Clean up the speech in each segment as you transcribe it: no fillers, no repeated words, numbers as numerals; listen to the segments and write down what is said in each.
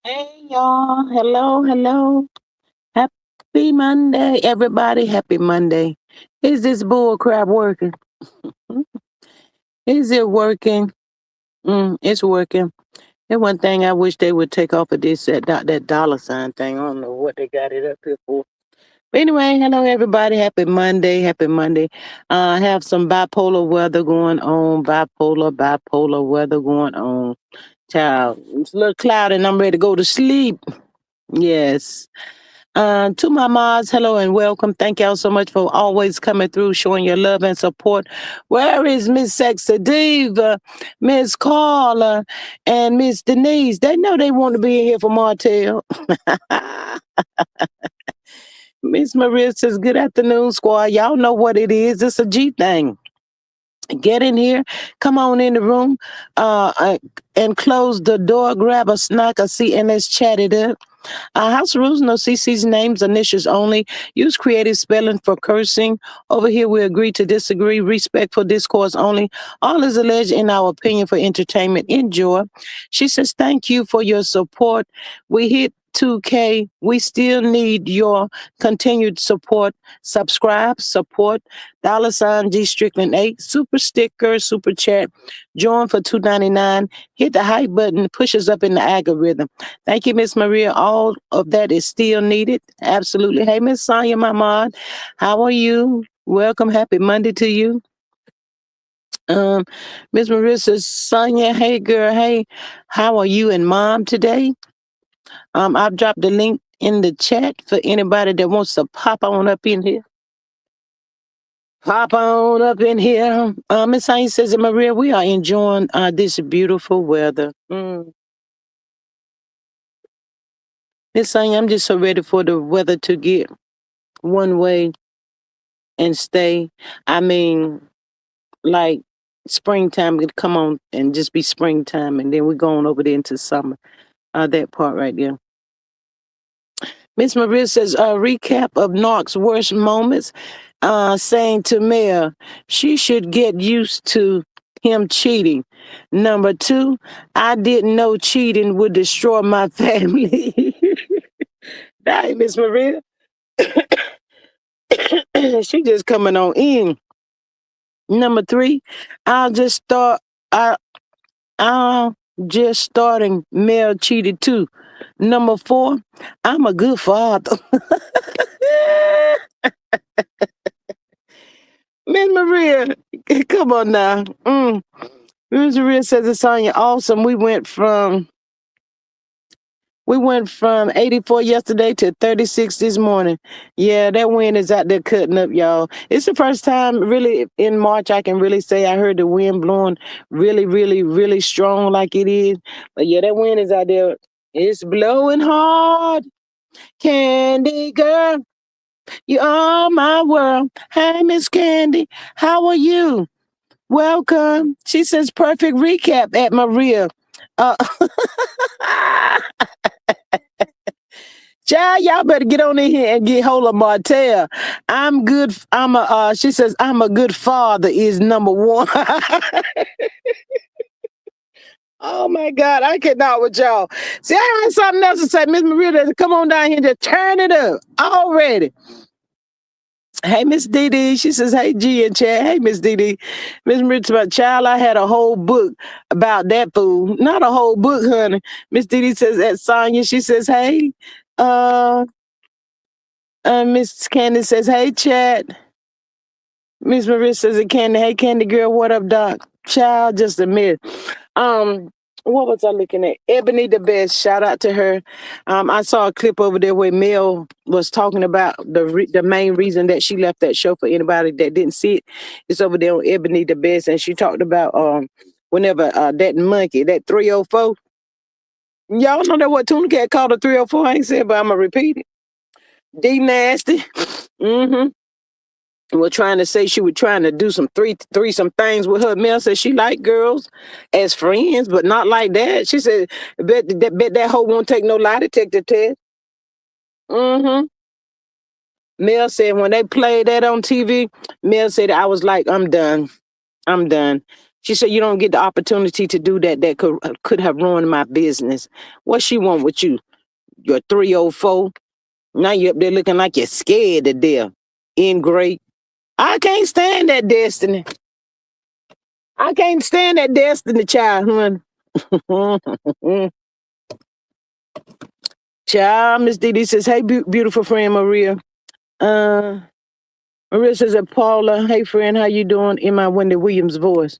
Hey y'all. Hello, hello. Happy Monday, everybody. Happy Monday. Is this bull crap working? Is it working? It's working. And one thing I wish they would take off of this that dollar sign thing. I don't know what they got it up here for. But anyway, hello everybody. Happy Monday. Happy Monday. I have some bipolar weather going on. Bipolar weather going on. Child, it's a little cloudy and I'm ready to go to sleep. Yes. To my moms, hello and welcome. Thank y'all so much for always coming through, showing your love and support. Where is Miss Sexy Diva, Miss Carla, and Miss Denise? They know they want to be in here for Martell. Miss Maria says, "Good afternoon, squad. Y'all know what it is. It's a G thing. Get in here, come on in the room, and close the door, grab a snack, a seat, and let's chat it up. House rules, no CC's names, initials only. Use creative spelling for cursing. Over here, we agree to disagree. Respectful discourse only. All is alleged in our opinion for entertainment. Enjoy." She says, "Thank you for your support. We hit 2K. We still need your continued support. Subscribe, support, $ G Strickland 8, super sticker, super chat, join for $2.99. Hit the hype button, push us up in the algorithm. Thank you, Miss Maria. All of that is still needed. Absolutely. Hey, Miss Sonia, my mod, how are you? Welcome. Happy Monday to you. Um, Miss Maria says, "Sonia, hey girl, hey, how are you and mom today?" I've dropped the link in the chat for anybody that wants to pop on up in here. Pop on up in here. Miss Sonia says, "Maria, we are enjoying this beautiful weather." Miss Sonia, I'm just so ready for the weather to get one way and stay. I mean, like springtime could come on and just be springtime, and then we're going over there into summer. That part right there. Miss Maria says, a recap of Narc's worst moments, saying to Mel, she should get used to him cheating. Number two, I didn't know cheating would destroy my family. Hey, Miss Maria. She just coming on in. Number three, I'll just start. I I'm just starting male cheated too. Number four, I'm a good father. Miss Maria, come on now. Miss Maria says it's on you awesome. We went from 84 yesterday to 36 this morning. Yeah, that wind is out there cutting up, y'all. It's the first time really in March I can really say I heard the wind blowing really, really, really strong like it is. But yeah, that wind is out there. It's blowing hard. Candy girl, you are my world. Hey, Miss Candy, how are you? Welcome. She says perfect recap at Maria. Uh, Child, y'all better get on in here and get hold of Martell. I'm good. She says, I'm a good father is number one. Oh my God, I cannot with y'all. See, I had something else to say. Miss Maria, come on down here and just turn it up already. Hey, Miss Dee Dee. She says, hey, G and Chad. Hey, Miss Dee Dee. Miss Maria, about child, I had a whole book about that fool. Not a whole book, honey. Miss Dee Dee says, at Sonya, she says, hey, uh, Miss Candy says, hey, Chad. Miss Maria says, Candy, hey, Candy girl, what up, Doc? Child, just a minute. What was I looking at? Ebony the Best. Shout out to her. I saw a clip over there where Mel was talking about the main reason that she left that show. For anybody that didn't see it, it's over there on Ebony the Best, and she talked about whenever that monkey, that 304. Y'all know that what Tuna Cat called a 304. I ain't said, but I'm gonna repeat it. D nasty. Mm-hmm. Were trying to say she was trying to do some threesome things with her. Mel said she liked girls as friends, but not like that. She said, bet that hoe won't take no lie detector test. Mm-hmm. Mel said when they played that on TV, Mel said I was like, I'm done. I'm done. She said, you don't get the opportunity to do that. That could have ruined my business. What she want with you? Your 304? Now you up there looking like you're scared to death. Ingrate. I can't stand that destiny. I can't stand that destiny, child, honey. Child, Miss Didi says, hey, beautiful friend Maria. Uh, Maria says, Paula, hey, friend, how you doing? In my Wendy Williams voice.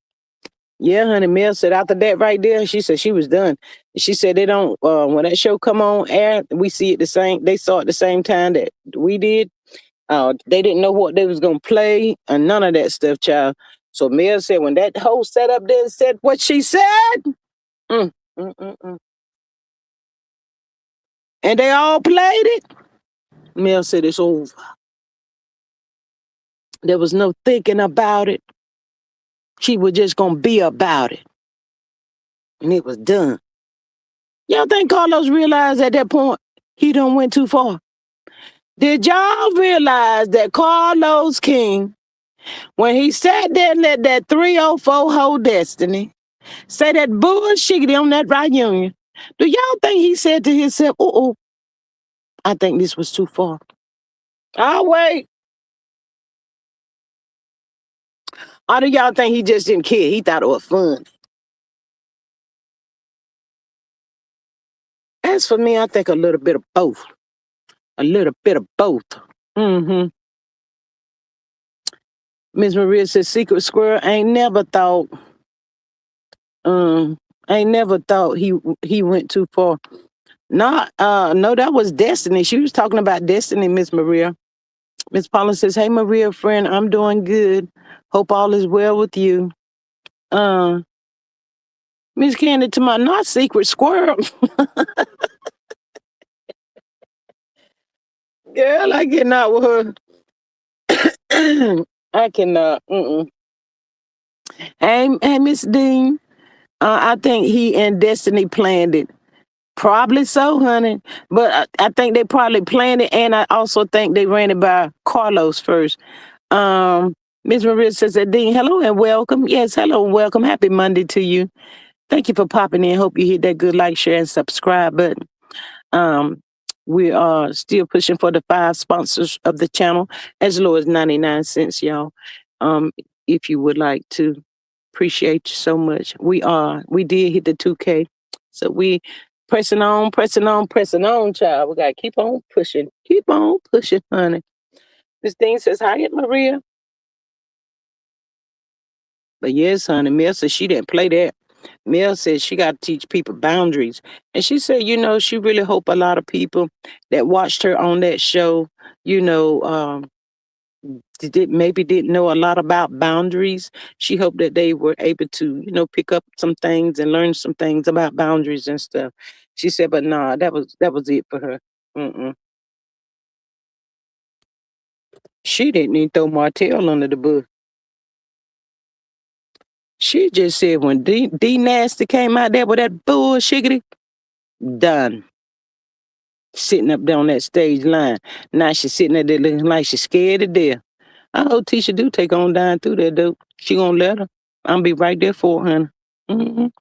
Yeah, honey. Mel said after that right there, she said she was done. She said they don't, when that show come on air, we see it the same, they saw it the same time that we did. They didn't know what they was going to play and none of that stuff, child. So Mel said when that host sat up there and said what she said, mm, mm, mm, mm. And they all played it, Mel said it's over. There was no thinking about it. She was just going to be about it. And it was done. Y'all think Carlos realized at that point he done went too far? Did y'all realize that Carlos King, when he sat there and let that 304 hold destiny, say that bullshit on that right union, do y'all think he said to himself, oh, I think this was too far? I'll wait. Or do y'all think he just didn't care? He thought it was fun. As for me, I think a little bit of both. A little bit of both. Mm-hmm. Miss Maria says, Secret Squirrel ain't never thought he went too far. Not no, that was Destiny. She was talking about Destiny, Miss Maria. Miss Paula says, hey Maria, friend, I'm doing good. Hope all is well with you. Miss Candy to my not Secret Squirrel. Girl, I cannot with her. I cannot. Hey, Miss Dean. I think he and Destiny planned it. Probably so, honey. But I think they probably planned it, and I also think they ran it by Carlos first. Miss Maria says, Dean, hello and welcome. Yes, hello and welcome. Happy Monday to you. Thank you for popping in. Hope you hit that good like, share, and subscribe button. We are still pushing for the 5 sponsors of the channel, as low as 99 cents, y'all. If you would like to, appreciate you so much. We did hit the 2K. So we pressing on, child. We gotta keep on pushing, honey. This thing says, hi, Maria. But yes, honey, Mel said she didn't play that. Mel said she got to teach people boundaries. And she said, she really hope a lot of people that watched her on that show, maybe didn't know a lot about boundaries. She hoped that they were able to, pick up some things and learn some things about boundaries and stuff. She said, but nah, that was it for her. She didn't even throw Martell under the bus. She just said when D Nasty came out there with that bullshit, done. Sitting up there on that stage line. Now she's sitting there looking like she's scared to death. I hope Tisha do take on down through there, though. She gonna let her. I'll be right there for her, honey.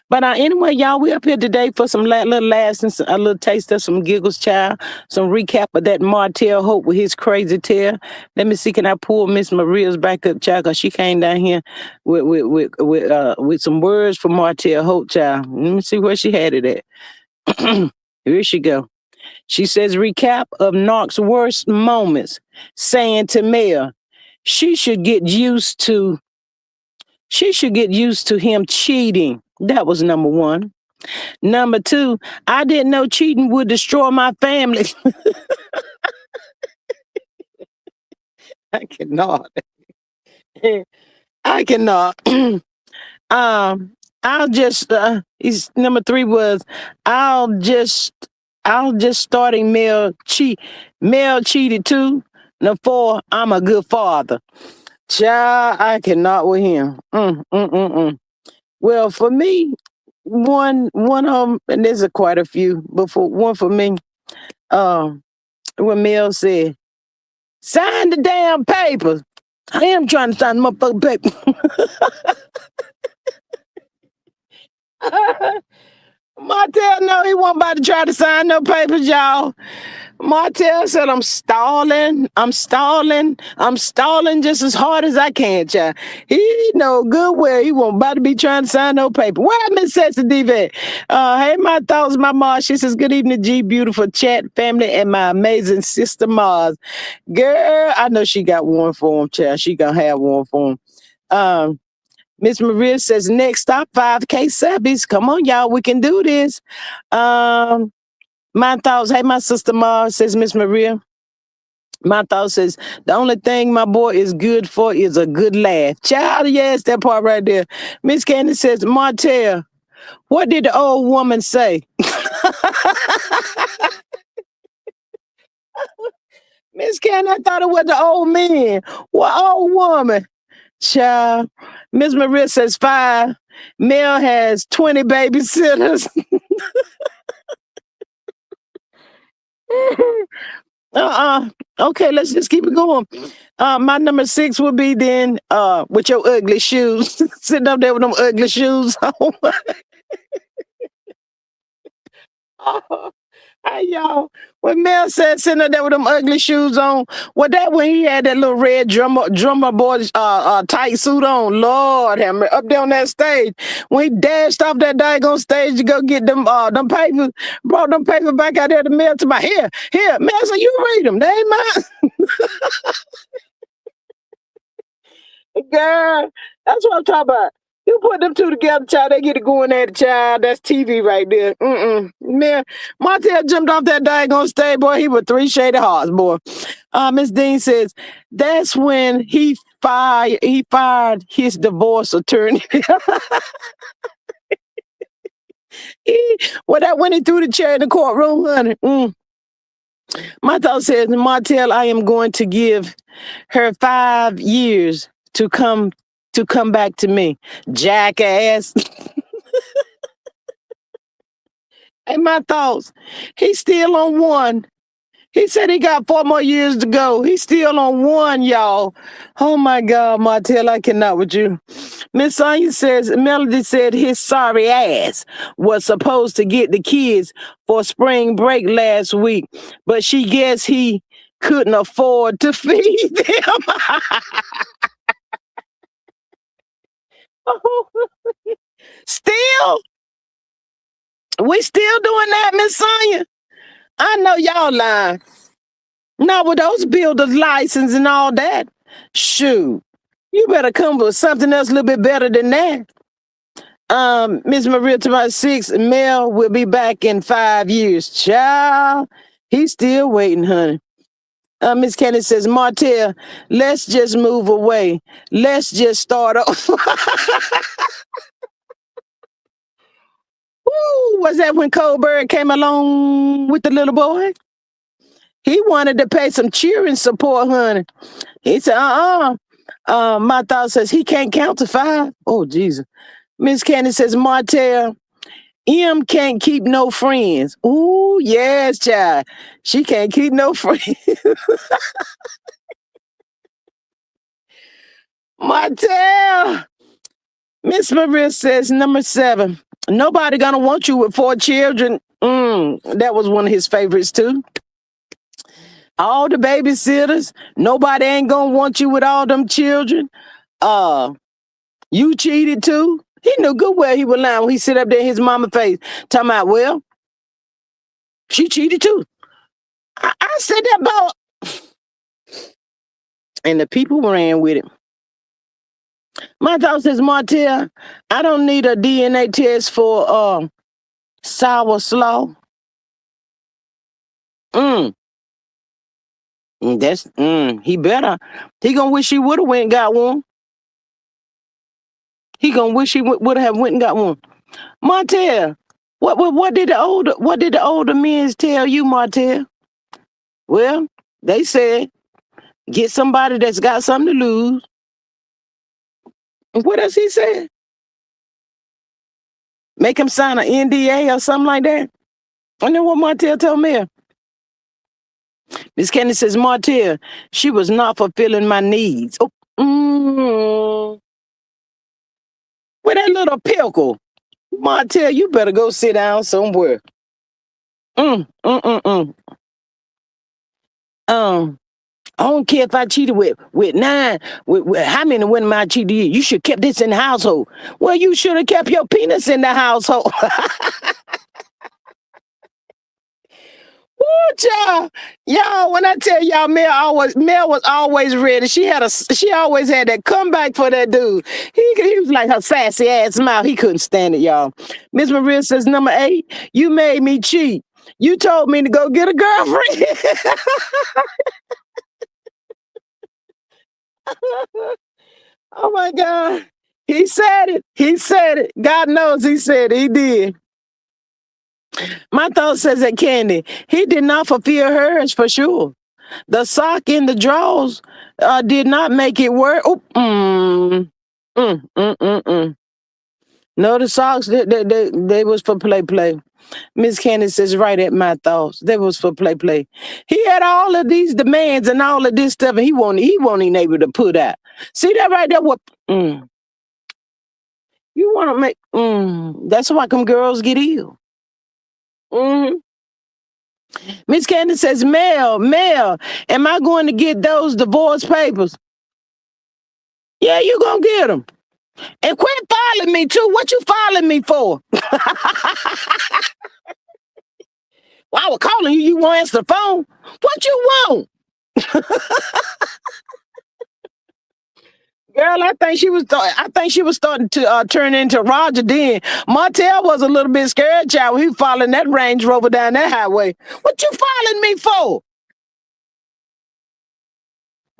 But anyway, y'all, we up here today for some little laughs and a little taste of some giggles, child. Some recap of that Martell Holt with his crazy tail. Let me see, can I pull Miss Maria's back up, child? Cause she came down here with some words for Martell Holt, child. Let me see where she had it at. Here she go. She says, recap of Narc's worst moments, saying to Mel, she should get used to him cheating. That was number 1. Number 2, I didn't know cheating would destroy my family. I cannot. I cannot. I'll just number 3 was I'll just starting Mel cheated too. Number 4, I'm a good father. Child, I cannot with him. Well, for me, one of them, and there's quite a few, but one for me, when Mel said, sign the damn papers. I am trying to sign the motherfucking paper. Martell, no, he wasn't about to try to sign no papers, y'all. Martell said, I'm stalling. I'm stalling just as hard as I can, child. He know good well he won't about to be trying to sign no paper. Where Miss Sensitive at? Hey, my thoughts, my Mars. She says, good evening, G, beautiful chat family, and my amazing sister Mars. Girl, I know she got one for him, child. She gonna have one for him. Miss Maria says, next stop, 5K subbies. Come on, y'all. We can do this. My thoughts. Hey, my sister Mars, says Miss Maria. My thought says, the only thing my boy is good for is a good laugh. Child, yes, that part right there. Miss Candy says, Martell, what did the old woman say? Miss Candy, I thought it was the old man. What old woman? Child. Miss Maria says 5. Mel has 20 babysitters. Okay, let's just keep it going. My number 6 would be then with your ugly shoes. Sitting up there with them ugly shoes on. Hey, y'all. When Mel said sitting up there with them ugly shoes on, well, that when he had that little red drummer boy tight suit on, Lord have mercy, up there on that stage. When he dashed off that daggone stage to go get them papers, brought them papers back out there to Mel to my here, Mel said, you read them. They ain't mine. Girl, that's what I'm talking about. You put them two together, child, they get to going at it, child. That's TV right there. Man, Martell jumped off that daggone stage, boy. He was 3 shaded hearts, boy. Miss Dean says, that's when he fired his divorce attorney. When he threw the chair in the courtroom, honey. My thought says, Martell, I am going to give her 5 years to come back to me. Jackass. Hey, my thoughts. He's still on 1. He said he got 4 more years to go. He's still on 1, y'all. Oh my God, Martell, I cannot with you. Miss Sonia says, Melody said his sorry ass was supposed to get the kids for spring break last week, but she guessed he couldn't afford to feed them. Still? We still doing that, Miss Sonia? I know y'all lying. Not with those builders' license and all that. Shoot. You better come with something else a little bit better than that. Miss Maria to my 6, Mel will be back in 5 years. Child, he's still waiting, honey. Miss Candy says, Martell, let's just move away. Let's just start off. Ooh, was that when Colbert came along with the little boy? He wanted to pay some cheering support, honey. He said, my thought says he can't count to 5. Oh, Jesus. Miss Candy says, Martell, M can't keep no friends. Ooh, yes, child. She can't keep no friends. Martell. Miss Maria says, number 7. Nobody gonna want you with 4 children. That was one of his favorites too. All the babysitters. Nobody ain't gonna want you with all them children. You cheated too. He knew good well he was lying when he sit up there in his mama face talking about, well, she cheated too. I said that about, and the people ran with it. My thought says, Martell, I don't need a DNA test for sour slaw. He better. He gonna wish he would have went and got one. He gonna wish he would have went and got one. Martell, what did the older men tell you, Martell? Well, they said get somebody that's got something to lose. What else he said? Make him sign an NDA or something like that. And then what Martell told me. Miss Candy says, Martell, she was not fulfilling my needs. Oh, where that little pickle? Martell, you better go sit down somewhere. Mm, mm, mm, mm. Um, I don't care if I cheated with nine. With how many women I cheated? You should kept this in the household. Well, you should have kept your penis in the household. Woo, child. Y'all, when I tell y'all, Mel was always ready. She always had that comeback for that dude. He was like her sassy ass mouth. He couldn't stand it, y'all. Miss Maria says, number 8, you made me cheat. You told me to go get a girlfriend. Oh my God. He said it. He said it. God knows he said it. He did. My thought says that Candy, he did not fulfill hers for sure. The sock in the drawers did not make it work. Oh, mm, mm, mm, mm. No, the socks, they was for play. Miss Candy says, right at my thoughts. They was for play. He had all of these demands and all of this stuff, and he wasn't even able to put out. See that right there? What? You want to make? That's why them girls get ill. Mm. Miss Candy says, Mel, am I going to get those divorce papers? Yeah, you gonna get them. And quit following me too. What you following me for? Well, I was calling you. You won't answer the phone. What you want? Girl, I think she was starting to turn into Roger then. Martell was a little bit scared, child. He was following that Range Rover down that highway. What you following me for?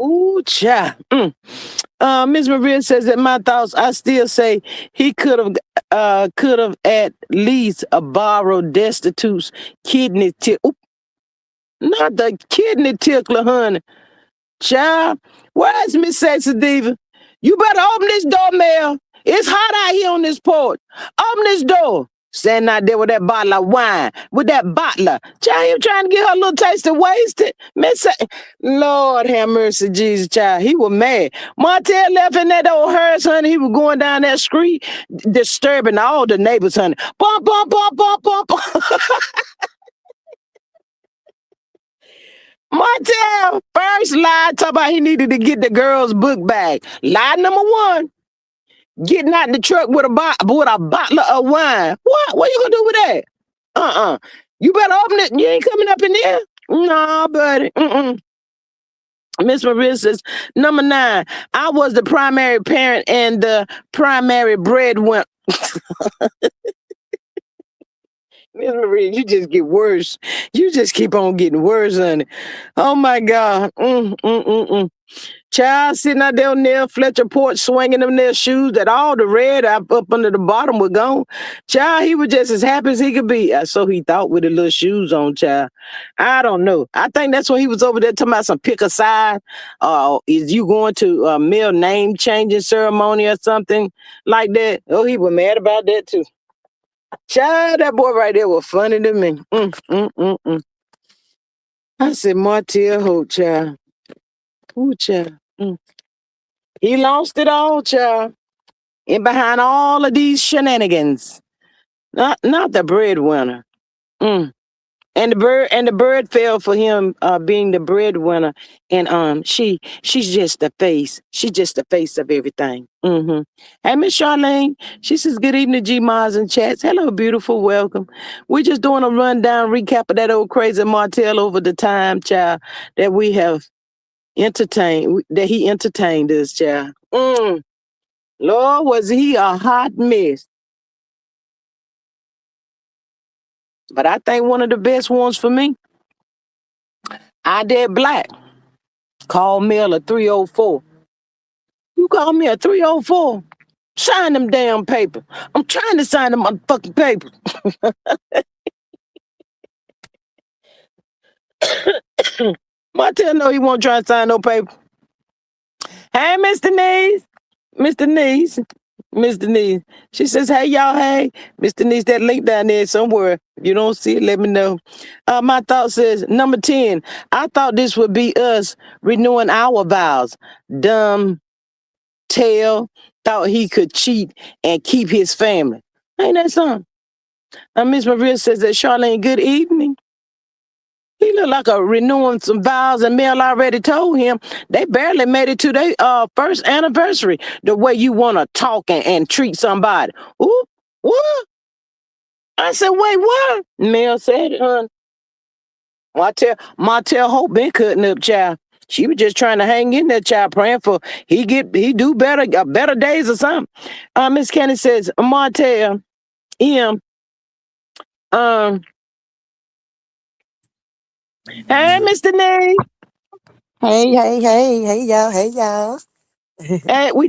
Ooh, child. Ms. Maria says that my thoughts, I still say he could have at least borrowed destitute's kidney tickler. Not the kidney tickler, honey. Child, where's Miss Sexy Diva? You better open this door, Mel. It's hot out here on this porch. Open this door. Standing out there with that bottle of wine, with that bottler. Child, you trying to get her a little taste of wasted? Lord have mercy, Jesus, child. He was mad. Martell left in that old hearse, honey. He was going down that street, disturbing all the neighbors, honey. Bump, bump, bump, bump, bump. Martell first lied, talking about he needed to get the girl's book bag. Lie number 1, getting out in the truck with a bottle of wine. What you gonna do with that? You better open it. You ain't coming up in there. Nah, buddy. Miss Maria says, number 9, I was the primary parent and the primary breadwinner. Miss Maria, you just get worse. You just keep on getting worse, honey. Oh my God. Child sitting out there on their Fletcher porch swinging them their shoes that all the red up under the bottom was gone. Child, he was just as happy as he could be. So he thought with the little shoes on, child. I don't know. I think that's when he was over there talking about some pick a side. Is you going to a male name changing ceremony or something like that? Oh, he was mad about that too. Child, that boy right there was funny to me. I said, Martell Holt, child. Ooh, child. He lost it all, child. And behind all of these shenanigans, not the breadwinner. And the bird fell for him being the breadwinner. And she's just the face. She's just the face of everything. Hey, Miss Charlene, she says, good evening, G Mars and chats. Hello, beautiful, welcome. We're just doing a rundown recap of that old crazy Martell over the time, child, that we have entertained, that he entertained us, child. Lord, was he a hot mess. But I think one of the best ones for me, I Did Black. Call Mel a 304. You call me a 304? Sign them damn paper. I'm trying to sign them motherfucking paper. Martell know he won't try to sign no paper. Hey, Mr. Neese. Mr. Neese. Mr. Neese. She says, hey, y'all, hey. Mr. Neese, that link down there somewhere. If you don't see it, let me know. My thought says, number 10, I thought this would be us renewing our vows. Dumb tail thought he could cheat and keep his family. Ain't that something? Miss Maria says that Charlene, good evening. He looked like a renewing some vows, and Mel already told him they barely made it to their first anniversary. The way you want to talk and treat somebody. Ooh, what? I said, wait, what? Mel said, Martell Hope been cutting up, child. She was just trying to hang in there, child, praying for he do better, better days or something. Miss Kenny says, Martell, M, um, hey, Mr. Nate. Hey, y'all, hey, y'all. Hey, we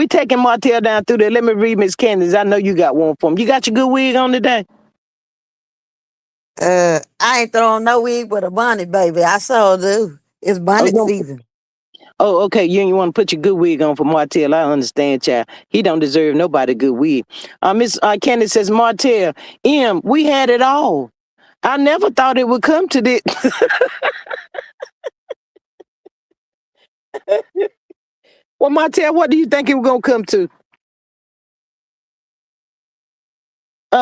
taking Martell down through there. Let me read Miss Candace. I know you got one for him. You got your good wig on today? I ain't throwing no wig but a bonnet, baby. I sure do. It's Oh, bonnet season. okay. You ain't want to put your good wig on for Martell. I understand, child. He don't deserve nobody good wig. Miss Candace says, Martell, we had it all. I never thought it would come to this. Well, Martell, what do you think it was gonna come to?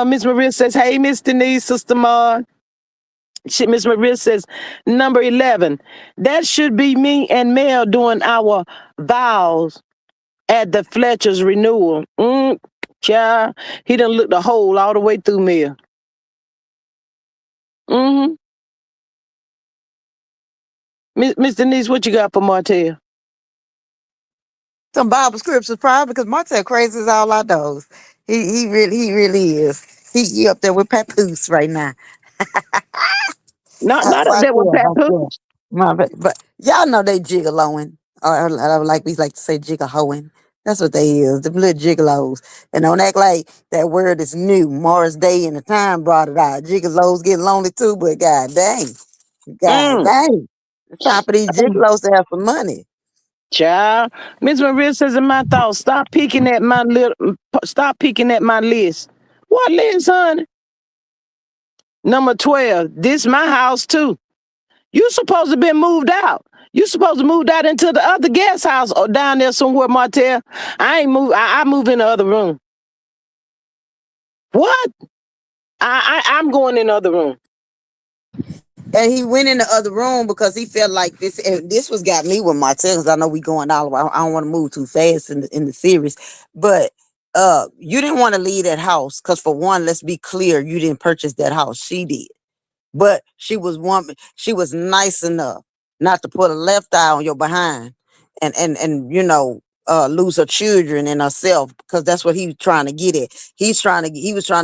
Miss Maria says, hey, Miss Denise, Sister Ma. Miss Maria says, number 11. That should be me and Mel doing our vows at the Fletcher's renewal. Child, he done looked the hole all the way through Mel. Mm-hmm. Miss Denise, what you got for Martell? Some Bible scriptures, probably, because Martell crazy as all I knows. He really is. He up there with Papoose right now. Not up there with Martell, Martell. Papoose. But y'all know they gigoloing, or like we like to say, jigahoing. That's what they is, the little gigolos. And don't act like that word is new. Morris Day and the Time brought it out. Gigolos get lonely too, but god Mm. dang, it's time for these gigolos to have some money. Child, Miss Maria says in my thoughts, stop peeking at my list. What list, honey? Number 12. This my house too. You supposed to be moved out. You supposed to move out into the other guest house or down there somewhere, Martell. I ain't move. I move in the other room. What? I'm going in the other room. And he went in the other room because he felt like this. And this was got me with Martell, because I know we going all the way. I don't want to move too fast in the series, but you didn't want to leave that house because, for one, let's be clear, you didn't purchase that house. She did, but she was nice enough not to put a left eye on your behind, and lose her children and herself, because that's what he was trying to get at. He was trying to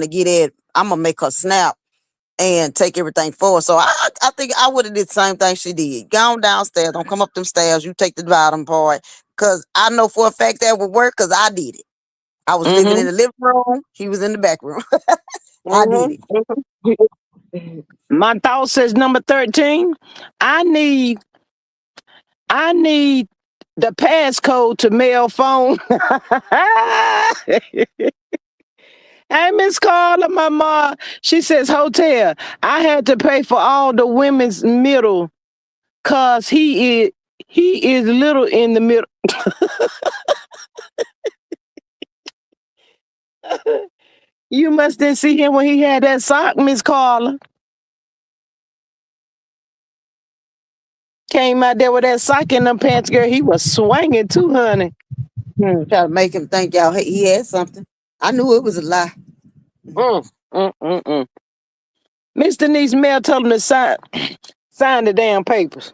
get at, I'm gonna make her snap and take everything forward. So I think I would have did the same thing she did. Go on downstairs, don't come up them stairs. You take the bottom part, because I know for a fact that would work, because I did it. I was living in Mm-hmm. the living room. He was in the back room. I did it. Mm-hmm. My thought says number 13. I need I need the passcode to mail phone. Hey, Miss Carla, my mom. She says hotel. I had to pay for all the women's middle cause he is little in the middle. You must didn't see him when he had that sock, Miss Carla. Came out there with that sock in them pants, girl. He was swinging too, honey. Try to make him think y'all he had something. I knew it was a lie. Mm, mm, mm, mm. Miss Denise Mel told him to sign the damn papers.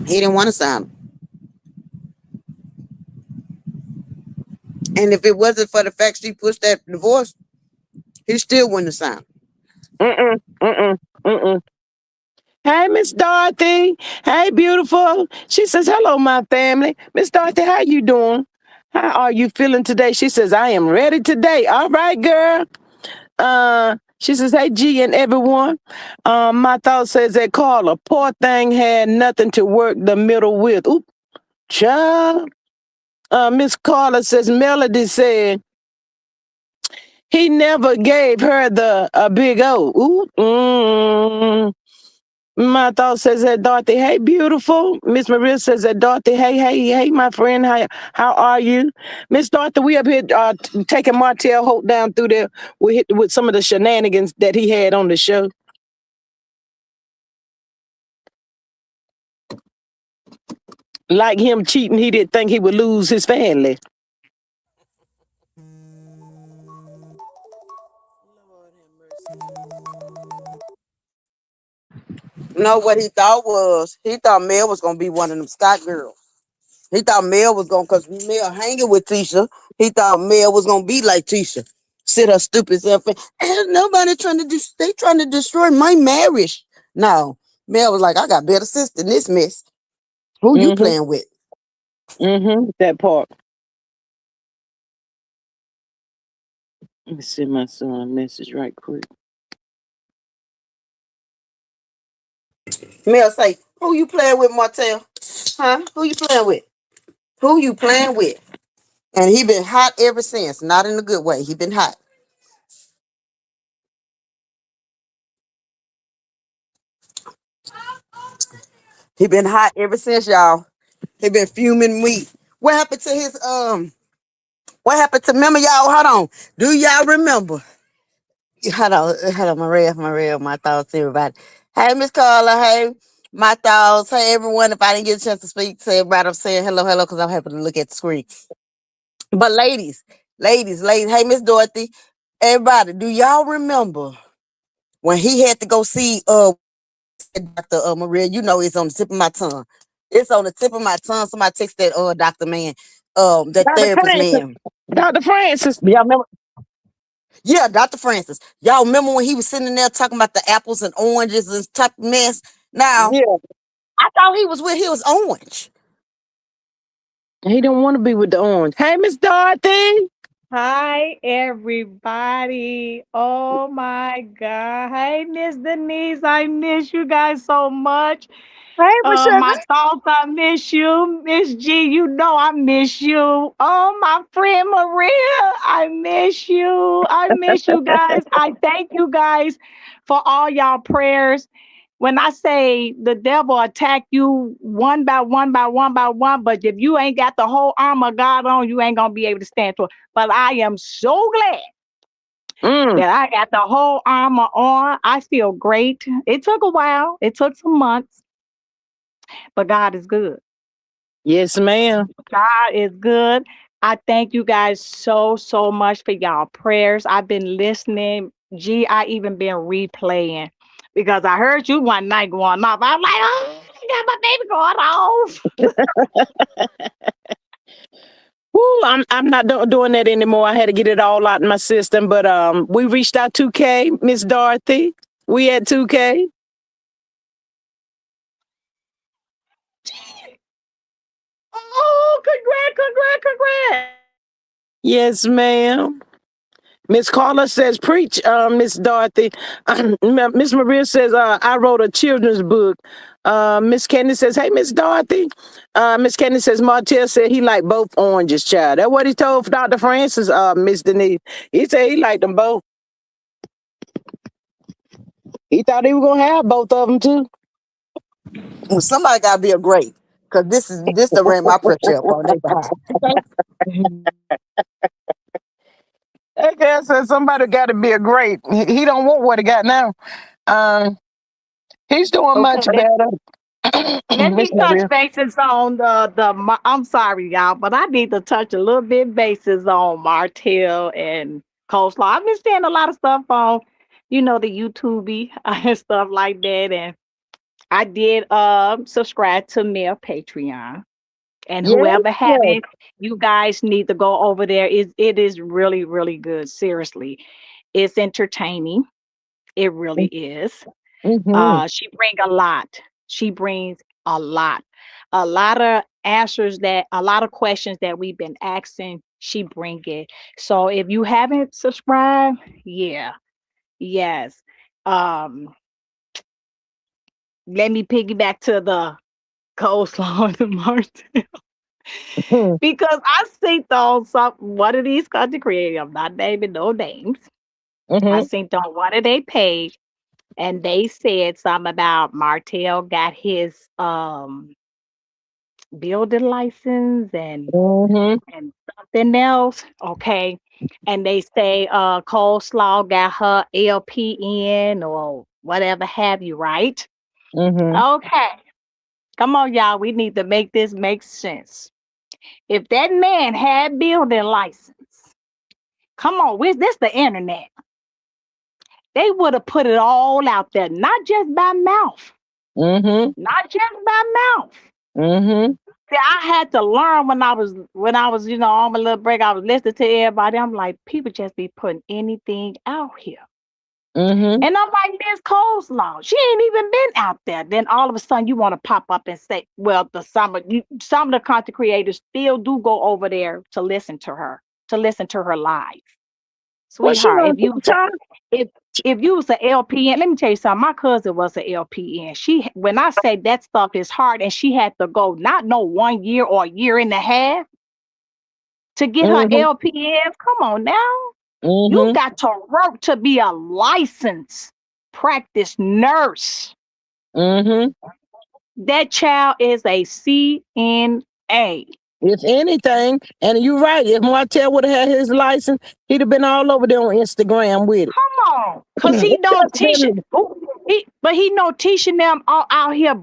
He didn't want to sign them. And if it wasn't for the fact she pushed that divorce, he still wouldn't have signed. Mm-mm, mm-mm, mm-mm. Hey, Miss Dorothy. Hey, beautiful. She says, hello, my family. Miss Dorothy, how you doing? How are you feeling today? She says, I am ready today. All right, girl. She says, hey, G and everyone. My thought says that Carla, poor thing had nothing to work the middle with. Oop, child. Miss Carla says, Melody said, he never gave her the a big O. Ooh, My thought says that Dorothy, hey, beautiful. Miss Maria says that Dorothy, hey, my friend, how are you? Miss Dorothy, we up here taking Martell Holt down through there with some of the shenanigans that he had on the show. Like him cheating, he didn't think he would lose his family. No, what he thought was he thought Mel was gonna be one of them Scott girls. He thought Mel was gonna, cause Mel hanging with Tisha. He thought Mel was gonna be like Tisha, sit her stupid self. And nobody trying to they trying to destroy my marriage. No, Mel was like, I got better sense than this mess. Who you Mm-hmm. playing with? Mm-hmm. That part. Let me send my son a message right quick. Mel say, who you playing with, Martell? Huh? Who you playing with? Who you playing with? And he been hot ever since. Not in a good way. He been hot. He been hot ever since, y'all. He been fuming weak. What happened to his what happened to, remember, y'all? Hold on. Do y'all remember? Hold on, Maria, my thoughts, everybody. Hey, Miss Carla, hey, my thoughts, hey everyone. If I didn't get a chance to speak to everybody, I'm saying hello, because I'm happy to look at the screen. But ladies, hey, Miss Dorothy, everybody, do y'all remember when he had to go see Dr. Maria? You know it's on the tip of my tongue. It's on the tip of my tongue. Somebody text that doctor man, that Dr. therapist Francis. man. Dr. Francis. Y'all remember? Yeah, Dr. Francis. Y'all remember when he was sitting there talking about the apples and oranges and type of mess? Now, Yeah. I thought he was with his orange. He don't want to be with the orange. Hey, Miss Dorothy. Hi, everybody. Oh my God. Hey, Miss Denise. I miss you guys so much. Hey, Michelle. My thoughts, I miss you. Miss G, you know I miss you. Oh, my friend Maria, I miss you. I miss you guys. I thank you guys for all y'all prayers. When I say the devil attack you one by one by one by one, but if you ain't got the whole armor of God on, you ain't gonna be able to stand to it. But I am so glad Mm. that I got the whole armor on. I feel great. It took a while. It took some months, but God is good. Yes, ma'am. God is good. I thank you guys so much for y'all prayers. I've been listening. Gee, I even been replaying because I heard you one night going off. I'm like, oh, I got my baby going off. Woo, I'm not doing that anymore. I had to get it all out in my system. But we reached our 2K, Miss Dorothy. We at 2K. Oh, congrats. Yes, ma'am. Miss Carla says, preach, Miss Dorothy. Miss Maria says, I wrote a children's book. Miss Candy says, hey, Miss Dorothy. Miss Candy says, Martell said he liked both oranges, child. That's what he told Dr. Francis, Miss Denise. He said he liked them both. He thought he was going to have both of them, too. Well, somebody gotta be a great, because this done ran my pressure up on they behind. Okay. That guy said somebody got to be a great. He don't want what he got now. Um, he's doing Okay, much better. let Miss me touch Maria. bases on I'm sorry, y'all, but I need to touch a little bit bases on Martell and coleslaw. I've been seeing a lot of stuff on, the YouTube and stuff like that. And I did subscribe to their Patreon. And Yes. whoever haven't, you guys need to go over there. It is really, really good. Seriously. It's entertaining. It really is. Mm-hmm. She bring a lot. She brings a lot. A lot of answers that a lot of questions that we've been asking, she bring it. So if you haven't subscribed, yeah. Yes. Um, let me piggyback to the coleslaw and Martin because I seen on some one of these content creators. I'm not naming no names. I Mm-hmm. seen on one of their page, and they said something about Martell got his building license Mm-hmm. and something else. Okay. And they say Coleslaw got her LPN or whatever have you, right? Mm-hmm. Okay. Come on, y'all. We need to make this make sense. If that man had building license, come on, with this the internet. They would have put it all out there, not just by mouth. Mm-hmm. Not just by mouth. Mm-hmm. See, I had to learn when I was, on my little break, I was listening to everybody. I'm like, people just be putting anything out here. Mm-hmm. And I'm like, Miss Coleslaw, she ain't even been out there. Then all of a sudden you want to pop up and say, well, some of the content creators still do go over there to listen to her live. What's she Sweetheart, on TikTok? if if you was a LPN, let me tell you something. My cousin was a LPN. When I say that stuff is hard, and she had to go not no 1 year or a year and a half to get her Mm-hmm. LPNs. Come on now, you Mm-hmm. got to work to be a licensed practice nurse. Mm-hmm. That child is a CNA. If anything, and you're right, if Martell would have had his license, he'd have been all over there on Instagram with it. Come on, cause he It don't just teach it. been, But he know teaching them all out here.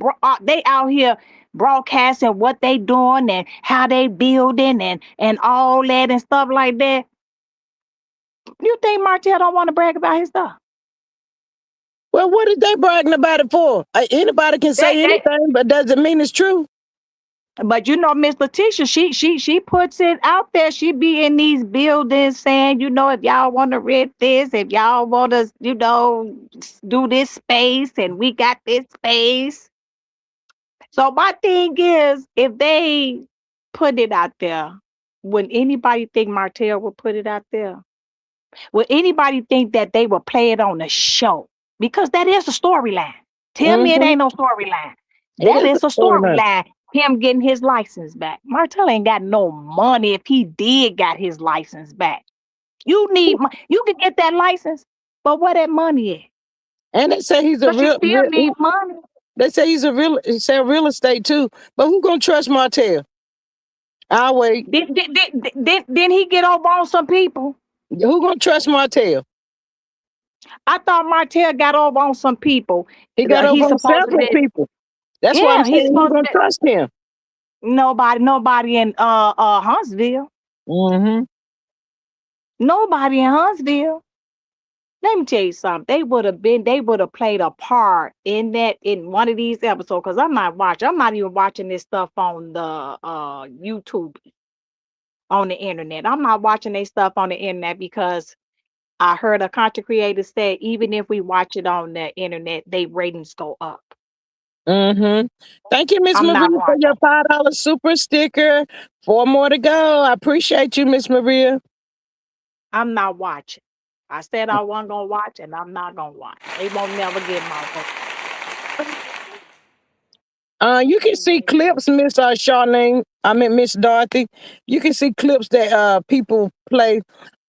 They out here broadcasting what they doing and how they building and all that and stuff like that. You think Martell don't want to brag about his stuff? well, what is they bragging about it for? Anybody can say They anything, but doesn't mean it's true. But Miss Letitia, she puts it out there. She be in these buildings saying, if y'all want to rent this, if y'all want to, do this space, and we got this space. So my thing is, if they put it out there, would anybody think Martell would put it out there? Would anybody think that they would play it on the show? Because that is a storyline. Tell me it Mm-hmm. ain't no storyline. It That is a is a storyline. storyline. Him getting his license back. Martell ain't got no money if he did got his license back. You can get that license, but where that money at? And they say he's a Because you real, still need money. they say he's a real, he say real estate too. But who gonna trust Martell? I'll wait. Then he get over on some people. Who gonna trust Martell? I thought Martell got over on some people. He got over He's on supposed to several be, people. That's why I'm yeah, he's saying who supposed to gonna be trust him? nobody in Huntsville. Mm-hmm. Nobody in Huntsville. Let me tell you something. They would have played a part in one of these episodes. Because I'm not even watching this stuff on the YouTube on the internet. I'm not watching their stuff on the internet because I heard a content creator say even if we watch it on the internet, they ratings go up. Mm-hmm. Thank you, Miss I'm not Maria, for your watching. $5 super sticker. 4 more to go. I appreciate you, Miss Maria. I'm not watching. I said I wasn't gonna watch, and I'm not gonna watch. They won't never get my vote. You can They see won't never. clips, Miss Charlene. I mean Miss Dorothy. You can see clips that people play.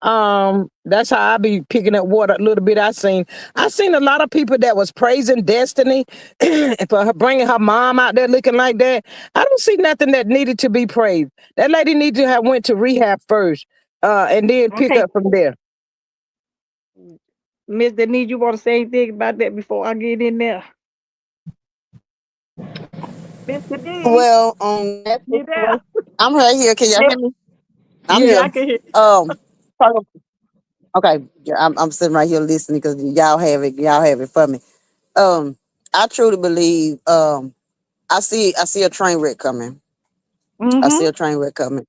That's how I be picking up what a little bit I seen a lot of people that was praising Destiny for her bringing her mom out there looking like that. I don't see nothing that needed to be praised. That lady need to have went to rehab first, and then pick Okay, up from there. Miss Denise, you want to say anything about that before I get in there? Miss Denise, Well, on that you situation, there? I'm right here. Can y'all hear me? I'm Yeah, here. I can hear. Um, okay, yeah, I'm sitting right here listening because y'all have it. Y'all have it for me. Um, I truly believe. I see a train wreck coming. I see Mm-hmm. a train wreck coming.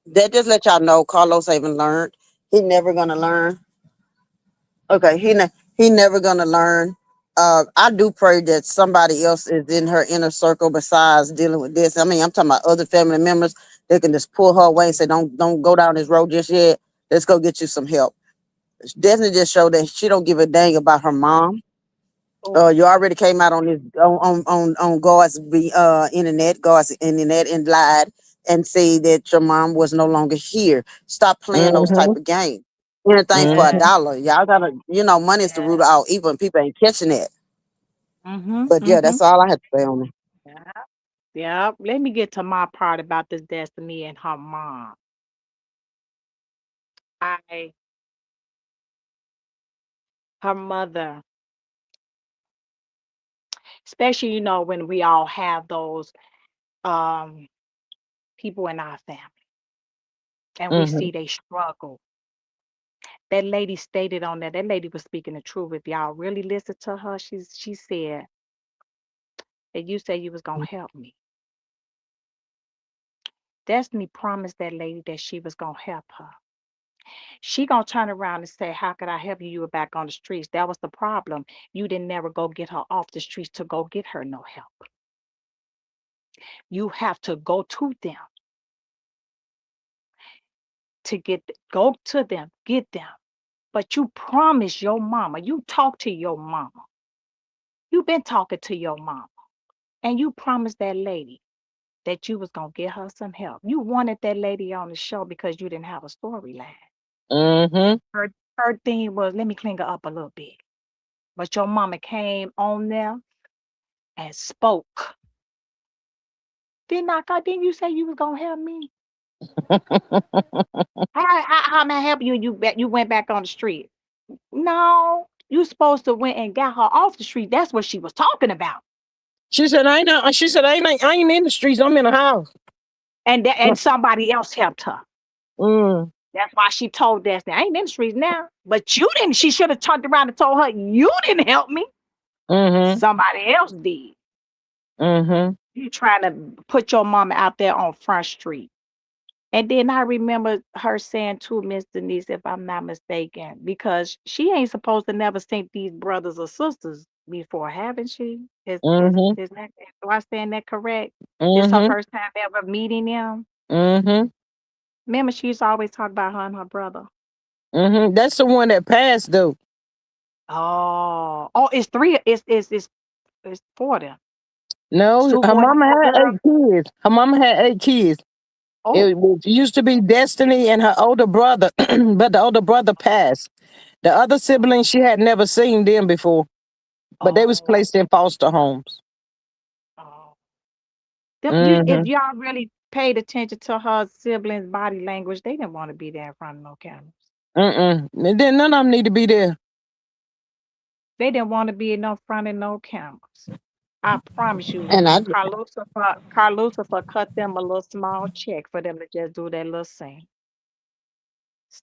That just let y'all know Carlos haven't learned. He never gonna learn. Okay, he never gonna learn. I do pray that somebody else is in her inner circle besides dealing with this. I mean, I'm talking about other family members. They can just pull her away and say, "Don't go down this road just yet. Let's go get you some help." Definitely just show that she don't give a dang about her mom. Oh, You already came out on this on God's internet and lied and say that your mom was no longer here. Stop playing those type Mm-hmm. of games. Anything for a Mhm. dollar. Y'all gotta, money is the root of all evil, and people ain't catching that. Mm-hmm. But yeah, Mm-hmm. that's all I had to say on it. Yeah. Yeah. Let me get to my part about this Destiny and her mom. I her mother, especially, when we all have those um people in our family and we Mhm. see they struggle. That lady stated on there, that lady was speaking the truth. If y'all really listen to her, she said that you said you was gonna help me. Destiny promised that lady that she was gonna help her. She gonna turn around and say, "How could I help you? You were back on the streets." That was the problem. You didn't never go get her off the streets to go get her no help. You have to go to them to go to them, get them. But you promised your mama, you talked to your mama. You been talking to your mama. And you promised that lady that you was gonna get her some help. You wanted that lady on the show because you didn't have a storyline. Mhm. Her thing was, let me clean her up a little bit. But your mama came on there and spoke. Didn't you say you was gonna help me? How am I help you? You went back on the street. No, you supposed to went and got her off the street. That's what she was talking about. She said, "I ain't." She said, I ain't in the streets. I'm in the house." And somebody else helped her. Mm. That's why she told Destiny, I ain't in the streets now. But you didn't. She should have turned around and told her, you didn't help me. Mhm. Somebody else did. Mhm. You trying to put your mama out there on Front Street. And then I remember her saying to Miss Denise, if I'm not mistaken, because she ain't supposed to never seen these brothers or sisters before, haven't she? Mhm. Do I stand that correct? This her Mhm. first time ever meeting them. Mhm. Remember, she used to always talk about her and her brother. Mhm. That's the one that passed though. Oh, it's three. It's four of them. No, Two her boys and mama four had girls. 8 kids. Her mama had 8 kids. Oh, It used to be Destiny and her older brother, but the older brother passed. The other siblings, she had never seen them before, but they was oh, placed in foster homes. oh. If Mm-hmm. y'all really paid attention to her siblings' body language, they didn't want to be there in front of no cameras. Mm-mm. And then none of them need to be there. They didn't want to be in no front of no cameras. I promise you, And I Carlucifer cut them a little small check for them to just do that little scene.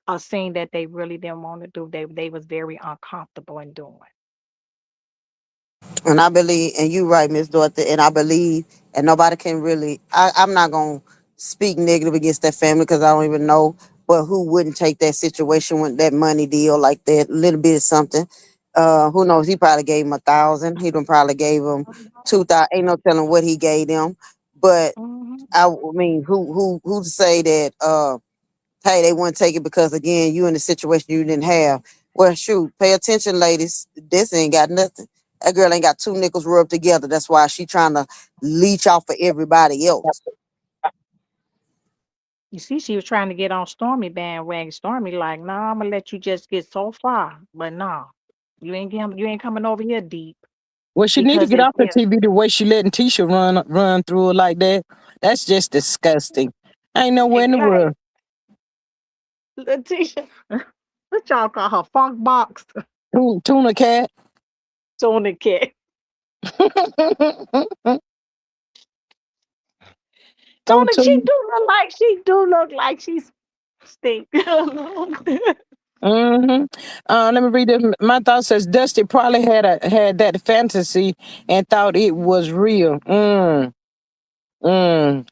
A scene that they really didn't want to do. They was very uncomfortable in doing. And I believe, and you right, Miss Dorothy, and I believe, and nobody can really. I'm not gonna speak negative against that family because I don't even know, but who wouldn't take that situation with that money deal like that, little bit of something. Who knows? He probably gave him 1,000. He done probably gave him Mhm, 2,000. Ain't no telling what he gave them. But mhm. I mean, who to say that? Hey, they wouldn't take it because again, you in a situation you didn't have. Well, shoot, pay attention, ladies. This ain't got nothing. That girl ain't got two nickels rubbed together. That's why she trying to leech off for everybody else. You see, she was trying to get on Stormy bandwagon. Stormy like, nah, I'm gonna let you just get so far, but nah, you ain't coming over here deep Well, she need to because get off the if TV the way she letting Tisha run through it like that. That's just disgusting. Ain't nowhere in the hey, world. Letitia, what y'all call her funk box Tuna cat. tuna cat. Don't Tuna, tuna. she do look like she's stink. Mm-hmm. Let me read this. My thought says Dusty probably had that fantasy and thought it was real.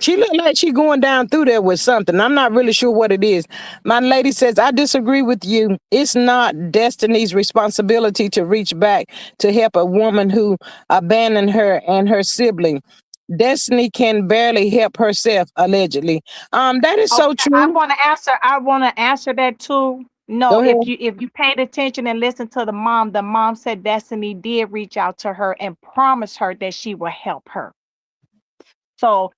She looked like she going down through there with something. I'm not really sure what it is. My lady says, I disagree with you. It's not Destiny's responsibility to reach back to help a woman who abandoned her and her sibling. Destiny can barely help herself, allegedly. That is so Okay, I true. want to answer. I want to answer that too. No, Go ahead. if you paid attention and listened to the mom said Destiny did reach out to her and promised her that she would help her. So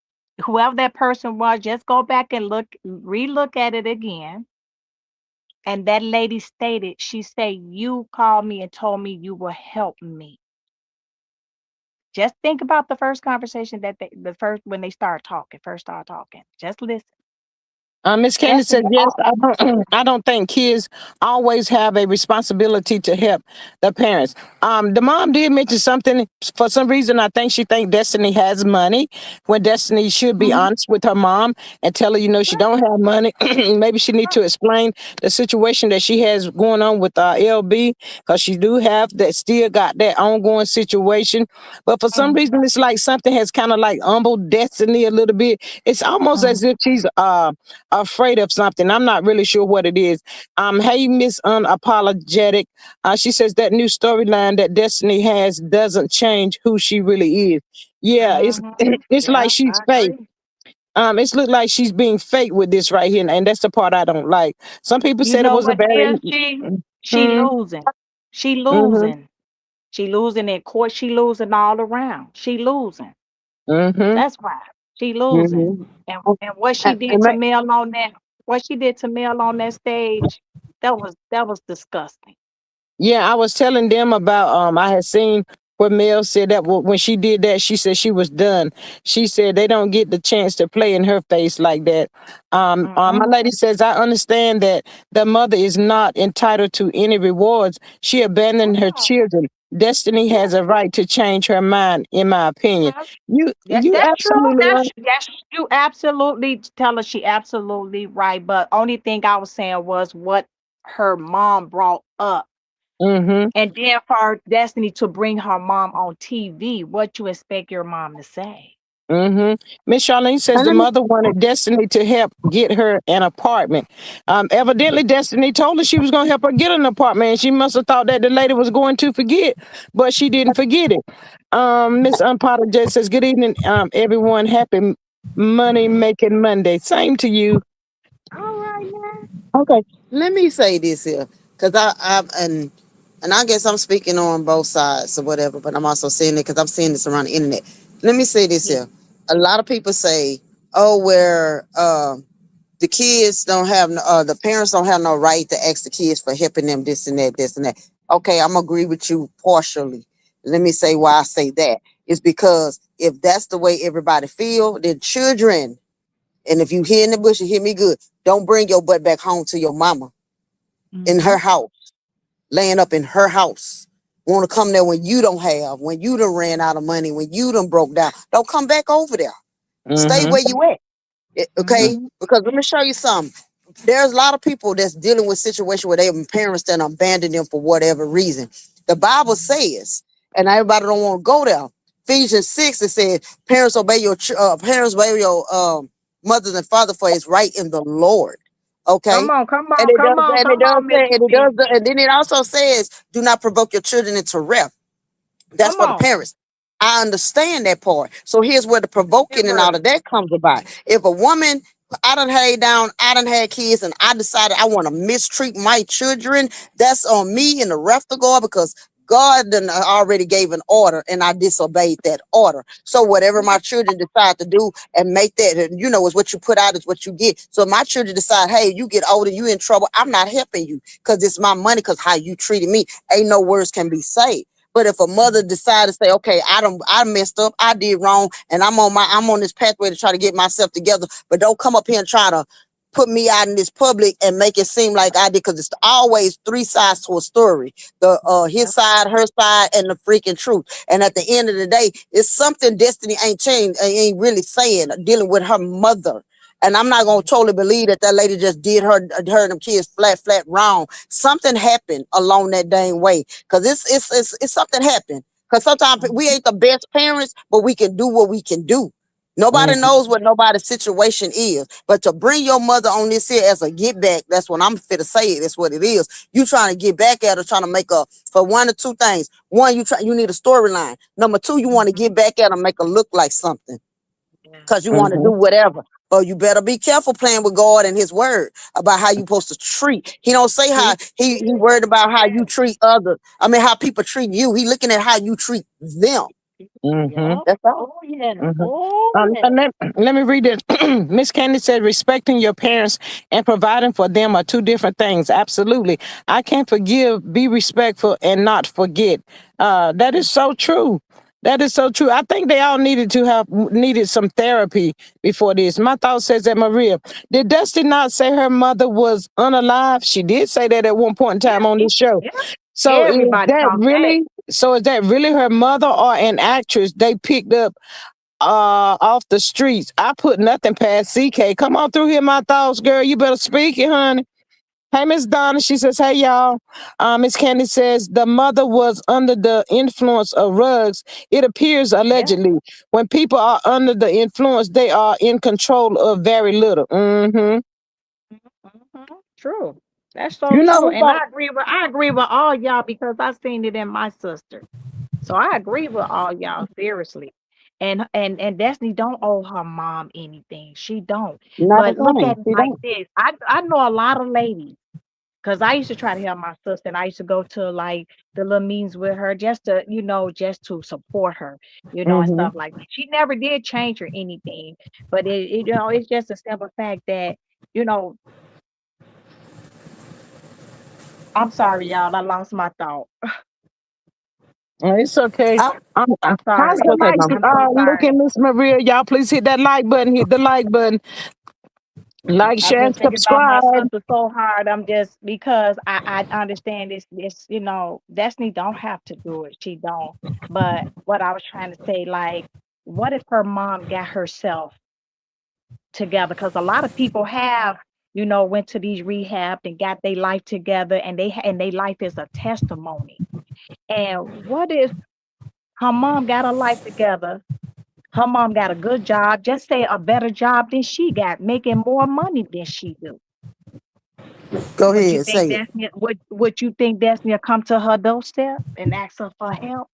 whoever that person was, just go back and relook at it again. And that lady stated, she said, you called me and told me you will help me. Just think about the first conversation that the first when they first start talking. Just listen. Miss Candy said, Destiny. yes, I don't think kids always have a responsibility to help the parents. The mom did mention something. For some reason, I think she think Destiny has money when Destiny should be Mhm. honest with her mom and tell her, she Right. don't have money. Maybe she need to explain the situation that she has going on with LB, because she do have that, still got that ongoing situation. But for some Mhm. reason, it's like something has kind of like humbled Destiny a little bit. It's almost as Mhm. if she's afraid of something. I'm not really sure what it is. Hey, Miss Unapologetic. She says that new storyline that Destiny has doesn't change who she really is. Yeah, it's Mhm. it's like Yeah, she's I fake. agree. It's looked like she's being fake with this right here, and that's the part I don't like. Some people You said it know was a what it very is, G? She mm, losing. She mm-hmm, losing. She losing in court. She losing all around. She losing. mm-hmm, That's why she losing. Mm-hmm. And what she did And to Mel on that, what she did to Mel on that stage, that was disgusting. yeah, I was telling them about I had seen where Mel said that when she did that, she said she was done. She said they don't get the chance to play in her face like that. My Mm-mm. lady says I understand that the mother is not entitled to any rewards. She abandoned her No. children. Destiny has a right to change her mind, in my opinion. Yeah. You That's true. absolutely right. That's you absolutely tell her she absolutely right. But only thing I was saying was what her mom brought up. Mm-hmm. And then for Destiny to bring her mom on TV, what you expect your mom to say? Mm-hmm. Miss Charlene says and the let me mother wanted Destiny to help get her an apartment. Evidently, Destiny told her she was going to help her get an apartment, and she must have thought that the lady was going to forget, but she didn't forget it. Miss Unapologetic says, "Good evening, everyone. Happy money making Monday. Same to you." All right now. Okay, let me say this here, because and I guess I'm speaking on both sides or whatever, but I'm also saying it because I'm seeing this around the internet. Let me say this Yeah. here. A lot of people say, "Oh, where the kids don't have the parents don't have no right to ask the kids for helping them this and that, this and that." Okay, I'm agree with you partially. Let me say why I say that. It's because if that's the way everybody feel, then children, and if you hear in the bush, you hear me good. Don't bring your butt back home to your mama in Mm-hmm. her house, laying up in her house. Want to come there when you don't have, when you done ran out of money, when you done broke down. Don't come back over there. Stay Mm-hmm. where you at. Okay? Mm-hmm. Because let me show you something. There's a lot of people that's dealing with situations where they have parents that abandon them for whatever reason. The Bible says, and everybody don't want to go there. Ephesians 6, it says, parents obey your mothers and father for his right in the Lord. Okay. Come on, come And on, it come does, on, and it come does on, say, Mr. and it G. does, and then it also says, do not provoke your children into wrath. That's Come for the on. parents. I understand that part. So here's where the That provoking and all word. of that comes about. If a woman, I done had down, I done had kids, and I decided I want to mistreat my children, that's on me and the rest of God, because God done already gave an order and I disobeyed that order. So whatever my children decide to do and make that, and is what you put out is what you get. So my children decide, hey, you get older, you in trouble, I'm not helping you because it's my money, because how you treated me, ain't no words can be said. But if a mother decides to say, okay, I messed up, I did wrong, and I'm on this pathway to try to get myself together, but don't come up here and try to put me out in this public and make it seem like I did, because it's always three sides to a story. The his Yep. side, her side, and the freaking truth. And at the end of the day, it's something Destiny ain't changed, ain't really saying, dealing with her mother. And I'm not gonna totally believe that that lady just did her and them kids flat wrong. Something happened along that dang way, because it's something happened. Because sometimes we ain't the best parents, but we can do what we can do. Nobody Mm-hmm. knows what nobody's situation is, but to bring your mother on this here as a get back, that's what I'm fit to say it. That's what it is. You trying to get back at her, trying to make a for one or two things. One, you need a storyline. Number two, you want to Mm-hmm. get back at her, make her look like something Yeah. because you want to Mm-hmm. do whatever. But you better be careful playing with God and His Word about how you supposed to treat. He don't say how he worried about how you treat others. I mean, how people treat you. He looking at how you treat them. Mm-hmm. Yep. That's all. Oh yeah. Mm-hmm. Oh yeah. And let me read it. Miss Candy said, respecting your parents and providing for them are two different things. Absolutely. I can forgive, be respectful, and not forget. That is so true. That is so true. I think they all needed some therapy before this. My thought says that Maria, did Dusty not say her mother was unalive? She did say that at one point in Yeah. time on this show. Yeah. So Everybody talk that. is that really her mother or an actress they picked up off the streets? I put nothing past CK. Come on through here, my thoughts, girl. You better speak it, honey. Hey, Miss Donna. She says, hey, y'all. Miss Candy says the mother was under the influence of drugs. It appears Yeah. allegedly. When people are under the influence, they are in control of very little. Mm-hmm. True. That's so You know true. who And gon- I agree with all y'all because I seen it in my sister. So I agree with all y'all seriously. And Destiny don't owe her mom anything. She don't. Not a But look thing. at it She like don't. this. I know a lot of ladies because I used to try to help my sister and I used to go to like the little meetings with her just to, just to support her, and Mm-hmm. stuff like that. She never did change or anything. But it's just a simple fact that, you know, I'm sorry, y'all. I lost my thought. It's okay. I, I'm How's sorry. it's the okay, lights mama. I'm so sorry. looking, Miss Maria? Y'all please hit that like button. Hit the like button. Like, I'm share, and just thinking about my subscribe. sister so hard. I'm just because I understand this, Destiny don't have to do it. She don't. But what I was trying to say, like, what if her mom got herself together? Because a lot of people have, went to these rehab and got their life together, and their life is a testimony. And what if her mom got her life together? Her mom got a good job, just say a better job than she got, making more money than she do. Go Would you ahead, think say it. would you think Destiny will come to her doorstep and ask her for help?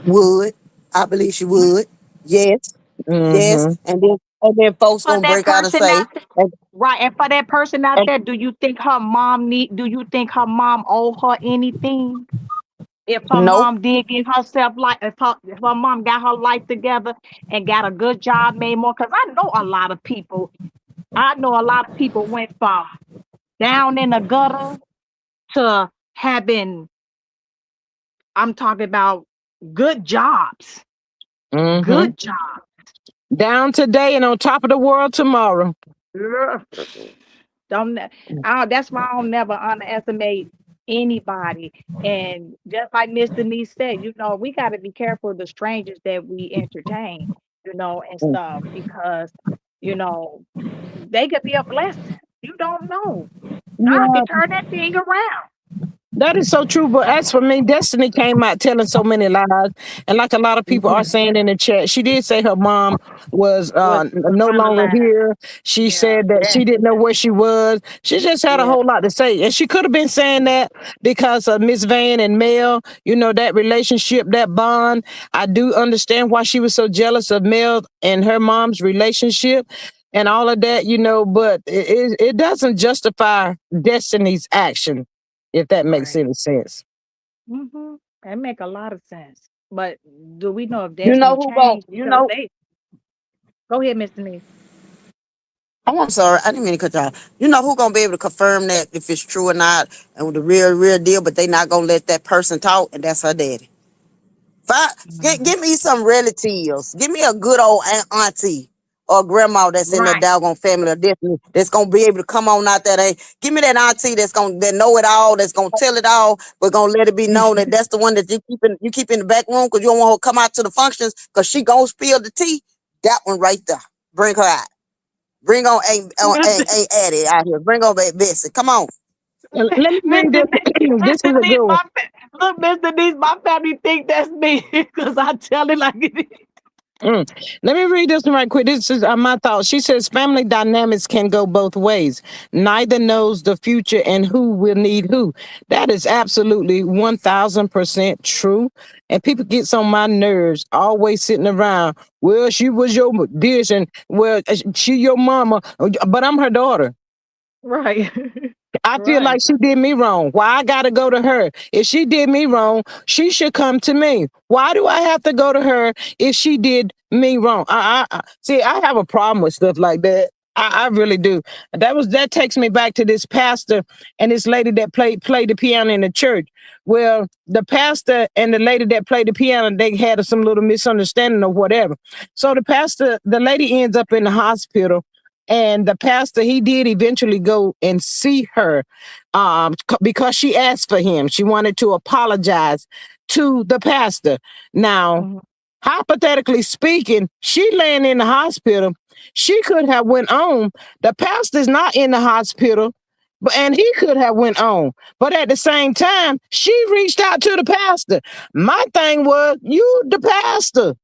Would. I believe she Mhm. would. Yes. Yes. Mm-hmm. And then folks For gonna that break out and person say, out there, and, right? And for that person out and there, do you think her mom owe her anything? If her no, mom did give herself like if her mom got her life together and got a good job, made more, because I know a lot of people went from down in the gutter to having, I'm talking about good jobs. Mm-hmm. Good job. Down today and on top of the world tomorrow. Ugh. Don't ne- that's why I don't never underestimate anybody. And just like Miss Denise said, we got to be careful of the strangers that we entertain, and stuff because, you know, they could be a blessing. You don't know. God Yeah, could turn that thing around. that is so true. But as for me, Destiny came out telling so many lies. And like a lot of people are Mhm. saying in the chat, she did say her mom was Was no on the longer line. here. She Yeah, said that she that. didn't know where she was. She just had a Yeah, whole lot to say. And she could have been saying that because of Miss Van and Mel, that relationship, that bond. I do understand why she was so jealous of Mel and her mom's relationship and all of that, but it doesn't justify Destiny's action, if that makes right. any sense. That make a lot of sense. But do we know if you Destiny know who gon' changed? Because they go ahead, Mr. Denise. oh, I'm sorry, I didn't mean to cut you off. You know who gonna be able to confirm that if it's true or not, and with the real deal, but they not gonna let that person talk, and that's her daddy. Find, Mhm. give me some relatives. Give me a good old auntie or grandma that's in that Right. doggone family of Destiny that's gonna be able to come on out that. Hey, give me that auntie that know it all, that's gonna tell it all, but gonna let it be known that that's the one that you keep in the back room because you don't want her to come out to the functions because she gonna spill the tea. That one right there. Bring her out. Bring on Mr. Aunt Addie out here. Bring on Bessie. Come on. Let me read Mr. this. D- This is Mr. a D, good one. look, Mr. D, my family think that's me because I tell it like it is. Mm. Let me read this one right quick. This is my thought. She says family dynamics can go both ways. Neither knows the future and who will need who. That is absolutely 1000% true. And people gets on my nerves always sitting around. Well, she was your this and well, she your mama, but I'm her daughter. Right. I feel like Right. she did me wrong. Why I gotta go to her? If she did me wrong, she should come to me. Why do I have to go to her if she did me wrong? See. I have a problem with stuff like that. I really do. That takes me back to this pastor and this lady that played the piano in the church. Well, the pastor and the lady that played the piano, they had some little misunderstanding or whatever. So the lady ends up in the hospital, and the pastor, he did eventually go and see her, because she asked for him. She wanted to apologize to the pastor. Now, Mhm. hypothetically speaking, she laying in the hospital. She could have went on. The pastor's not in the hospital, and he could have went on. But at the same time, she reached out to the pastor. My thing was, you the pastor.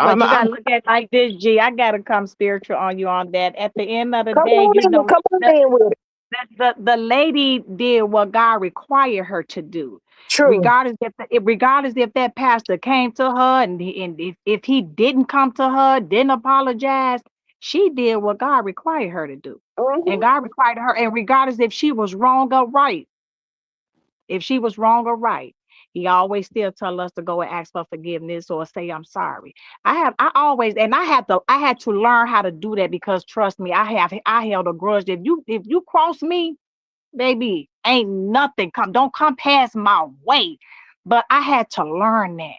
But you I'm gotta look at it like this, G. I gotta come spiritual on you on that. At the end of the come day, on in, come on the in with it. the lady did what God required her to do. True. Regardless if that pastor came to her and if he didn't come to her, didn't apologize, she did what God required her to do. And Mhm. God required her, and regardless if she was wrong or right, if she was wrong or right, he always still tell us to go and ask for forgiveness or say I'm sorry. I always, and I had to learn how to do that, because trust me, I held a grudge. If you cross me, baby, ain't nothing don't come past my way. But I had to learn that.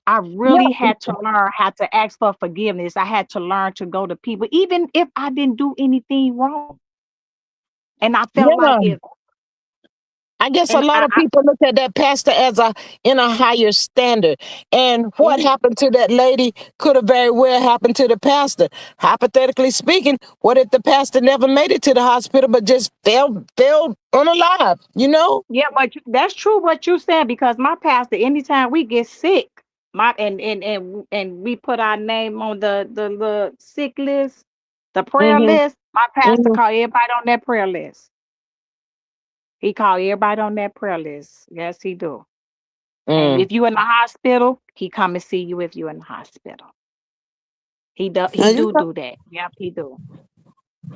I really Yeah, had to learn how to ask for forgiveness. I had to learn to go to people, even if I didn't do anything wrong. And I felt like yeah. if I guess a and lot of people look at that pastor as a in a higher standard. And what yeah, happened to that lady could have very well happened to the pastor. Hypothetically speaking, what if the pastor never made it to the hospital but just fell unalive, you know? yeah, but that's true what you said, because my pastor, anytime we get sick, and we put our name on the sick list, the prayer Mm-hmm. list, my pastor Mm-hmm. called everybody on that prayer list. He called everybody on that prayer list. Yes, he do. And Mm. if you in the hospital, he come and see you if you in the hospital. He Now you do that. Yep, he do.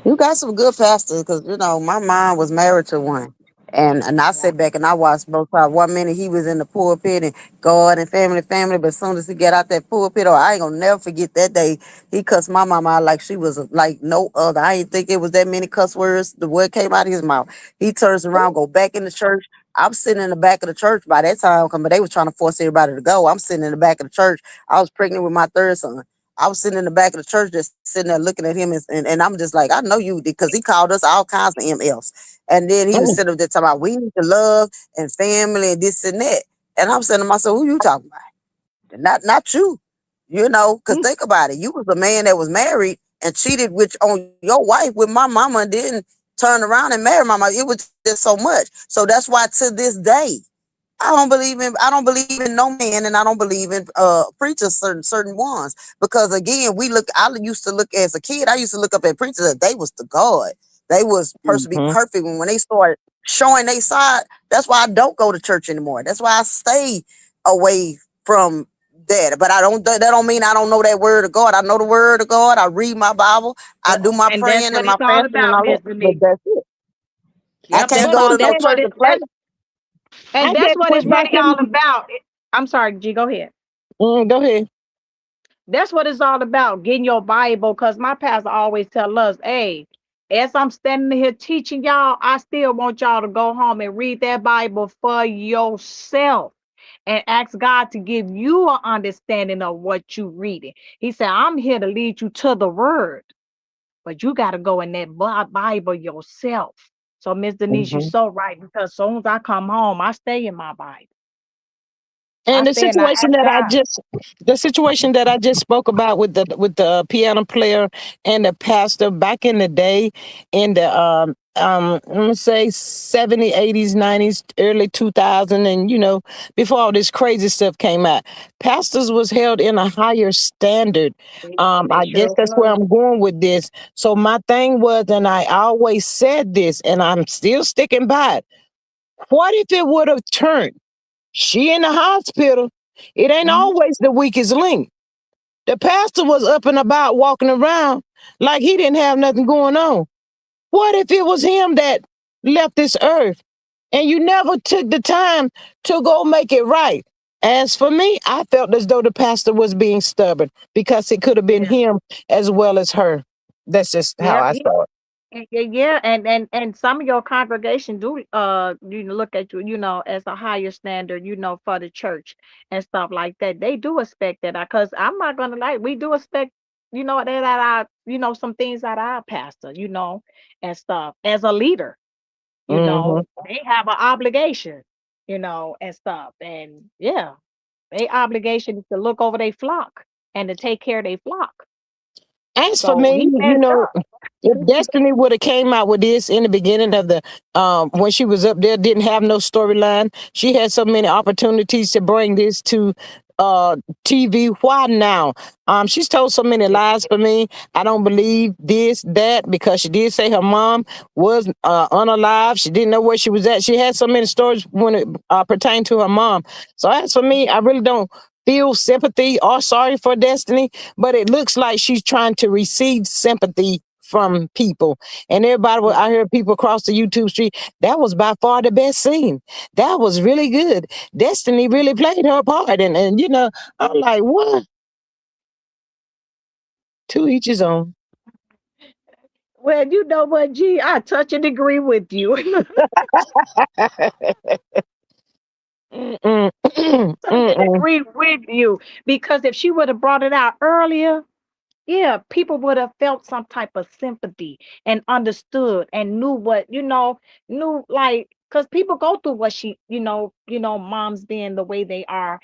You got some good pastors, because my mom was married to one, and I Yeah. sit back and I watched both sides. One minute he was in the pulpit and God and family, but as soon as he get out that pulpit, oh, I ain't gonna never forget that day he cussed my mama out like she was like no other. I ain't think it was that many cuss words. The word came out of his mouth. He turns around, go back in the church. I'm sitting in the back of the church by that time, but they was trying to force everybody to go. I'm sitting in the back of the church. I was pregnant with my third son. I was sitting in the back of the church, just sitting there looking at him, and I'm just like, I know you, because he called us all kinds of MFs. And then he was Mm. sitting up there talking about we need to love and family and this and that. And I'm saying to myself, who you talking about? Not you. Because Mm. think about it. You was a man that was married and cheated with on your wife with my mama, and then turned around and married my mama. It was just so much. So that's why to this day, I don't believe in no man, and I don't believe in preachers, certain ones, because again, I used to look as a kid, I used to look up at preachers that they was the God. They was supposed to be Mm-hmm. perfect. When they started showing their side, that's why I don't go to church anymore. That's why I stay away from that. But that don't mean I don't know that word of God. I know the word of God. I read my Bible. I do my And that's praying what and my it's all fasting and about, all that. Miss But Denise. that's it. I Yep, can't But go see to no church and play. I that's guess what we're it's back really in. all about. I'm sorry, G, go ahead. Go ahead. That's what it's all about, getting your Bible, because my pastor always tell us, hey, as I'm standing here teaching y'all, I still want y'all to go home and read that Bible for yourself and ask God to give you an understanding of what you reading. He said, I'm here to lead you to the word, but you got to go in that Bible yourself. So, Miss Denise, you're Mm-hmm. so right, because as soon as I come home, I stay in my Bible. I And stay and I ask God. the situation that I just spoke about with the piano player and the pastor back in the day, in the I'm gonna say 70s, 80s, 90s, early 2000, and before all this crazy stuff came out, pastors was held in a higher standard. They I guess sure that's where was. I'm going with this. So my thing was, and I always said this, and I'm still sticking by it. What if it would have turned? She in the hospital. It ain't Mhm. always the weakest link. The pastor was up and about walking around like he didn't have nothing going on. What if it was him that left this earth and you never took the time to go make it right? As for me, I felt as though the pastor was being stubborn because it could have been Yeah. him as well as her. That's just how Yeah. I saw it. Yeah, and some of your congregation do look at you, as a higher standard, for the church and stuff like that. They do expect that, because I'm not gonna lie, we do expect, that our, some things out of our pastor, and stuff as a leader, Hmm. they have an obligation, and stuff, and yeah, they obligation is to look over their flock and to take care of their flock. As for So me, he you messed know, up. if Destiny would have came out with this in the beginning of the when she was up there, didn't have no storyline. She had so many opportunities to bring this to uh TV. Why now? She's told so many lies for me. I don't believe this, that, because she did say her mom was unalive. She didn't know where she was at. She had so many stories when it pertained to her mom. So as for me, I really don't feel sympathy or sorry for Destiny, but it looks like she's trying to receive sympathy from people. And everybody, Yeah. I heard people across the YouTube street, that was by far the best scene. That was really good. Destiny really played her part. And I'm like, what? To each his own. Well, you know what, G, I touch and agree with you. Mm-mm. Touch and Mm-mm. agree with you. Because if she would have brought it out earlier, yeah, people would have felt some type of sympathy and understood and knew what, knew, like, because people go through what moms being the way they are.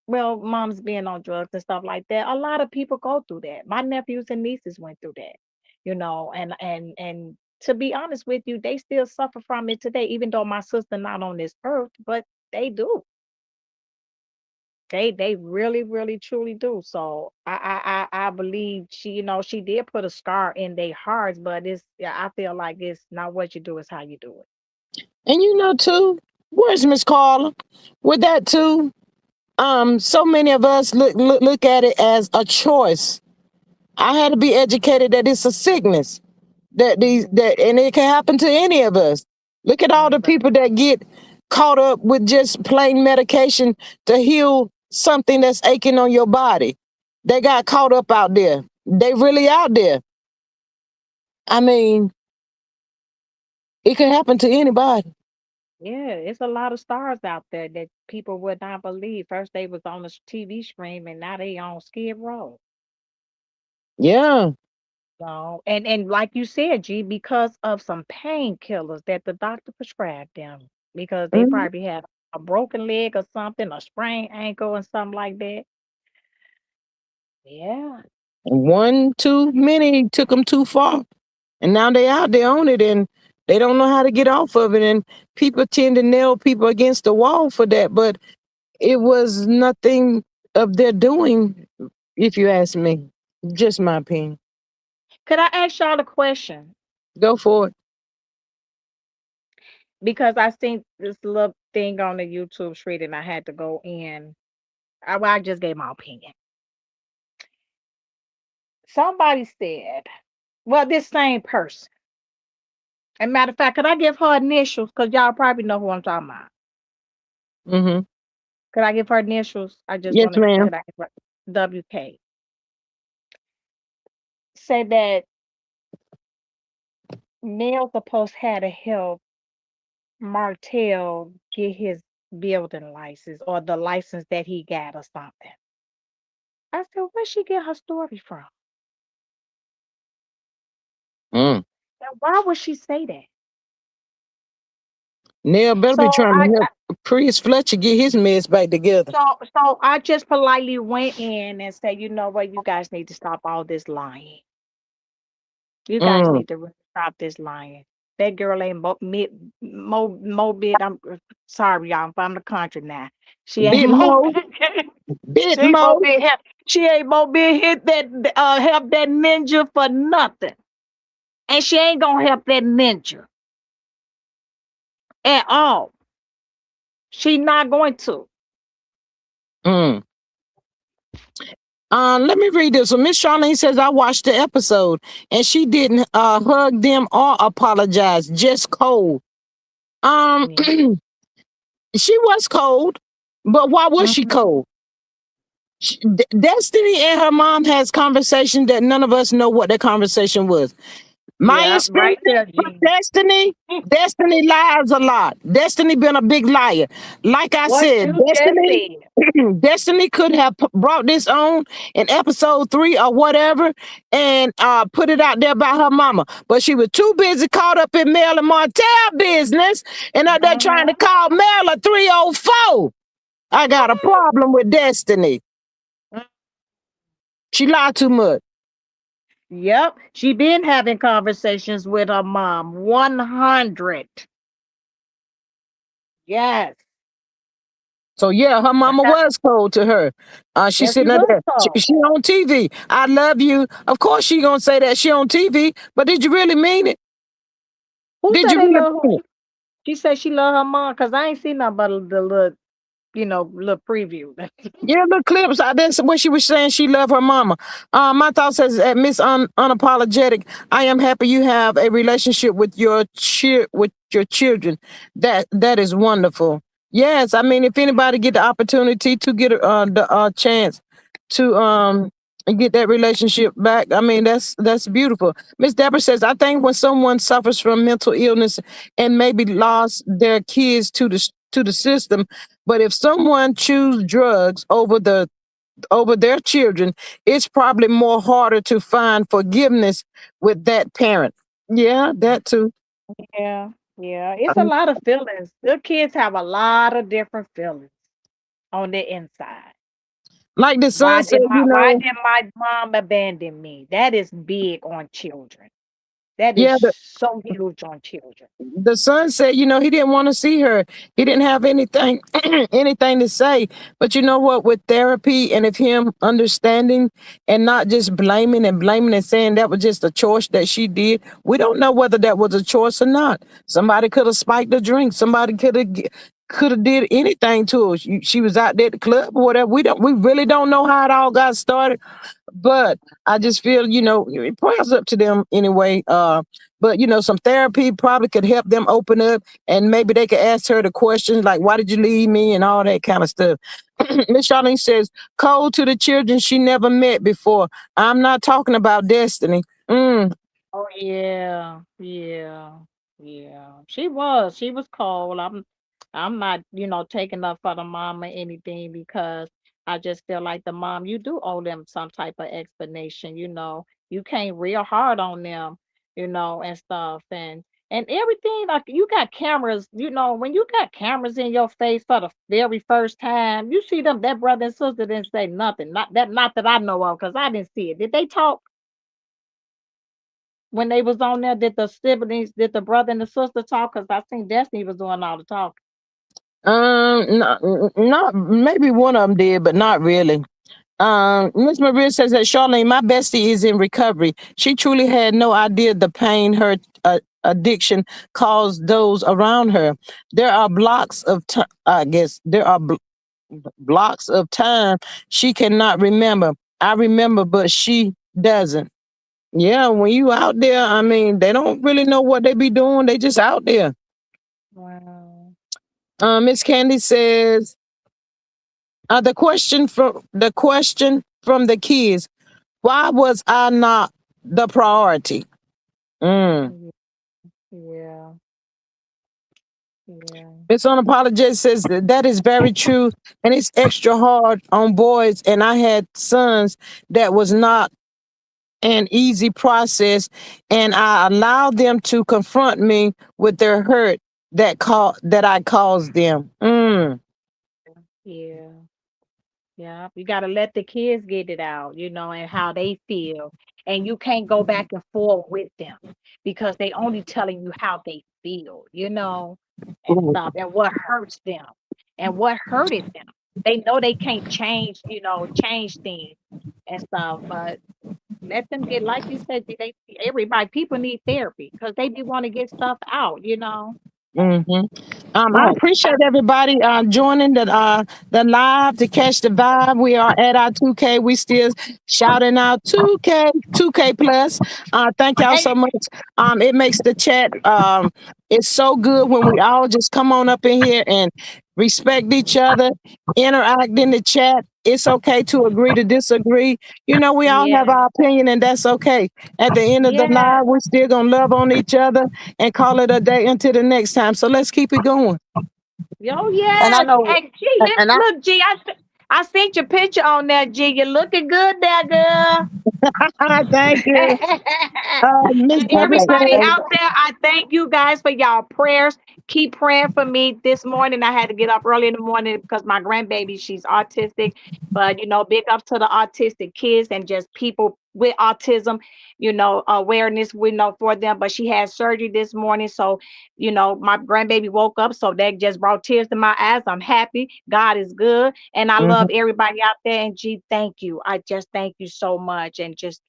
Well, moms being on drugs and stuff like that. A lot of people go through that. My nephews and nieces went through that, and to be honest with you, they still suffer from it today, even though my sister not on this earth, but they do. They really, really, truly do. So I believe she, she did put a scar in their hearts, but it's, yeah, I feel like it's not what you do, it's how you do it. And too, where's Miss Carla? With that too, so many of us look at it as a choice. I had to be educated that it's a sickness. That and it can happen to any of us. Look at all the Right. people that get caught up with just plain medication to heal something that's aching on your body. They got caught up out there. They really out there. I mean, it can happen to anybody. Yeah, it's a lot of stars out there that people would not believe. First they was on the TV screen, and now they on Skid Row. Yeah. So, and like you said, G, because of some painkillers that the doctor prescribed them, because they Mhm. probably had a broken leg or something, a sprained ankle and something like that. Yeah. One too many took them too far, and now they out there on it, and they don't know how to get off of it. And people tend to nail people against the wall for that, but it was nothing of their doing, if you ask me. Just my opinion. Could I ask y'all a question? Go for it. Because I seen this little thing on the YouTube street and I had to go in. I just gave my opinion. Somebody said, well, this same person. And matter of fact, could I give her initials? Because y'all probably know who I'm talking about. Hmm. Could I give her initials? I just Yes, wanted, ma'am. could I give her WK? Said that Neil supposed had to help Martell get his building license or the license that he got or something. I said, where she get her story from? Mm. And why would she say that? Neil better So be trying I, to help Chris Fletcher get his meds back together. so I just politely went in and said, you know what, you guys need to stop all this lying. You guys Mm. need to really stop this lying. That girl ain't mo bit. I'm sorry, y'all. I'm from the country now. She ain't Bit mo Mo. bit. Bit She ain't mo Mo. bit. She ain't mo bit hit that help that ninja for nothing, and she ain't gonna help that ninja at all. She not going to. Mm. Let me read this one. Miss Charlene says I watched the episode and she didn't hug them or apologize, just cold. Um, Yeah. she was cold, but why was she Mhm. cold? Destiny and her mom has conversation that none of us know what that conversation was. My Yeah, experience right there, with G. Destiny, Destiny lies a lot. Destiny been a big liar. Like I What said, you just Destiny, said. Destiny could have brought this on in episode 3 or whatever and put it out there by her mama. But she was too busy caught up in Mel and Martell business and out there trying to Mhm. call Mel a 304. I got a problem with Destiny. Mm. She lied too much. Yep, she been having conversations with her mom. 100. Yes. So yeah, her I mama got. was cold to her. She's Yes, she sitting was there. called. She on TV. I love you. Of course she gonna say that she on TV, but did you really mean it? Who Did said you they really love mean her? it? She said she love her mom because I ain't seen nothing but the little, little preview. Yeah, the clips. That's what she was saying. She loved her mama. My thought says, at Miss Unapologetic, I am happy you have a relationship with with your children. That is wonderful. Yes, I mean, if anybody get the opportunity to get the chance to get that relationship back, I mean, that's beautiful. Miss Deborah says, I think when someone suffers from mental illness and maybe lost their kids to the system, but if someone choose drugs over their children, it's probably more harder to find forgiveness with that parent. Yeah, that too. Yeah, yeah. It's a lot of feelings. The kids have a lot of different feelings on the inside. Like the son said, Why did my mom abandon me? That is big on children. That is yeah, so huge on children. the son said, he didn't want to see her. He didn't have anything anything to say. But you know what? With therapy and if him understanding and not just blaming and saying that was just a choice that she did. We don't know whether that was a choice or not. Somebody could have spiked a drink. Somebody could have did anything to her. She was out there at the club or whatever. We really don't know how it all got started. But I just feel, prayers up to them anyway. But some therapy probably could help them open up, and maybe they could ask her the questions like, "Why did you leave me?" and all that kind of stuff. Miss Charlene says, "Cold to the children she never met before." I'm not talking about Destiny. Mm. Oh yeah, yeah, yeah. She was cold. I'm not, taking up for the mom or anything because I just feel like the mom, you do owe them some type of explanation. You can't real hard on them, and stuff and everything. Like you got cameras, when you got cameras in your face for the very first time, you see them. That brother and sister didn't say nothing. Not that I know of, because I didn't see it. Did they talk? When they was on there, did the siblings, did the brother and the sister talk? Because I think Destiny was doing all the talking. Not maybe one of them did, but not really. Miss Maria says that Charlene, my bestie, is in recovery. She truly had no idea the pain her addiction caused those around her. There are blocks of time. I guess there are blocks of time she cannot remember. I remember, but she doesn't. Yeah, when you out there, I mean, they don't really know what they be doing. They just out there. Wow. Miss Candy says the question from the kids. Why was I not the priority? Mm. Yeah, yeah, yeah. Miss Unapologetic says that is very true, and it's extra hard on boys. And I had sons that was not an easy process, and I allowed them to confront me with their hurt that I caused them. Mm. Yeah. Yeah, you got to let the kids get it out, and how they feel. And you can't go back and forth with them because they only telling you how they feel, and stuff, and what hurts them and what hurted them. They know they can't change things and stuff, but let them get, like you said, everybody, people need therapy because they be want to get stuff out. Hmm. I Right. appreciate everybody joining the live to catch the vibe. We are at our 2K. We still shouting out 2K, 2K plus. Thank y'all so much. It makes the chat. It's so good when we all just come on up in here and respect each other, interact in the chat. It's okay to agree to disagree. We all have Yeah. our opinion, and that's okay. At the end of the Yeah. live, we're still gonna love on each other and call it a day until the next time. So let's keep it going. Oh And I yes. know, Hey G, and I look, G, I sent your picture on there, G. You looking good there, girl. Thank you. Miss And Deborah okay, everybody says, thank out there, I thank you guys for y'all prayers. Keep praying for me. This morning, I had to get up early in the morning because my grandbaby, she's autistic. But big ups to the autistic kids and just people with autism. Awareness we know for them. But she had surgery this morning, so my grandbaby woke up, so that just brought tears to my eyes. I'm happy. God is good, and I love mhm. everybody out there. And G, thank you. I just thank you so much, and just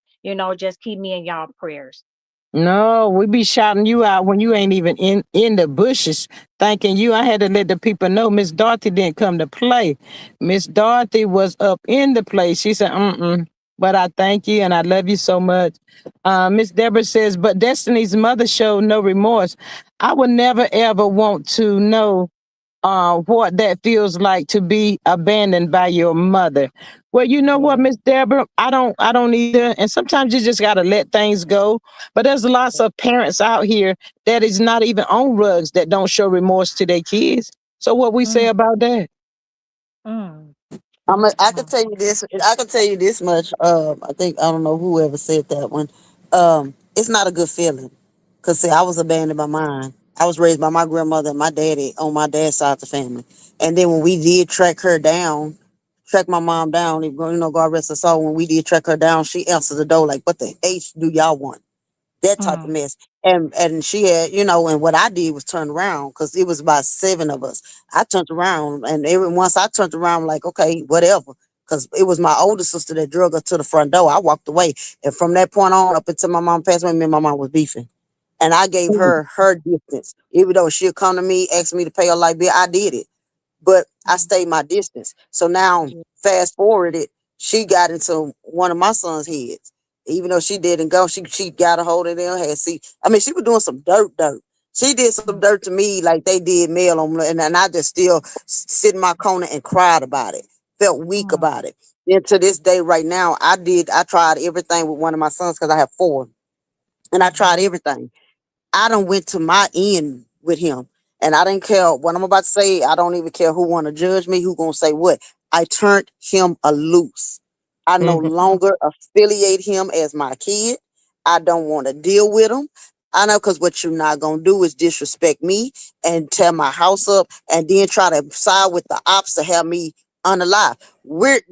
keep me in y'all prayers. No, we be shouting you out when you ain't even in the bushes. Thanking you. I had to let the people know Miss Dorothy didn't come to play. Miss Dorothy was up in the place. She said, mm-mm. But I thank you and I love you so much. Miss Deborah says, but Destiny's mother showed no remorse. I would never ever want to know what that feels like to be abandoned by your mother. Well, you know what, Yeah. Miss Deborah, I don't either. And sometimes you just gotta let things go. But there's lots of parents out here that is not even on rugs that don't show remorse to their kids. So what we say Mm, about that? mm, I can mm, tell you this. I can tell you this much. I think I don't know whoever said that one. It's not a good feeling. Cause see, I was abandoned by mine. I was raised by my grandmother and my daddy on my dad's side of the family. And then when we did track her down, track my mom down, God rest her soul. When we did track her down, she answered the door like, "What the H do y'all want?" That type of mm, mess. And she had, and what I did was turn around because it was about seven of us. I turned around and once I turned around, I'm like, okay, whatever. Because it was my older sister that drug her to the front door. I walked away. And from that point on, up until my mom passed away, me and my mom was beefing. And I gave her distance. Even though she'd come to me, ask me to pay her light bill, I did it, but I mm, stayed my distance. So now, yeah, fast forward it, she got into one of my son's heads. Even though she didn't go, she got a hold of them. She was doing some dirt. She did some mm, dirt to me like they did Mel on, and I just still sit in my corner and cried about it. Felt weak mm, about it. And to this day, right now, I tried everything with one of my sons because I have four, and I tried mhm, everything. I done went to my end with him. And I didn't care what I'm about to say. I don't even care who want to judge me, who gonna say what. I turned him a loose. I no Mhm. mm, longer affiliate him as my kid. I don't want to deal with him. I know because what you're not gonna do is disrespect me and tear my house up and then try to side with the ops to have me unalive.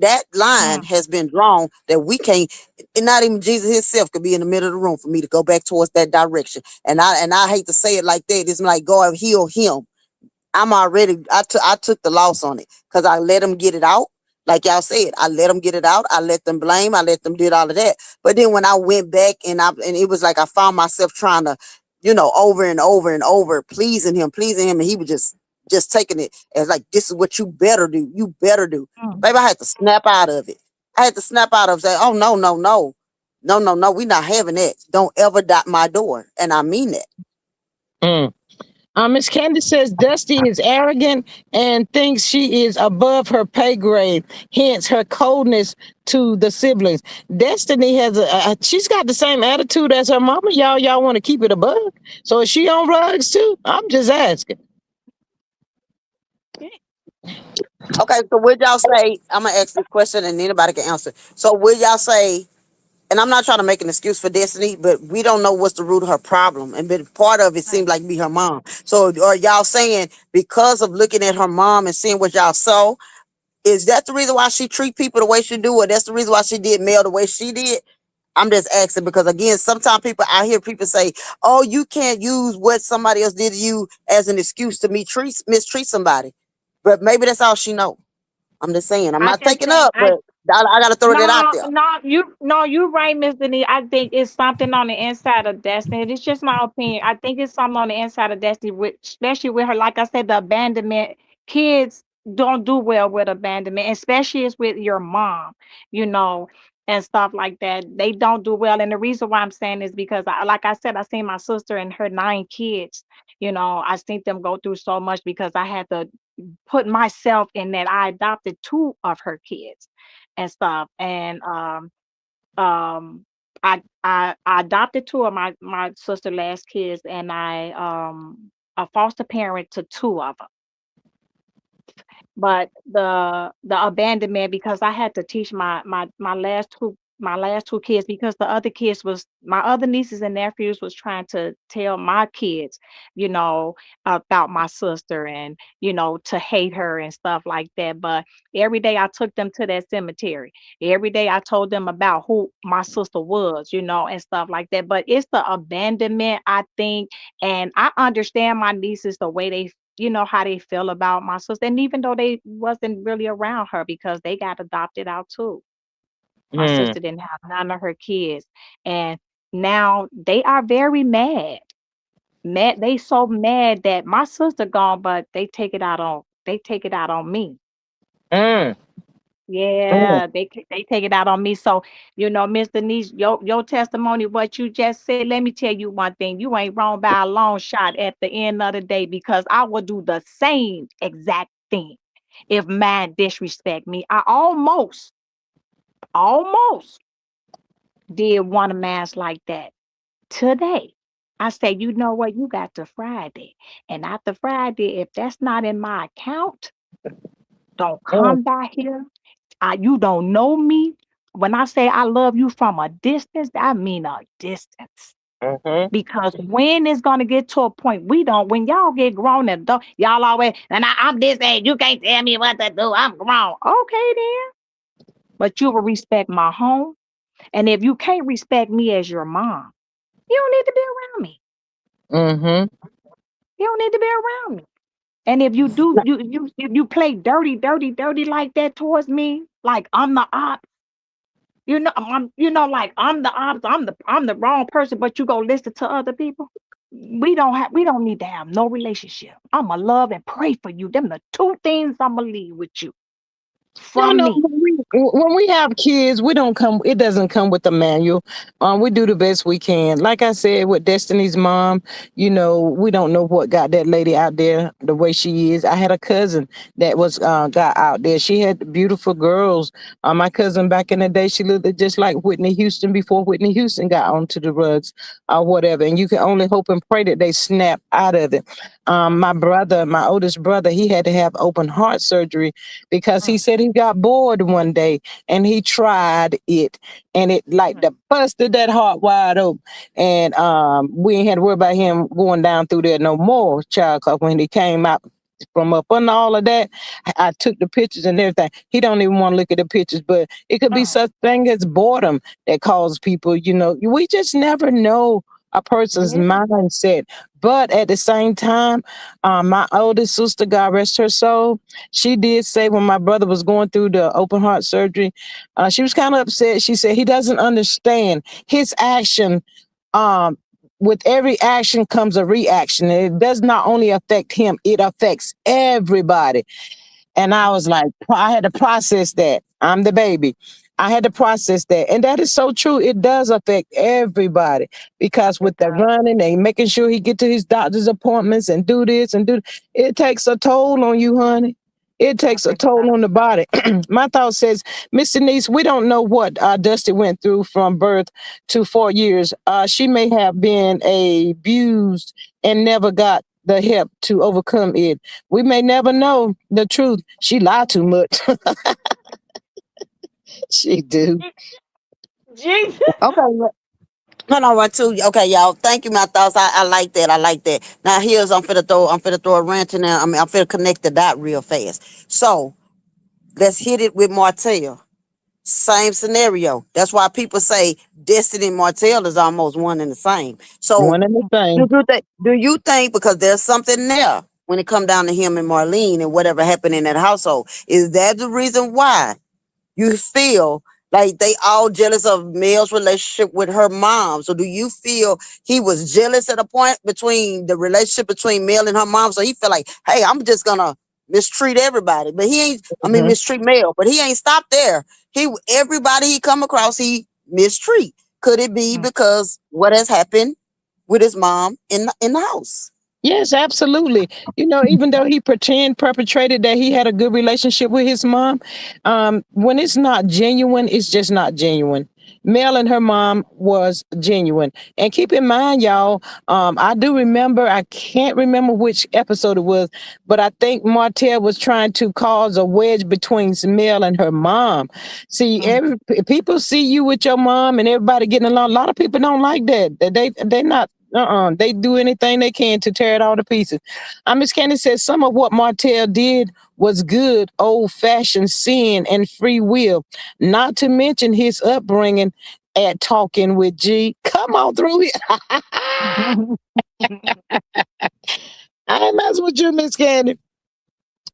That line mm, has been drawn that we can't, and not even Jesus himself could be in the middle of the room for me to go back towards that direction. And I hate to say it like that. It's like God heal him. I took the loss on it because I let them get it out. Like y'all said, I let them get it out. I let them blame. I let them did all of that. But then when I went back and it was like I found myself trying to, over and over and over, pleasing him, and he was just taking it as like this is what you better do. You better do. mm. Baby, I had to snap out of it. I had to snap out of it, say, oh no, no, no. No, no, no, we not having that. Don't ever dot my door. And I mean that. Mm. Miss Candy says Dusty is arrogant and thinks she is above her pay grade, hence her coldness to the siblings. Destiny has she's got the same attitude as her mama. Y'all want to keep it above. So is she on rugs too? I'm just asking. Okay, so would y'all say, I'm gonna ask this question and anybody can answer. So would y'all say, and I'm not trying to make an excuse for Destiny, but we don't know what's the root of her problem. And but part of it Right. seemed like be her mom. So are y'all saying because of looking at her mom and seeing what y'all saw, is that the reason why she treat people the way she do, or that's the reason why she did Mel the way she did? I'm just asking because again, sometimes I hear people say, "Oh, you can't use what somebody else did to you as an excuse to mistreat somebody." But maybe that's all she know. I'm just saying. I'm I not can taking tell up, I but I gotta throw that out No, there. no, you're right, Miss Denise. I think it's something on the inside of Destiny. It's just my opinion. I think it's something on the inside of Destiny, especially with her. Like I said, the abandonment. Kids don't do well with abandonment, especially it's with your mom, you know, and stuff like that. They don't do well. And the reason why I'm saying is because, like I said, I seen my sister and her 9 kids. I seen them go through so much because I had to put myself in that. I adopted 2 of her kids and stuff. And um I adopted 2 of my sister last kids, and I a foster parent to 2 of them. But the abandonment, because I had to teach my last two kids, because the other kids was my other nieces and nephews was trying to tell my kids, you know, about my sister, and to hate her and stuff like that. But every day I took them to that cemetery. Every day I told them about who my sister was, and stuff like that. But it's the abandonment, I think, and I understand my nieces the way they how they feel about my sister. And even though they wasn't really around her, because they got adopted out too. My Mm, sister didn't have none of her kids. And now they are very mad. Mad, they so mad that my sister gone, but they take it out on me. mm, mm, Yeah, they take it out on me. So, Miss Denise, your testimony, what you just said, let me tell you one thing. You ain't wrong by a long shot at the end of the day, because I would do the same exact thing if man disrespect me. I almost did one of man's like that today. I say, you know what? You got to Friday. And after Friday, if that's not in my account, don't mm, come back here. You don't know me. When I say I love you from a distance, I mean a distance. mhm. Because when it's gonna get to a point, when y'all get grown and y'all always, and I'm this age, you can't tell me what to do. I'm grown. Okay then. But you will respect my home. And if you can't respect me as your mom, you don't need to be around me. Mhm. You don't need to be around me. And if you do, you play dirty, dirty, dirty like that towards me, like I'm the op, like I'm the ops, I'm the wrong person, but you go listen to other people. We don't need to have no relationship. I'ma love and pray for you. Them the 2 things I'ma leave with you Y'all from know me. when we have kids, we don't come. It doesn't come with a manual. We do the best we can. Like I said, with Destiny's mom, we don't know what got that lady out there the way she is. I had a cousin that was got out there. She had beautiful girls. My cousin back in the day, she looked just like Whitney Houston before Whitney Houston got onto the rugs or whatever. And you can only hope and pray that they snap out of it. My brother, my oldest brother, he had to have open heart surgery because he Mm, said he got bored one day and he tried it and it like mm, the busted that heart wide open. And we ain't had to worry about him going down through there no more, child, because when he came out from up under all of that, I took the pictures and everything. He don't even want to look at the pictures, but it could be mm. such thing as boredom that causes people, we just never know a person's Yeah. mindset. But at the same time, my oldest sister, God rest her soul, she did say when my brother was going through the open heart surgery, she was kind of upset. She said he doesn't understand his action. Um, with every action comes a reaction. And it does not only affect him, it affects everybody. And I was like, I had to process that. I'm the baby. I had to process that. And that is so true. It does affect everybody because It with the does. running and making sure he get to his doctor's appointments and do this and do it takes a toll on you, honey. It I takes a think it toll does. on the body. My thought says, Mr. Niece, we don't know what Dusty went through from birth to 4 years. She may have been abused and never got the help to overcome it. We may never know the truth. She lied too much. She do. Jesus. Okay. Hold on, right too. Okay, y'all. Thank you, my thoughts. I like that. I like that. Now here's I'm finna throw a wrench in there. I mean, I'm finna connect the dot real fast. So let's hit it with Martell. Same scenario. That's why people say Destiny and Martell is almost one and the same. So One and the do same. you think? Do you think because there's something there when it come down to him and Marlene and whatever happened in that household? Is that the reason why you feel like they all jealous of Mel's relationship with her mom. So do you feel he was jealous at a point between the relationship between Mel and her mom? So he felt like, hey, I'm just gonna mistreat everybody. But he ain't, I mean, Mhm. mistreat Mel, but he ain't stopped there. Everybody he come across, he mistreat. Could it be because what has happened with his mom in the house? Yes, absolutely. Even though he perpetrated that he had a good relationship with his mom, when it's not genuine, it's just not genuine. Mel and her mom was genuine. And keep in mind, y'all, I do remember, I can't remember which episode it was, but I think Martell was trying to cause a wedge between Mel and her mom. See, people see you with your mom and everybody getting along. A lot of people don't like that. They're not they do anything they can to tear it all to pieces. Miss Candy says some of what Martell did was good, old fashioned sin and free will, not to mention his upbringing at talking with G. Come on through here. I ain't messing with you, Miss Candy.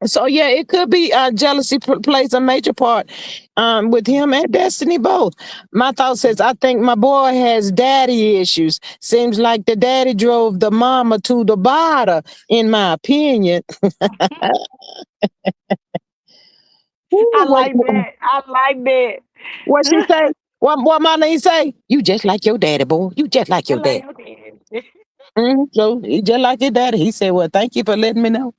So yeah, it could be jealousy plays a major part with him and Destiny both. My thought says I think my boy has daddy issues. Seems like the daddy drove the mama to the bottom, in my opinion. I Ooh, like that. I like that. what she say? What my niece say? You just like your daddy, boy. You just like I your like dad. your dad. So he just like your daddy. He said, "Well, thank you for letting me know."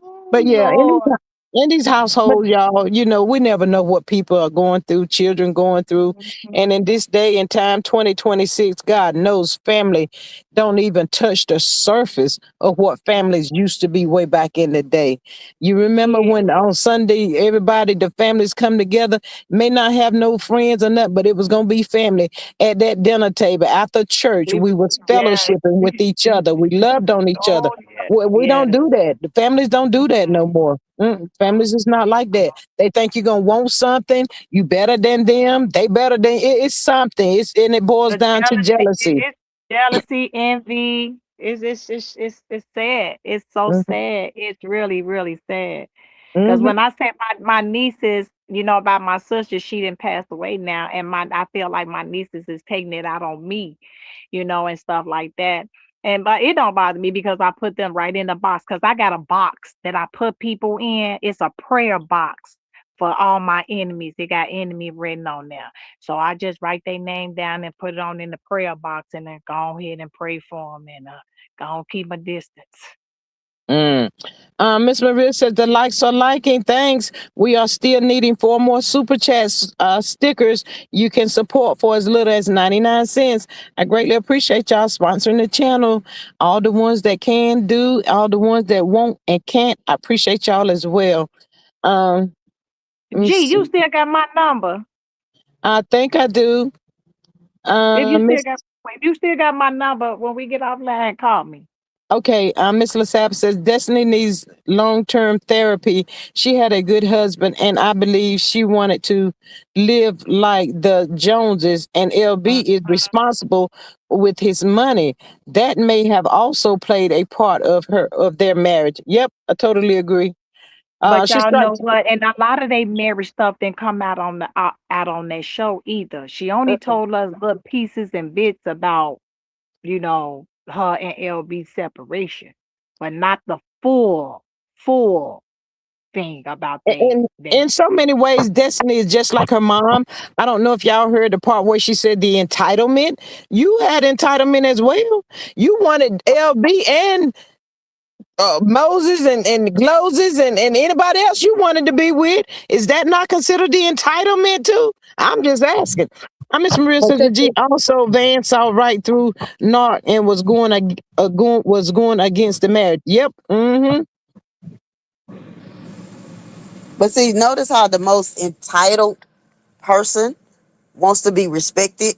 Oh But yeah, Lord. in these households, y'all, we never know what people are going through, children going through. And in this day and time, 2026, God knows family don't even touch the surface of what families used to be way back in the day. You remember Yeah. when on Sunday, everybody, the families come together, may not have no friends or nothing, but it was going to be family at that dinner table after church. We We was yes. fellowshipping with each other. We loved on each other. Oh yes. We don't Yes. do that. The families don't do that no more. Families is not like that. They think you're gonna want something. You better than them. They better than it's something. And it boils The down to jealousy, jealousy. it's jealousy, envy. It's sad. It's so Hmm. sad. It's really, really sad. Because Hmm. when I say my nieces, about my sister, she didn't pass away now, and I feel like my nieces is taking it out on me, and stuff like that. And but it don't bother me because I put them right in the box because I got a box that I put people in. It's a prayer box for all my enemies. They got enemy written on there. So I just write their name down and put it on in the prayer box and then go ahead and pray for them and go on keep a distance. Mm. Miss Maria says the likes are liking. Thanks. We are still needing 4 more super chats stickers you can support for as little as 99 cents. I greatly appreciate y'all sponsoring the channel. All the ones that can do, all the ones that won't and can't, I appreciate y'all as well. Um, let me Gee, you see. still got my number. I think I do. If you still Miss got if you still got my number when we get offline, call me. Okay, Miss LaSalle says Destiny needs long-term therapy. She had a good husband, and I believe she wanted to live like the Joneses, and LB Mhm. is responsible with his money. That may have also played a part of their marriage. Yep, I totally agree. But She y'all know starts. what? And a lot of they marriage stuff didn't come out on the out on that show either. She only told us little pieces and bits about her and LB separation, but not the full thing about they that. In so many ways, Destiny is just like her mom. I don't know if y'all heard the part where she said the entitlement. You had entitlement as well. You wanted LB and Moses and Gloses and anybody else you wanted to be with. Is that not considered the entitlement too? I'm just asking. I Miss Maria says the G also Van saw right through Narc and was going against the marriage. Yep. Mm-hmm. But see, notice how the most entitled person wants to be respected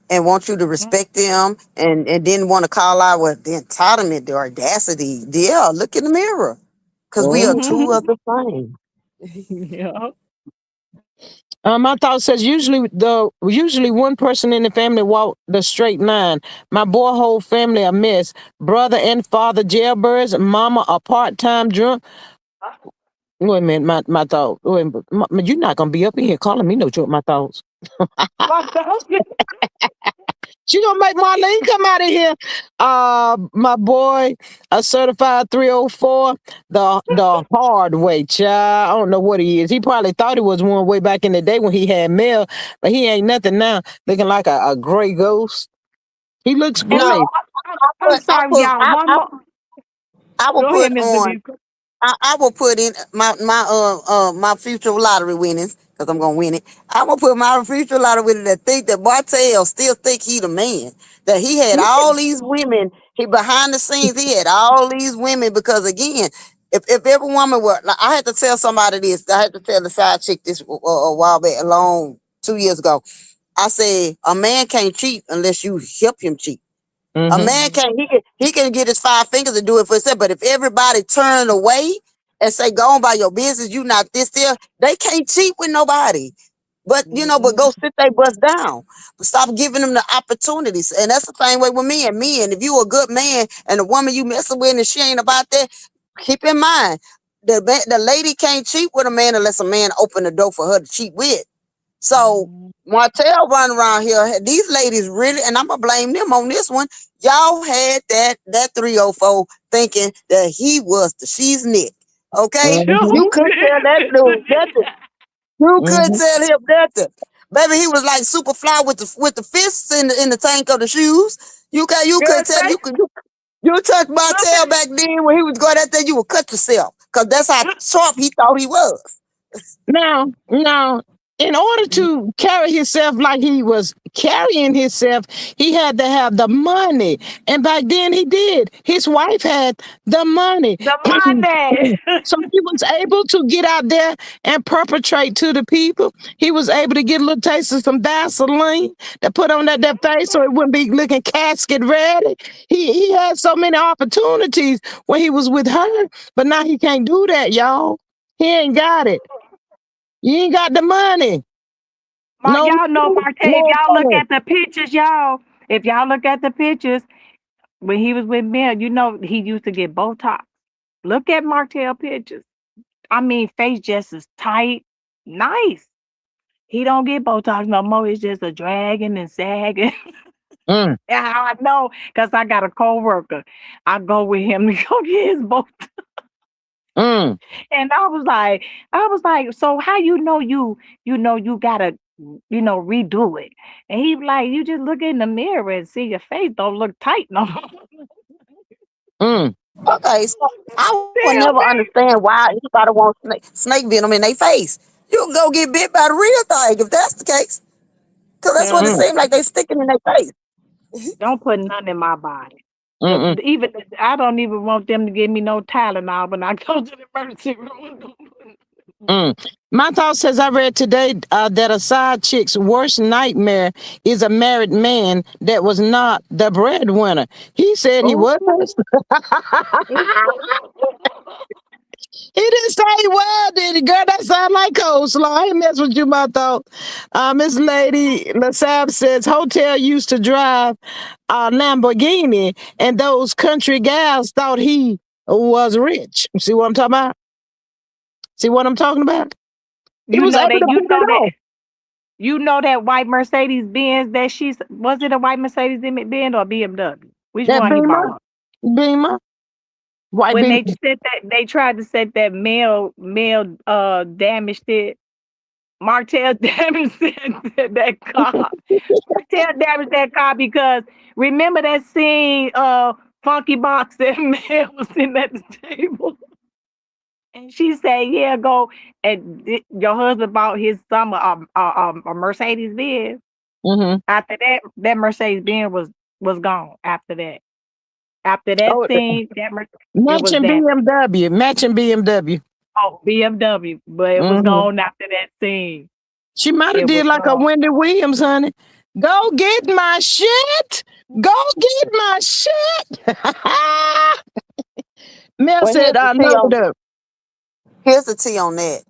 and want you to respect them and then want to call out with the entitlement, the audacity. Yeah, look in the mirror. Because we are two of the same. Yeah. My thought says usually one person in the family walk the straight line. My boy whole family a mess. Brother and father jailbirds, mama a part time drunk. Wait a minute, my thought. Wait, a minute, you're not gonna be up in here calling me no joke. My thoughts. Martell, She gonna make Marlene come out of here. My boy, a certified 304, the hard way, child. I don't know what he is. He probably thought he was one way back in the day when he had mail, but he ain't nothing now. Looking like a gray ghost. He looks and No, great. I'm sorry, y'all. One more. I will Go ahead, put Miss on. Benita. I will put in my future lottery winnings because I'm gonna win it. I'm gonna put my future lottery winnings that think that Martell still think he the man. That he had all these women. He behind the scenes. He had all these women because again, if every woman were, like, I had to tell somebody this. I had to tell the side chick this a while back, a long 2 years ago. I said a man can't cheat unless you help him cheat. A Mm-hmm. man can he can get his 5 fingers to do it for himself. But if everybody turn away and say, go on by your business, you not this there, they can't cheat with nobody. But but Mhm. go sit they bust down. But stop giving them the opportunities. And that's the same way with men. Men, if you a good man and the woman you messing with and she ain't about that, keep in mind the lady can't cheat with a man unless a man open the door for her to cheat with. So Mhm. Martell running around here, these ladies really, and I'm gonna blame them on this one. Y'all had that 304 thinking that he was the she's Nick. Okay? Mm-hmm. You couldn't tell that dude nothing. You couldn't Mm-hmm. tell him nothing. Baby, he was like super fly with the fists in the tank of the shoes. You Girl, couldn't tell you touched Martell say back then when he was going out there, you would cut yourself. Cause that's how sharp he thought he was. Now, in order to carry himself like he was carrying himself, he had to have the money. And back then he did. His wife had the money. the money. So he was able to get out there and perpetrate to the people. He was able to get a little taste of some Vaseline to put on that face so it wouldn't be looking casket ready. He had so many opportunities when he was with her, but now he can't do that, y'all. He ain't got it. You ain't got the money. No, Y'all know Martell. If no y'all look money. at the pictures, y'all. If y'all look at the pictures when he was with Mel, he used to get Botox. Look at Martell pictures. I mean, face just as tight, nice. He don't get Botox no more. It's just a dragging and sagging. Mm, And how I know? Because I got a coworker. I go with him to go get his Botox. mm, And I was like, so how you gotta, redo it. And he be like, you just look in the mirror and see your face don't look tight no more. mm, Okay, so I will never Damn, understand why anybody wants snake venom in their face. You can go get bit by the real thing if that's the case. Because that's what it man. mm, seems like they sticking in their face. Don't put none in my body. mm, Even I don't even want them to give me no Tylenol when I go to the emergency room. mm. My thought says I read today that a side chick's worst nightmare is a married man that was not the breadwinner. He said he Oh, was. He didn't say he was, did he? Girl, that sound like coleslaw. I ain't mess with you, my thought. Miss Lady LaSalle says Hotel used to drive a Lamborghini, and those country gals thought he was rich. See what I'm talking about? See what I'm talking about? He you was know able that to you pull know it that off. you know that white Mercedes Benz that was it a white Mercedes Benz or BMW? Which That one he Beamer, bought? Beamer, white When Beamer. they tried to set that mail damaged it. Martell damaged that car. Martell damaged that car because remember that scene Funky Box that man was sitting at the table. And she said, "Yeah, go." And your husband bought his summer a Mercedes Benz. Mm-hmm. After that, that Mercedes Benz was gone. After that Oh, scene, it was matching damaged. BMW, matching BMW. Oh, BMW, but it was Mm-hmm. gone after that scene. She might have It was did like a gone. Wendy Williams, honey. Go get my shit. Go get my shit. Mel Well, said, I load it up. here's the tea on that.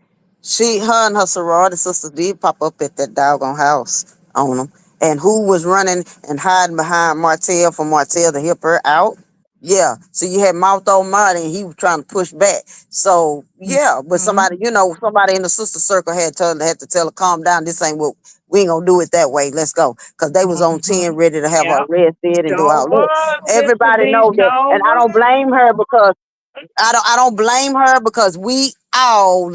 Her and her sorority sister did pop up at that doggone house on them. And who was running and hiding behind Martell for Martell to help her out? Yeah. So you had mouth on mud and he was trying to push back. So yeah, but Mhm. somebody in the sister circle had to tell her, calm down. This ain't what we ain't gonna do it that way. Let's go. Cause they was on 10 Mhm. ready to have her Yep. arrested and do Sure all that. was, Mr. Everybody D. know that. Sure And I don't was. blame her because I don't blame her because we all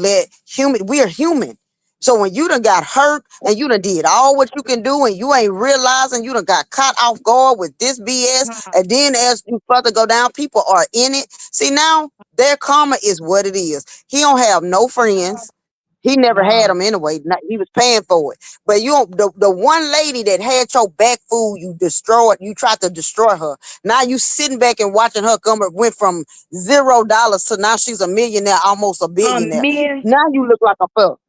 we are human. So when you done got hurt and you done did all what you can do and you ain't realizing you done got caught off guard with this BS, Mhm. and then as you further go down, people are in it. See, now their karma is what it is. He don't have no friends. He never had None. them anyway. He was paying for it. But you don't, the one lady that had your back food, you tried to destroy her. Now you sitting back and watching her come went from $0 to now she's a millionaire, almost a A billionaire. million Now you look like a fool.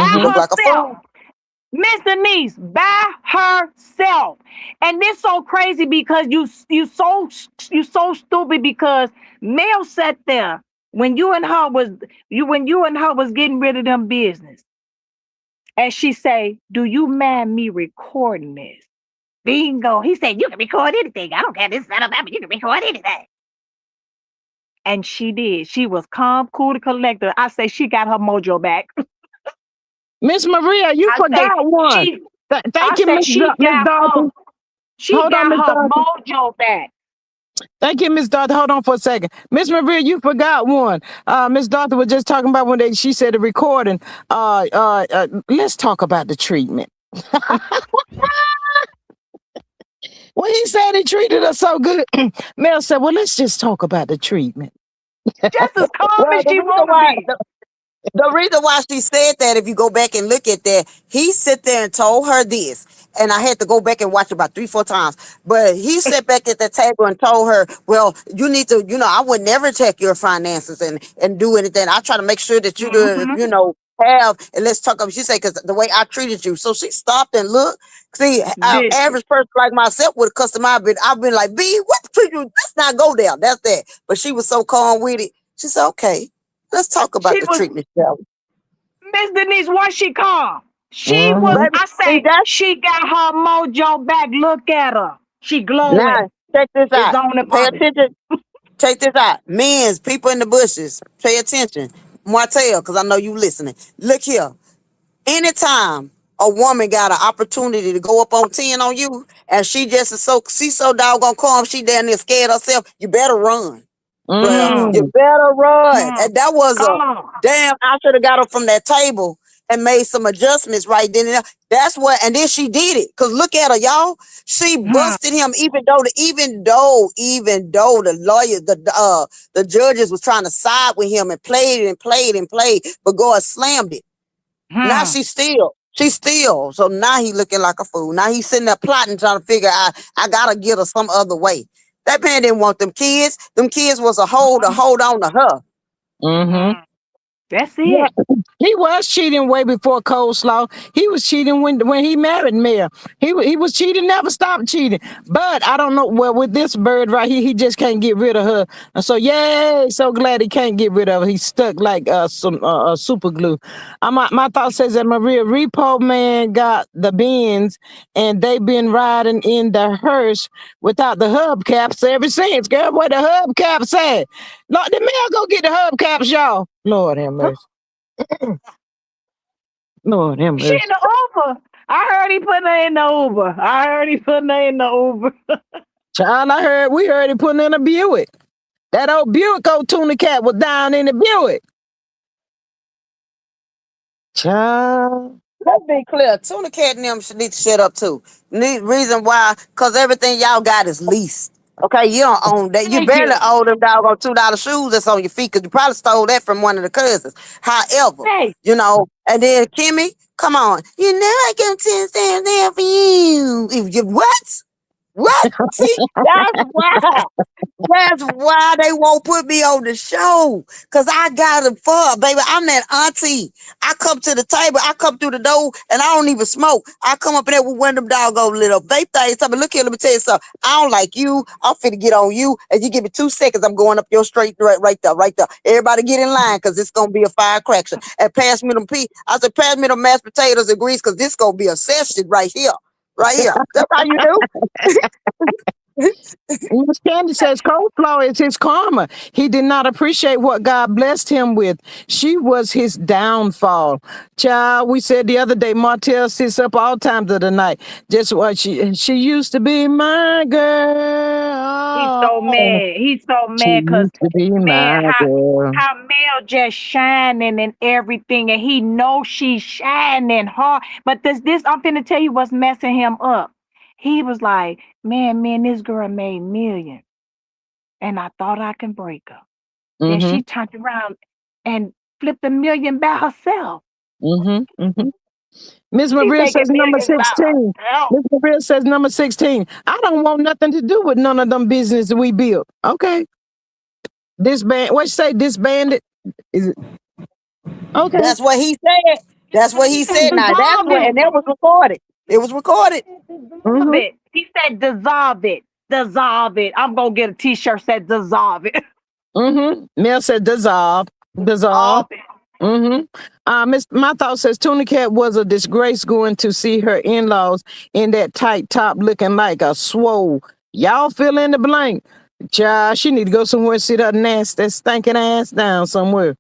You by look Mm-hmm. like a herself. fool. Miss Denise by herself. And this so crazy because you so stupid because Mel sat there when you and her was getting rid of them business. And she say, "Do you mind me recording this?" Bingo. He said, "You can record anything. I don't care. This is not about me. You can record anything." And she did. She was calm, cool, and collected. I say she got her mojo back. Miss Maria, you I say forgot one. she I Thank you, say Miss Dorothy. she Hold on, got Miss her Dorothy. mojo back. Thank you, Miss Dorothy. Hold on for a second. Miss Maria, you forgot one. Miss Dorothy was just talking about she said the recording. Let's talk about the treatment. When he said he treated her so good, Mel said, well, let's just talk about the treatment. Just as calm Well, as she wanna be. the reason why she said that, if you go back and look at that, he sit there and told her this. And I had to go back and watch it about 3, 4 times. But he sat back at the table and told her, well, you need to, I would never check your finances and do anything. I try to make sure that you do, Mm-hmm. have, and let's talk about, she said, because the way I treated you. So she stopped and looked. See, our Did she? average person like myself would have cussed him out, but I've been like, B, what treat you? Let's not go there. That's that. But she was so calm with it. She said, okay, let's talk about She the was treatment, shall we? Miss Denise, was she calm? She was, Mm-hmm. Baby, I see say, that? she got her mojo back. Look at her. She Now, glowing. check this It's out. on and Pay popping. attention. Check this out. Men's people in the bushes. Pay attention. Martell, because I know you listening. Look here. Anytime a woman got an opportunity to go up on 10 on you, and she's so doggone calm, she down there scared herself, you better run. Well, Hmm. you Mm. better run. Hmm. And that was Come a on. damn. I should have got her from that table and made some adjustments right then and there. That's what, and then she did it. Cause look at her, y'all. She Hmm. busted him, even though the lawyer, the judges was trying to side with him and played and played and played, but God slammed it. Now Hmm. she's still. So now he looking like a fool. Now he's sitting there plotting, trying to figure out, I gotta get her some other way. That man didn't want them kids. Them kids was to hold on to her. Mm-hmm. Hmm. That's Yeah, it. he was cheating way before coleslaw. He was cheating when he married Mel. He was cheating, never stopped cheating. But I don't know. Well, with this bird right here, he just can't get rid of her. And so, yay! So glad he can't get rid of her. He's stuck like some super glue. My thought says that Maria Repo man got the Benz, and they been riding in the hearse without the hubcaps ever since. Girl, where the hubcaps at? Lord, the mail go get the hubcaps, y'all. Lord have mercy. Lord have She mercy. in the Uber. I heard he putting her in the Uber. I heard he putting her in the Uber. Child, we heard him putting in a Buick. That old Buick old tuna cat was down in the Buick. Child. Let's be clear. Tuna Cat and them should need to shut up too. Reason why, cause everything y'all got is leased. Okay, you don't own that. You Thank barely you. owe them doggone $2 shoes that's on your feet, cause you probably stole that from one of the cousins. However, Thank and then Kimmy, come on, you know I can stand there for you. If you what? What? See, that's why. That's why they won't put me on the show. Cause I got it for baby. I'm that auntie. I come to the table, I come through the door, and I don't even smoke. I come up in there with one of them doggone little vape things. Tell me, look here, let me tell you something. I don't like you. I'm finna get on you. And you give me 2 seconds, I'm going up your straight right there, right there. Everybody get in line, cause it's gonna be a firecracker. And pass me them I said, pass me them mashed potatoes and grease, cause this gonna be a session right here. Right here. That's how you do. Miss Candy says coleslaw is his karma. He did not appreciate what God blessed him with. She was his downfall. Child, we said the other day, Martell sits up all times of the night. Just what she used to be my He's girl. so mad. He's so She mad because used to be man, my girl. how Mel just shining and everything, and he knows she's shining hard. But this I'm finna tell you what's messing him up. He was like, man, this girl made millions, and I thought I can break her. Then Mm-hmm. she turned around and flipped a million by herself. Mm-hmm. Mm-hmm. Miss She Maria making says number millions by 16. herself. Miss Maria says number 16. I don't want nothing to do with none of them business we built. Okay. Disband what you say, disbanded? Is it okay? That's what he said. That's what He he said said. Now that's dissolve what, it. and that was recorded. It was recorded. Dissolve Mm-hmm. it. He said dissolve it. Dissolve it. I'm gonna get a t-shirt that dissolve it. Mm-hmm. Mel said dissolve. Dissolve. Dissolve it. Mm-hmm. Miss My thought says Tuna Cat was a disgrace going to see her in-laws in that tight top looking like a swole. Y'all fill in the blank. Child, she need to go somewhere and sit her nasty stinking ass down somewhere.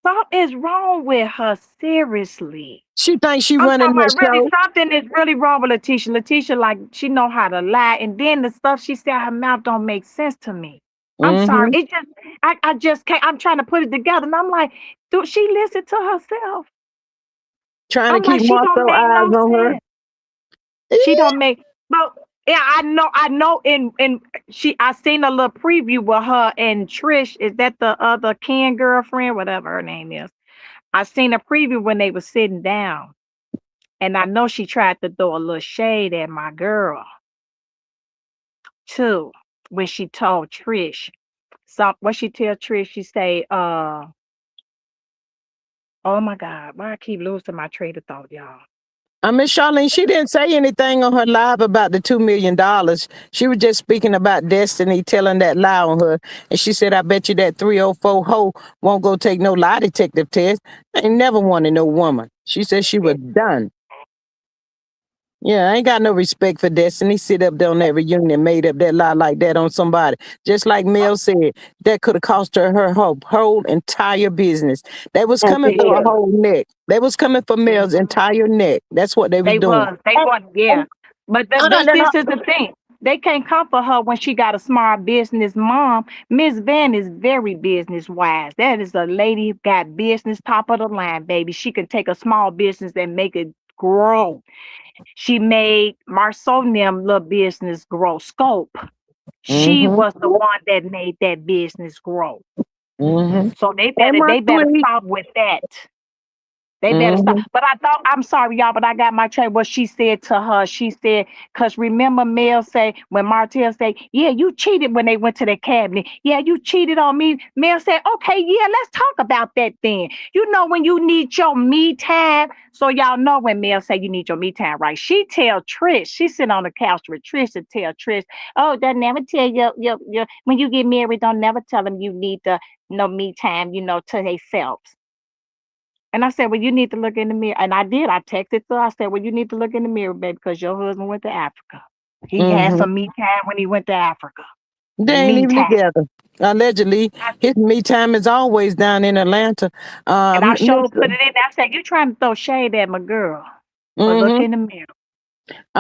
Something is wrong with her, seriously. She thinks she I'm running talking that about really show. something is really wrong with Letitia. Letitia, like she know how to lie, and then the stuff she said out her mouth don't make sense to me. I'm sorry. Mm-hmm. It just I just can't. I'm trying to put it together, and I'm like, dude, she listened to herself. Trying to I'm like, keep she don't Marceau make eyes no on her. sense. She don't make. But yeah, I know. In she, I seen a little preview with her and Trish. Is that the other Ken girlfriend, whatever her name is? I seen a preview when they were sitting down, and I know she tried to throw a little shade at my girl too when she told Trish. What she tell Trish, she say, oh my God, why I keep losing my train of thought, y'all. Miss Charlene, she didn't say anything on her live about the $2 million. She was just speaking about Destiny telling that lie on her. And she said, I bet you that 304 hoe won't go take no lie detective test. I ain't never wanted no woman. She said she was done. Yeah, I ain't got no respect for Destiny. Sit up there on that reunion and made up that lie like that on somebody. Just like Mel said, that could have cost her her whole entire business. They was And coming to for a hell. whole neck. They was coming for Mel's entire neck. That's what they was doing. They And, was, yeah. and, But no, no, no, no. this is the thing. They can't come for her when she got a smart business mom. Miss Van is very business wise. That is a lady who got business top of the line, baby. She can take a small business and make it grow. She made Marceau and them little business grow. Scope. She Mm-hmm. was the one that made that business grow. Mm-hmm. So Hey, my they better sweet. stop with that. They better stop. Mm-hmm. But I thought, I'm sorry, y'all, but I got my train. What she said to her, she said, because remember Mel say, when Martell say, yeah, you cheated when they went to the cabinet. Yeah, you cheated on me. Mel said, okay, yeah, let's talk about that then. You know when you need your me time. So y'all know when Mel say you need your me time, right? She tell Trish, she sit on the couch with Trish and tell Trish, oh, don't never tell your when you get married, don't never tell them you need the no me time, to themselves. And I said, well, you need to look in the mirror. And I did. I texted her. I said, well, you need to look in the mirror, baby, because your husband went to Africa. He had Mm-hmm. some me time when he went to Africa. They ain't Me even time. together. Allegedly, I, his me time is always down in Atlanta. and I Miss, showed put it in. I said, you trying to throw shade at my girl. But look mm-hmm. in the mirror.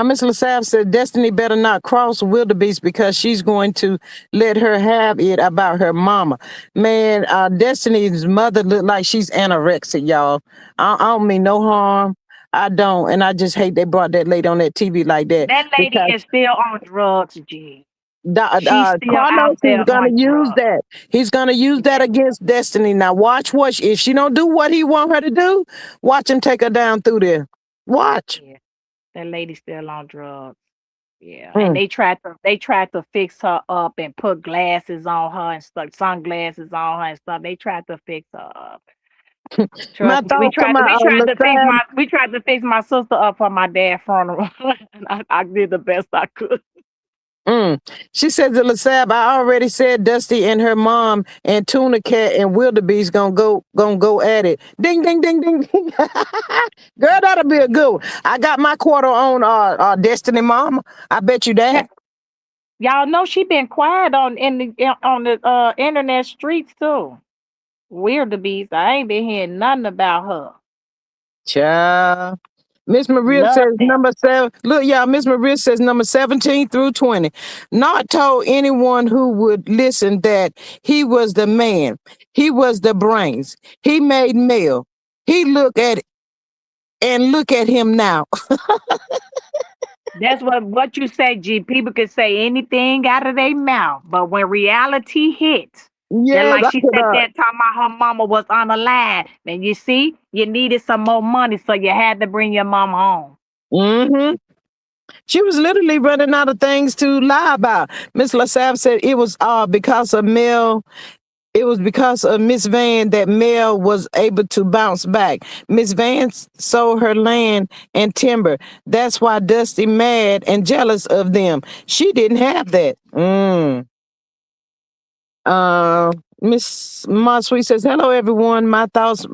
Miss LaSalle said Destiny better not cross Wildebeest because she's going to let her have it about her mama. Man, Destiny's mother look like she's anorexic, y'all. I don't mean no harm. I don't, and I just hate they brought that lady on that TV like that That lady because is still on drugs, G. She's still out Carlos is there gonna on use drugs. that. He's gonna use that Yeah, against Destiny. Now watch what if she don't do what he want her to do. Watch him take her down through there. Watch. yeah. That lady's still on drugs. Yeah, and Mm. they tried to fix her up and put glasses on her and stuff, sunglasses on her and stuff. They tried to fix her up. My Trust me, we thought tried come to out we on tried the to fix side. my sister up for my dad's funeral, and I did the best I could. Mm. She said to LaSab, I already said Dusty and her mom and Tuna Cat and Wildebeest gonna go at it. Ding ding ding ding ding. Girl, that'll be a good one. I got my quarter on Destiny Mama. I bet you Yeah, that. Y'all know she been quiet on the internet streets too. Weird the beast. I ain't been hearing nothing about her. Child. Miss Maria says Nothing. number seven. Look, y'all, Miss Maria says number 17 through 20. Not told anyone who would listen that he was the man. He was the brains. He made mail. He look at and look at him now. That's what you say, G. People can say anything out of their mouth, but when reality hits, just Yes, like I she could said that time about her mama was on the line, and you see, you needed some more money, so you had to bring your mama home. mm-hmm. She was literally running out of things to lie about. Miss LaSalle said it was because of Mel. It was because of Miss Van that Mel was able to bounce back. Miss Van sold her land and timber. That's why Dusty mad and jealous of them. She didn't have that. Uh, Miss Sweet says, "Hello, everyone. My thoughts,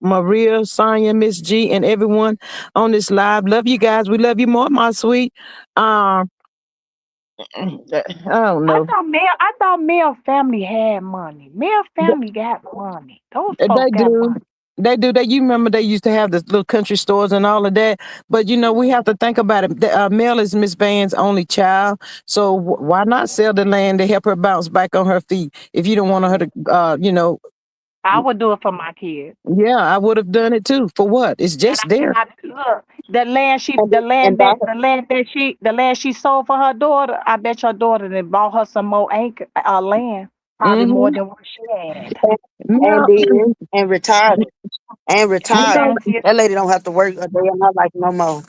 Maria, Sonia, Miss G, and everyone on this live. Love you guys. We love you more, my sweet. Um, I don't know. I thought Mel family had money. Mel family got money. Those folks They got do. money. They do. They you remember they used to have the little country stores and all of that. But you know, we have to think about it. Mel is Miss Van's only child, so why not sell the land to help her bounce back on her feet? If you don't want her to, I would do it for my kids. yeah, I would have done it too. For what? It's And just there. look, the land she, And that the land she sold for her daughter. I bet your daughter then bought her some more land, probably more Mm-hmm. than what she had. and Mel, did and retired and retired. Okay, Mel, sis. That lady don't have to work a day in her life no more.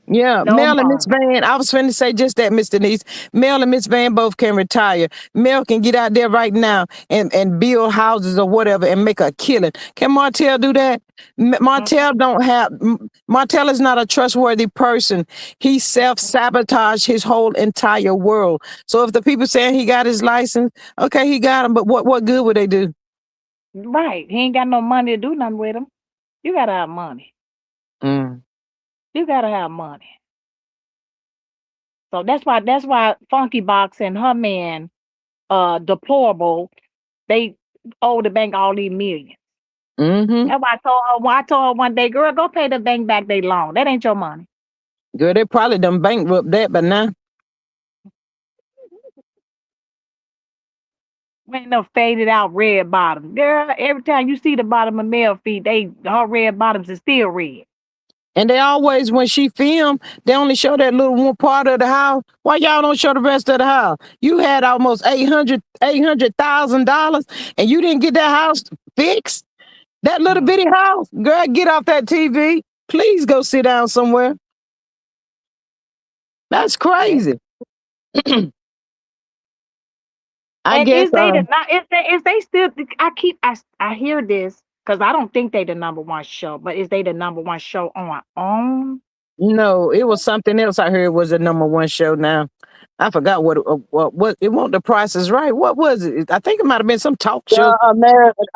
yeah, No Mel and Miss more. Van. I was finna say just that, Miss Denise. Mel and Miss Van both can retire. Mel can get out there right now and build houses or whatever and make a killing. Can Martell do that? Martell don't have. Martell is not a trustworthy person. He self sabotaged his whole entire world. So if the people saying he got his license, okay, he got him. But what good would they do? Right. He ain't got no money to do nothing with him. You gotta have money. Mm. You gotta have money. So that's why Funky Box and her man, deplorable, they owe the bank all these millions. Mm-hmm. That's why I told her one day, girl, go pay the bank back they loan. That ain't your money. Girl, they probably done bankrupt that, but now. Ain't no faded out red bottom. Girl, every time you see the bottom of male feet, her red bottoms is still red. And they always, when she filmed, they only show that little one part of the house. Why y'all don't show the rest of the house? You had almost $800,000, and you didn't get that house fixed. That little Mm. bitty house, girl, get off that TV. Please go sit down somewhere. That's Yeah. crazy. I And guess. is they the not is they still I hear this because I don't think they the number one show, but is they the number one show on? No, it was something else. I heard was the number one show. Now, I forgot what it. Won't The Price Is Right. What was it? I think it might have been some talk show.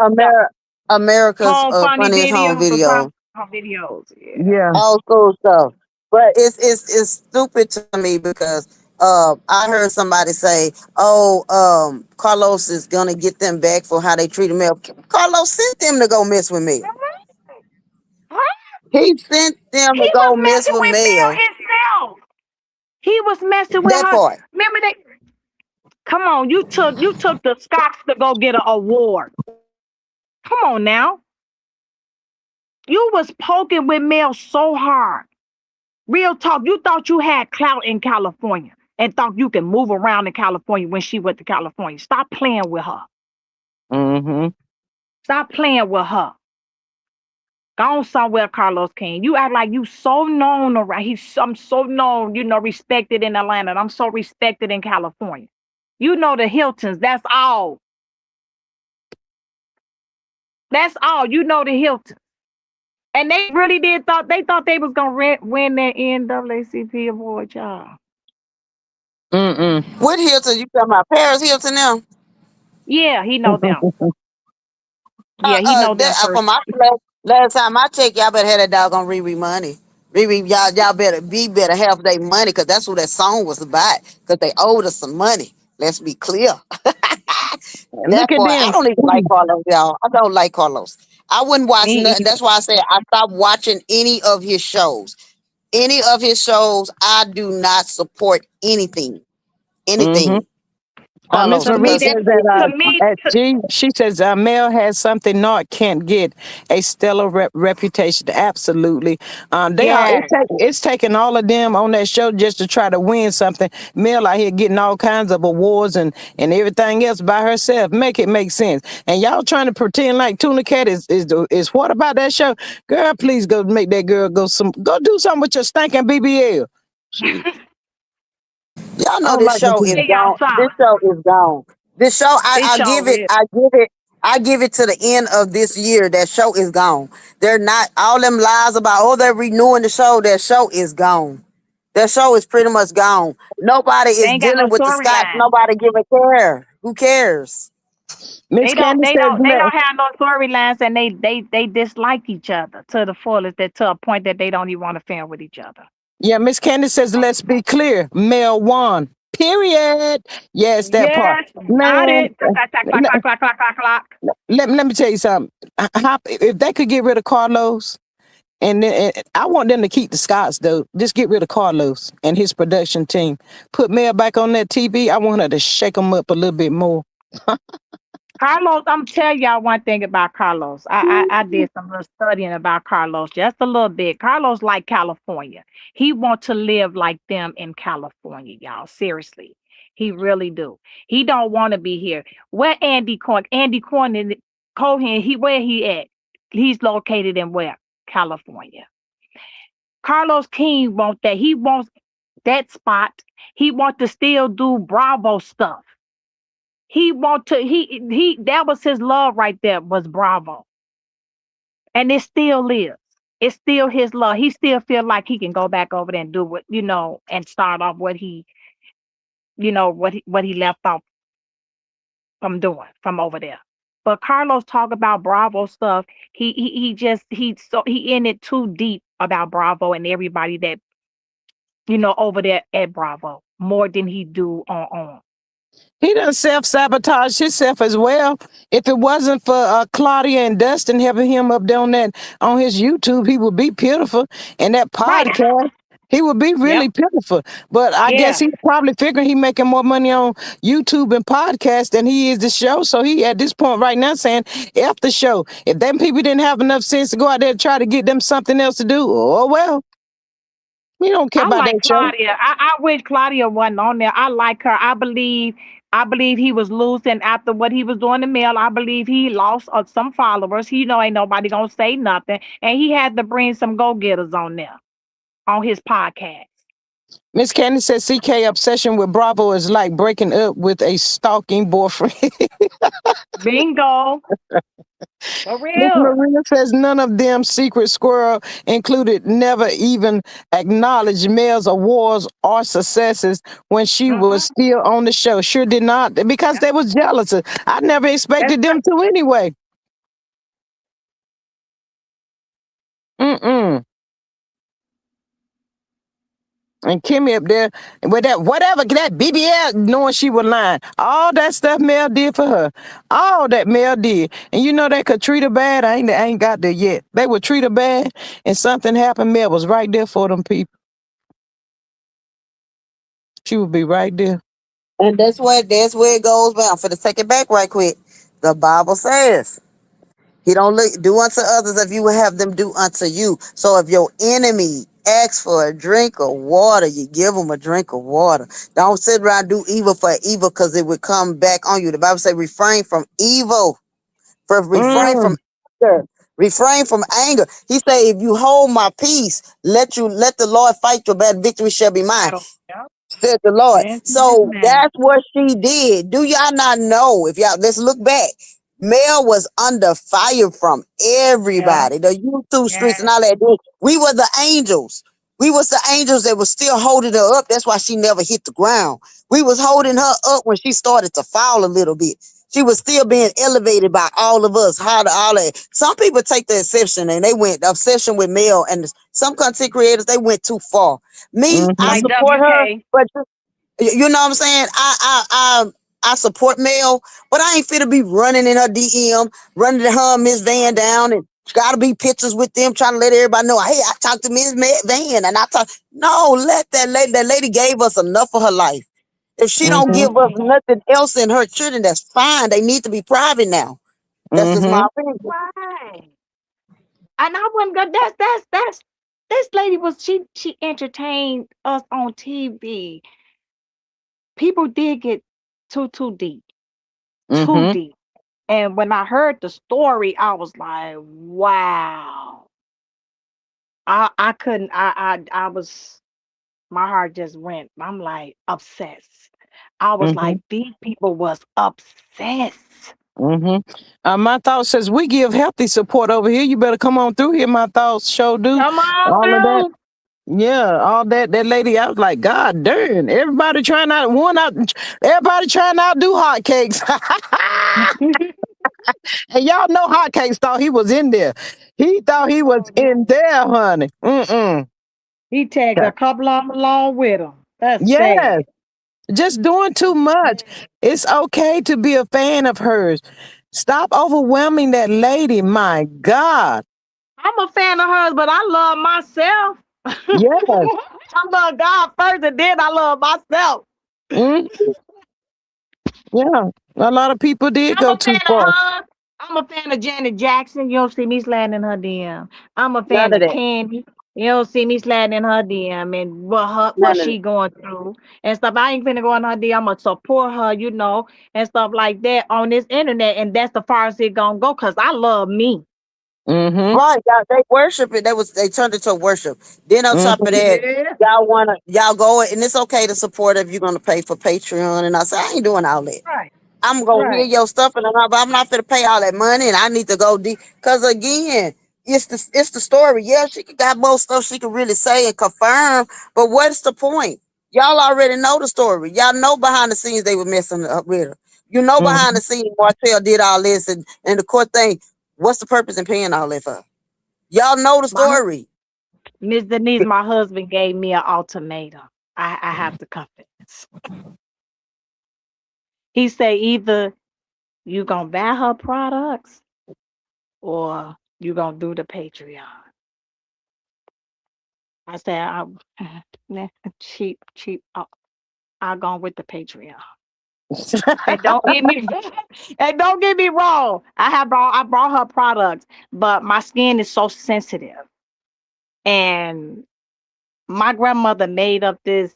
The America's Home funny funniest home videos or video. home videos. Yeah. Yeah. Old school stuff. But it's stupid to me because I heard somebody say, "Oh, Carlos is gonna get them back for how they treated Mel." Carlos sent them to go mess with Mel. Huh? He sent them He to was go mess messing with with Mel Mel. himself. He was messing with That her. part. Remember that? Come on, you took the Scots to go get an award. Come on now. You was poking with Mel so hard. Real talk. You thought you had clout in California and thought you could move around in California when she went to California. Stop playing with her. Mm-hmm. Stop playing with her. Gone somewhere, Carlos King. You act like you so known around. I'm so known, respected in Atlanta. And I'm so respected in California. You know the Hiltons. That's all. That's all. You know the Hiltons. And they really did thought they was gonna win that NAACP award, y'all. Mm-mm. What Hilton? You talking about Paris Hilton now? Yeah, he know them. Yeah, he know them For first. my last time I checked, y'all better have that doggone Riri money. Maybe y'all better have their money because that's what that song was about. Because they owed us some money. Let's be clear. Look That at part, I them. don't even like Carlos, y'all. I don't like Carlos. I wouldn't watch Me nothing. either. That's why I said I stopped watching any of his shows. Any of his shows, I do not support anything. Mm-hmm. Anything. Miss Carlos, To me, Marie because that says that to me, she says Mel has something Nort can't get, a stellar reputation. Absolutely. They are. yeah. It's taking all of them on that show just to try to win something. Mel out here getting all kinds of awards and everything else by herself. Make it make sense. And y'all trying to pretend like Tuna Cat is what about that show? Girl, please go make that girl go do something with your stinking BBL. Shit. y'all I know don't this like it. show is Tell y'all gone. This something. show is gone. This show, This I show give it, real. I give it to the end of this year. That show is gone. They're not all them lies about they're renewing the show. That show is gone. That show is pretty much gone. Nobody They is ain't got no dealing with the Scots. storyline. Nobody give a care. Who cares? Miss Candy says, They don't have no storylines, and they dislike each other to the fullest, that to a point that they don't even want to film with each other. yeah, Miss Candy says, let's be clear. Mel won. Period. Yes, that part. Yes, got Man, it. Clack, clack, clack, clack, clack, clack, clack, clack. let me tell you something. If they could get rid of Carlos, and I want them to keep the Scots, though. Just get rid of Carlos and his production team. Put Mel back on that TV. I want her to shake them up a little bit more. Carlos, I'm tell y'all one thing about Carlos. I did some little studying about Carlos, just a little bit. Carlos like California. He want to live like them in California, y'all. Seriously, he really do. He don't want to be here. Where Andy Cohen, where he at? He's located in where? California. Carlos King want that. He wants that spot. He want to still do Bravo stuff. He want to he that was his love right there, was Bravo. And it still is. It's still his love. He still feel like he can go back over there and do what, and start off what he left off from doing from over there. But Carlos talk about Bravo stuff. He just he in it too deep about Bravo and everybody that over there at Bravo more than he do on. He done self-sabotage himself as well. If it wasn't for Claudia and Dustin helping him up there on his YouTube, he would be pitiful. And that Right. podcast, he would be Yep. really pitiful. But I guess Yeah. he probably figuring he making more money on YouTube and podcast than he is the show. So he at this point right now saying, F the show. If them people didn't have enough sense to go out there and try to get them something else to do, oh well, we don't care I about like that show. Claudia. I wish Claudia wasn't on there. I like her. I believe he was losing after what he was doing to Mel. I believe he lost some followers. He ain't nobody gonna say nothing. And he had to bring some go-getters on there on his podcast. Miss Candy says CK obsession with Bravo is like breaking up with a stalking boyfriend. Bingo. For Miss real. Marina says none of them secret squirrel included never even acknowledged Mel's awards or successes when she was Mm-hmm. still on the show. Sure did not because Yep. they was jealous. I never That's expected them to anyway. Mm-mm. And Kimmy up there with that whatever that BBL knowing she was lying. All that stuff Mel did for her. All that Mel did. And you know they could treat her bad. I ain't got there yet. They would treat her bad and something happened. Mel was right there for them people. She would be right there. And that's where it goes back. I'm finna take it back right quick. The Bible says he don't do unto others if you will have them do unto you. So if your enemy asks for a drink of water, you give them a drink of water. Don't sit around and do evil for evil because it would come back on you. The Bible says refrain from evil. Refrain from Mm, anger. Refrain from anger. He said, if you hold my peace, let the Lord fight your bad. Victory shall be mine, battle. Yep. said the Lord. Yes, yes, So man. that's what she did. Do y'all not know? If y'all let's look back. Mel was under fire from Yeah. everybody. The YouTube streets and Yeah. all that. We were the angels. We was the angels that was still holding her up. That's why she never hit the ground. We was holding her up when she started to fall a little bit. She was still being elevated by all of us. How to all that. Some people take the exception and they went obsession with Mel, and some content creators they went too far. Me, I Mm-hmm. Like support her, WK. but you know what I'm saying? I support Mel, but I ain't fit to be running in her DM, running to her and Miss Van down, and gotta be pictures with them, trying to let everybody know, hey, I talked to Miss Van, and I talk. No, let that lady. That lady gave us enough of her life. If she don't Mm-hmm. give us nothing else in her children, that's fine. They need to be private now. That's just Mm-hmm. my opinion. Right. And I wouldn't go. That's this lady was she entertained us on TV. People did get too deep, too Mm-hmm. deep. And when I heard the story, I was like, wow. I couldn't. I was. My heart just went. I'm like obsessed. I was Mm-hmm. like, these people was obsessed. Mm-hmm. My thought says we give healthy support over here. You better come on through here. My thoughts show do Come on all of that. through. Yeah, all that. That lady, I was like, God darn! Everybody trying out one out. Everybody trying out do hotcakes. And y'all know hotcakes thought he was in there. He thought he was Oh, in man. there, honey. Mm-mm. He tagged a couple of them along with him. That's Yes, sad. just doing too much. It's okay to be a fan of hers. Stop overwhelming that lady. My God. I'm a fan of hers, but I love myself. Yes. I love God first, and then I love myself. Mm, yeah. A lot of people did I'm go a too fan of far. her. I'm a fan of Janet Jackson. You don't see me sliding in her DM. I'm a None fan of of that. Candy. You don't see me sliding in her DM and what None of she going through and stuff. I ain't finna go in her DM. I'm gonna support her, and stuff like that on this internet. And that's the farthest it gonna go. Cause I love me. Mm-hmm. Right, y'all, they worship it. They turned it to worship. Then on top of Mm-hmm. that, Yeah. y'all go and it's okay to support if you're gonna pay for Patreon. And I say I ain't doing all that. Right. I'm gonna hear Right. your stuff, and I'm not gonna pay all that money, and I need to go deep. Cause again, it's the story. Yeah, she got more stuff she can really say and confirm, but what's the point? Y'all already know the story. Y'all know behind the scenes they were messing up with her. You know behind Mm-hmm. the scenes Martell did all this, and the court thing. What's the purpose in paying all that for? Y'all know the My story. Miss Denise, my husband gave me an ultimatum. I have to confess. He said either you gonna buy her products or you gonna do the Patreon. I said, nah, cheap. I'll go with the Patreon. And don't get me and don't get me wrong. I brought her products, but my skin is so sensitive. And my grandmother made up this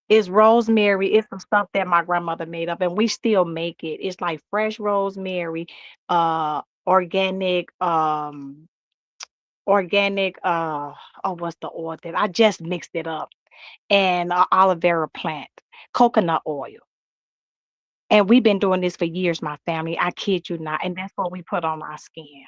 is rosemary. It's some stuff that my grandmother made up, and we still make it. It's like fresh rosemary, organic, oh, what's the oil that I just mixed it up, and aloe vera plant, coconut oil. And we've been doing this for years, my family. I kid you not. And that's what we put on our skin.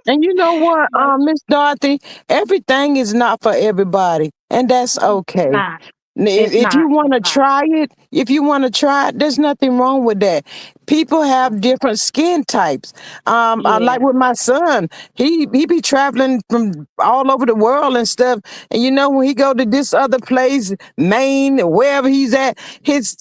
And you know what, But Miss Dorothy, everything is not for everybody, and that's it's okay. not. If you want It's to not. try it, if you want to try it, there's nothing wrong with that. People have different skin types. I Yeah. like with my son, he be traveling from all over the world and stuff. And you know, when he go to this other place, Maine, wherever he's at, his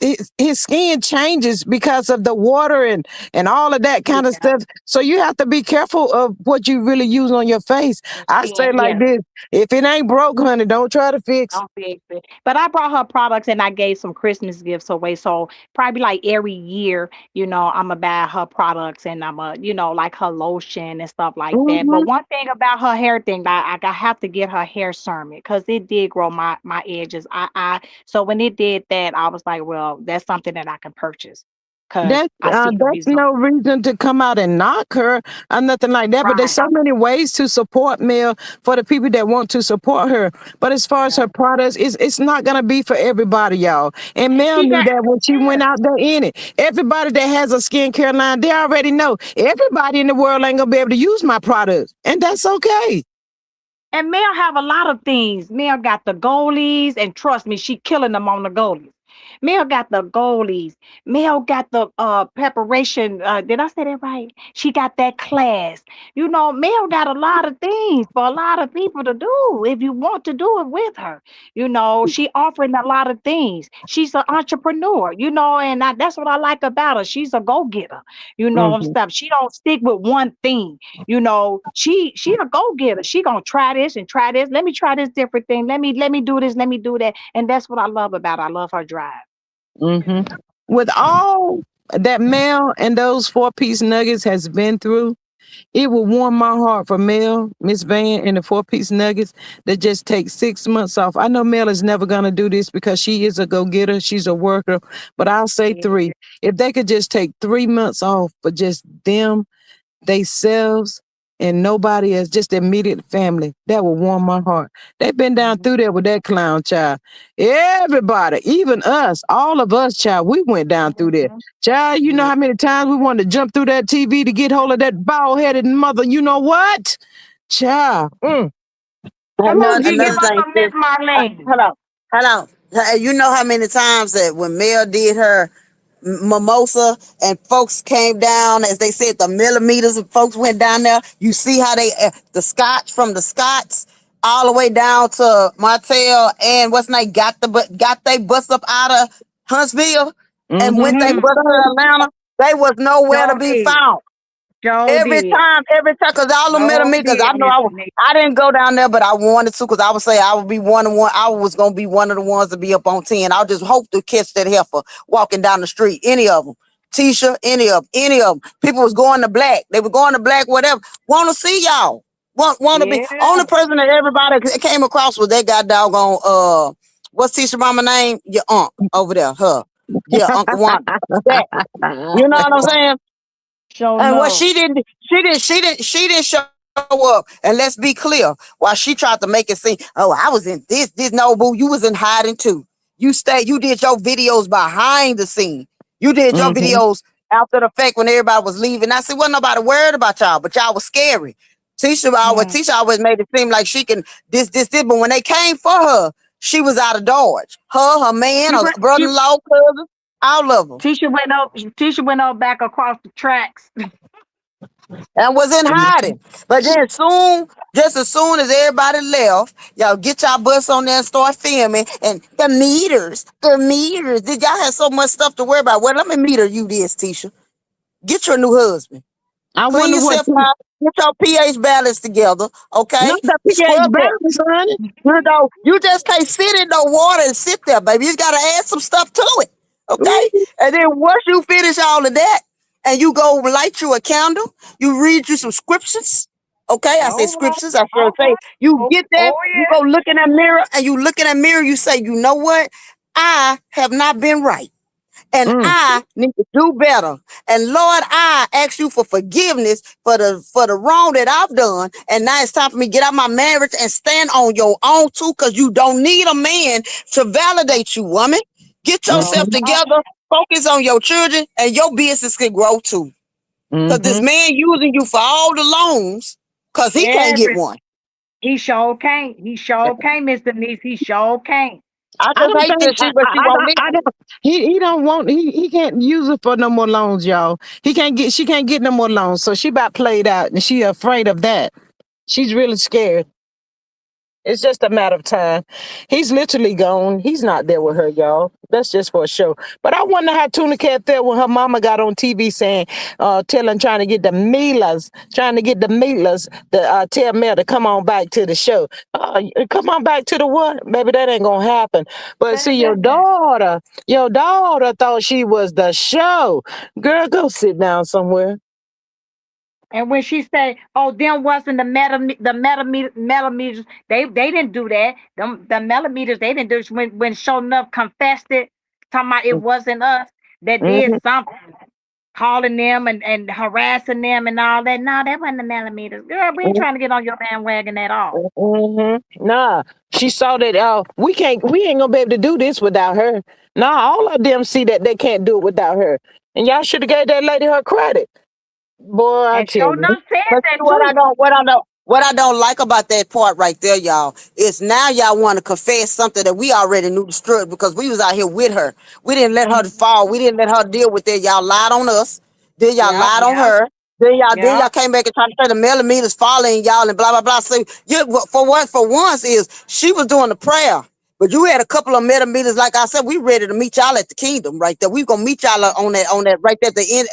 skin changes because of the water and all of that kind of Yeah. stuff. So you have to be careful of what you really use on your face. Your I say skin. like Yeah. this: if it ain't broke, honey, don't try to fix. Don't fix it. But I brought her products and I gave some Christmas gifts away. So probably like every year, I'ma buy her products and I'ma, like her lotion and stuff like that. But Mhm. one thing about her hair thing, I have to get her hair sermon because it did grow my edges. I so when it did that, I was like, well, that's something that I can purchase because I see the That's result. no reason to come out and knock her or nothing like that. But there's Right. so many ways to support Mel for the people that want to support her. But as far as Yeah. her products, it's not gonna be for everybody, y'all. And And Mel she knew got that when she went yeah. out there in it. Everybody that has a skincare line, they already know everybody in the world ain't gonna be able to use my products, and that's okay. And Mel have a lot of things. Mel got the goalies, and trust me, she killing them on the goalies. Mel got the goalies. Mel got the preparation. Did I say that right? She got that class. You know, Mel got a lot of things for a lot of people to do if you want to do it with her. You know, she offering a lot of things. She's an entrepreneur, you know, and that's what I like about her. She's a go-getter, you know, and Mm-hmm. stuff. She don't stick with one thing. You know, she a go-getter. She gonna try this and try this. Let me try this different thing. Let me do this, let me do that. And that's what I love about her. I love her drive. Mm-hmm. With all that Mel and those four-piece nuggets has been through, it will warm my heart for Mel, Miss Van, and the four-piece nuggets that just take 6 months off. I know Mel is never gonna do this because she is a go-getter, she's a worker, but I'll say Yeah. three. If they could just take 3 months off for just them, they selves, and nobody else, just their immediate family, that will warm my heart. They've been down Mhm. through there with that clown child. Everybody, even us, all of us, child, we went down through there. Mhm. Child, you know Yeah. how many times we wanted to jump through that TV to get hold of that bald headed mother. You know what? Child. Come on, G, give Another us thing, some Miss sis. Marlene. Hold on, hold on. You know how many times that when Mel did her mimosa and folks came down, as they said, the millimeters of folks went down there. You see how they the Scotch from the Scots all the way down to Martell and what's name got they bus up out of Huntsville and Mm-hmm. went they Mm-hmm. bus to Atlanta. They was nowhere to Joe be did. found. Joe Every did. time, cause all the middle Joe me, cause I did, know Miss Denise. I didn't go down there, but I wanted to, cause I would say I would be one of one. I was gonna be one of the ones to be up on 10. I just hope to catch that heifer walking down the street. Any of them, Tisha, any of them. People was going to black. They were going to black, whatever. Want to see y'all. Want to be. Only Yeah. person that everybody came across was that guy doggone. What's Tisha mama name? Your aunt over there. Her. Yeah, Uncle Wanda. That. You know what I'm saying? Show And what enough. she didn't show up. And let's be clear, while she tried to make it seem, oh, I was in this no boo, you was in hiding too. You did your videos behind the scene. You did your Mm-hmm. videos after the fact when everybody was leaving. I said, wasn't nobody worried about y'all, but y'all was scary. Hmm. Tisha always made it seem like she can this, but when they came for her, she was out of Dodge. Her man, She her went. brother-in-law, cousin, all of them. Tisha went up back across the tracks. And was in hiding. But then just as soon as everybody left, y'all get y'all bus on there and start filming. And the meters. Did y'all have so much stuff to worry about? Well, let me meter you this, Tisha. Get your new husband. I Clean wonder what. yourself out. Get your pH balance together. Not Okay? the PH Scrub that. balance, honey. You know, you just can't sit in no water and sit there, baby. You gotta add some stuff to it. Okay? Ooh. And then once you finish all of that and you go light you a candle, you read you some scriptures. Okay, I say All right. scriptures, I should All say right. you Oh, get that, oh you go yeah. look in that mirror and you look in that mirror, you say, you know what? I have not been right and Mm, I need to do better. And Lord, I ask you for forgiveness for the wrong that I've done. And now it's time for me to get out my marriage and stand on your own too, because you don't need a man to validate you, woman. Get No, yourself mm-hmm. no. together, focus on your children, and your business can grow too. Because this Mm-hmm. man using you for all the loans, because he can't get Every one. he sure can't. He sure can't, Miss Denise. He sure can't. I I just don't hate think this shit, but she won't I listen. don't. He don't want. He can't use it for no more loans, y'all. He can't get. She can't get no more loans, so she about played out, and she afraid of that. She's really scared. It's just a matter of time. He's literally gone. He's not there with her, y'all. That's just for a show. But I wonder how Tuna Cat felt when her mama got on TV saying, trying to get the Milas to tell Mel to come on back to the show. Come on back to the what? Maybe that ain't gonna happen. But see, Man. your daughter thought she was the show. Girl, go sit down somewhere. And when she say, "Oh, them wasn't the millimeters," they didn't do that. Them the millimeters they didn't do it. When Show Enough confessed it, talking about it wasn't us that did Mhm. something, calling them and harassing them and all that. No, that wasn't the millimeters, girl. We ain't trying to get on your bandwagon at all. Nah, she saw that. We ain't gonna be able to do this without her. Nah, all of them see that they can't do it without her, and y'all should have gave that lady her credit. Boy, I And tell Show you. Enough said But see that what I too. don't, what I know. What I don't like about that part right there, y'all, is now y'all want to confess something that we already knew the truth because we was out here with her. We didn't let her Mhm. fall. We didn't let her deal with it. Y'all lied on us. Then y'all Yep, lied on yep, her. Then y'all yep. came back and tried to say the millimeters following y'all and blah blah blah. So you for once is she was doing the prayer. But you had a couple of millimeters, like I said, we ready to meet y'all at the kingdom right there. We gonna meet y'all on that right there at the end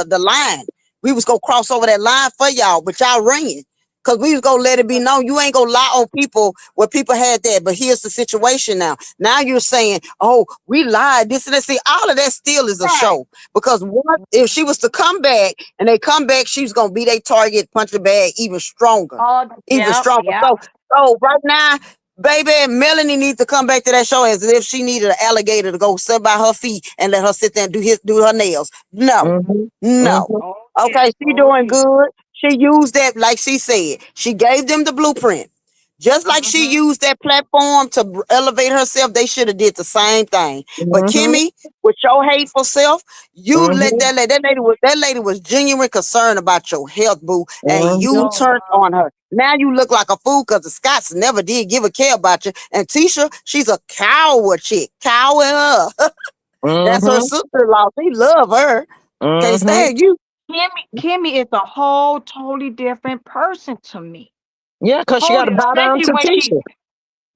the line. We was gonna cross over that line for y'all, but y'all ran. Cause we was gonna let it be known you ain't gonna lie on people where people had that. But here's the situation now. Now you're saying, oh, we lied, this and that. See, all of that still is a Right. show. Because what if she was to come back and they come back, she's gonna be their target, punch the bag even stronger. Oh, Even yep, stronger. yep. So right now, baby, Melanie needs to come back to that show as if she needed an alligator to go sit by her feet and let her sit there and do her nails. No, Mm-hmm. no. Mm-hmm. Oh yeah, Okay, she oh doing yeah. good. She used that, like she said, she gave them the blueprint. Just like she Mhm. used that platform to elevate herself, they should have did the same thing. But Mm-hmm. Kimmy, with your hateful self, you let Mm-hmm. that lady was genuine concerned about your health, boo, and you Sure Mm-hmm. turned was. on her. Now you look like a fool because the Scots never did give a care about you. And Tisha, she's a coward chick. Coward. That's her Mm-hmm. sister-in-law. She love her. Can't Mm-hmm. stand you. Kimmy is a whole totally different person to me. Yeah, because she got to Totally, bow down especially to when she, Tisha.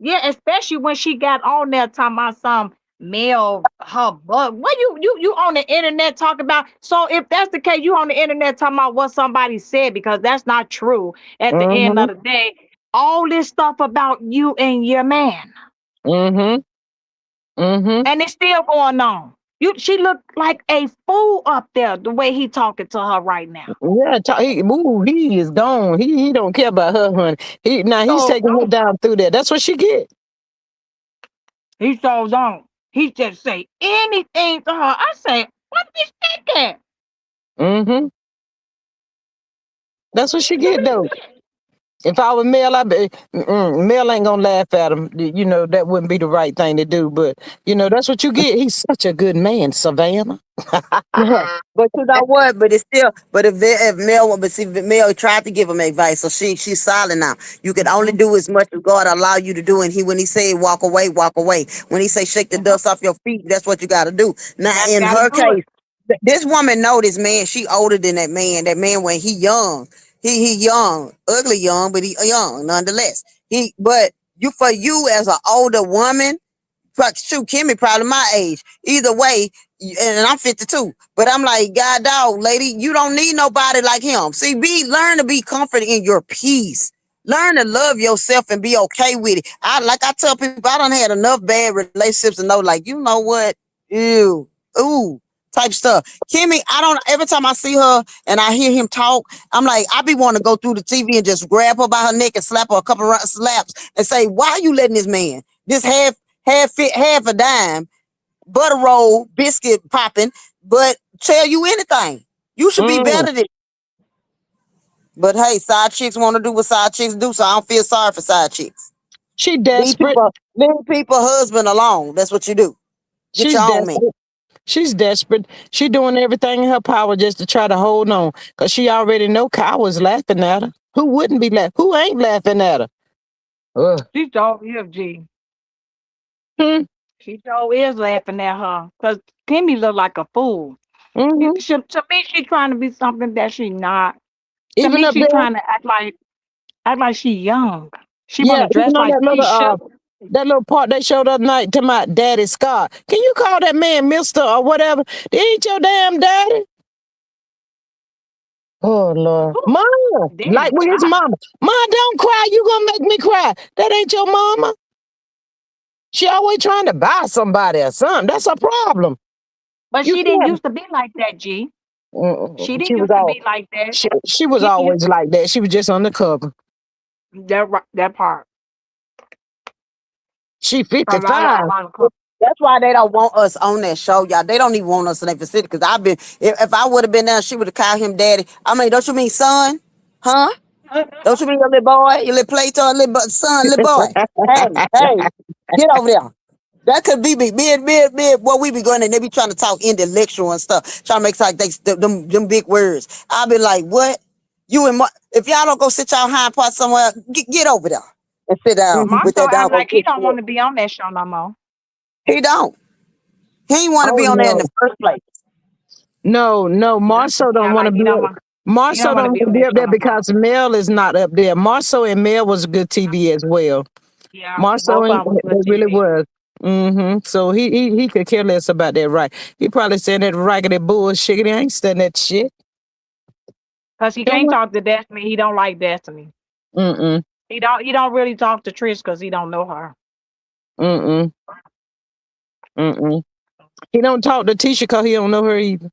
yeah, especially when she got on there talking about some male her butt. What you on the internet talking about? So if that's the case, you on the internet talking about what somebody said because that's not true. At the end Mm-hmm. of the day, all this stuff about you and your man, Mm-hmm. Mm-hmm. and it's still going on. She looked like a fool up there the way he talking to her right now. Yeah, he is gone. He don't care about her, honey. He's So taking her down through there. That's what she get. he so don't. He just say anything to her. I say, what is thinking? Mm-hmm. That's what she You get though. be If I was male, male ain't gonna laugh at him. You know that wouldn't be the right thing to do. But that's what you get. He's such a good man, Savannah. But you know what? But it's still. But if Mel, but see, if Mel tried to give him advice, so she's silent now. You can only Mhm. do as much as God allow you to do. And when he say walk away, walk away. When he say shake the Mhm. dust off your feet, that's what you got to do. Now, Got in gotta her do it. case, this woman know this man. She older than that man. That man when he young, he young, ugly young, but he young nonetheless. But for you as an older woman. Shoot, Kimmy probably my age. Either way, and I'm 52. But I'm like, God dog, lady, you don't need nobody like him. See, learn to be comforted in your peace. Learn to love yourself and be okay with it. I tell people, I done had enough bad relationships to know, like, you know what? Ew, ooh, type stuff. Kimmy, I don't. Every time I see her and I hear him talk, I'm like, I be wanting to go through the TV and just grab her by her neck and slap her a couple of slaps and say, why are you letting this man, this half a dime, butter roll, biscuit popping, but tell you anything. You should be Mm. better than. But hey, side chicks want to do what side chicks do, so I don't feel sorry for side chicks. She Leave desperate. people, husband alone. That's what you do. Get She's your own man. desperate. She's desperate. She doing everything in her power just to try to hold on, cause she already know Kyle was laughing at her. Who wouldn't be laughing? Who ain't laughing at her? Ugh. She sure is, G. Hmm. She sure is laughing at her. Cause Kimmy look like a fool. Mm-hmm. To me, she trying to be something that she not. To Even me, up she there, trying to act like she young. She yeah. wanna Even dress on like Tisha. that little part they showed the other night to my daddy Scott. Can you call that man Mister or whatever? They ain't your damn daddy. Oh Lord, Whew, mama, Daddy like with his Scott. mama. Ma, don't cry. You gonna make me cry. That ain't your mama. She always trying to buy somebody or something. That's a problem. But You she didn't can't. used to be like that, G. She Mm-mm. didn't used to be like that. She was Kimmy used always like that. She was just undercover. that part. She A lot 55. of a lot of That's why they don't want us on that show, y'all. They don't even want us in their facility. Because if I would have been there, she would have called him daddy. I mean, don't you mean son? Huh? Don't you mean your little boy, your little Playton, little son, little boy? Hey, hey, get over there. That could be me. What we be going and they be trying to talk intellectual and stuff, trying to make like them big words. I be like, what? You and if y'all don't go sit y'all hind part somewhere, get over there and sit down Mhm. with Marcel that act doggone like he don't picture. want to be on that show no more. He don't. He ain't want to Oh be on there in the no. first place. No, no, Yeah, Marceau he don't act want to like be up. he don't Marceau want to don't be want to on be that up show there no more. because Mel is not up there. Marceau and Mel was good TV as well. Yeah, Marceau both of and them was they good really TV. was. So he could care less about that, right? He probably saying that raggedy bullshit. He ain't studying that shit. Cause he Don't can't want. talk to Destiny. He don't like Destiny. Mm-mm. He don't really talk to Trish because he don't know her. Mm-mm. Mm-mm. He don't talk to Tisha because he don't know her either.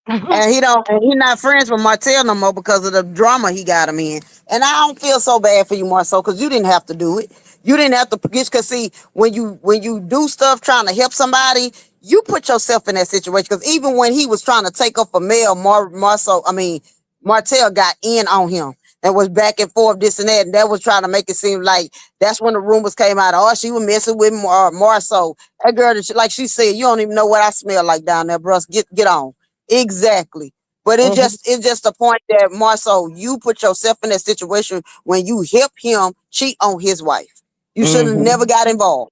And he don't. And he not friends with Martell no more because of the drama he got him in. And I don't feel so bad for you, Marcel, because you didn't have to do it. You didn't have to. Because see, when you do stuff trying to help somebody, you put yourself in that situation. Because even when he was trying to take up for Mel, Martell got in on him and was back and forth this and that, and that was trying to make it seem like that's when the rumors came out. Oh, she was messing with Marcel. That girl, like she said, you don't even know what I smell like down there, bros. Get on. Exactly. But Mm-hmm. it's just a point that Marcel, you put yourself in that situation when you help him cheat on his wife. You should have Mm-hmm. never got involved.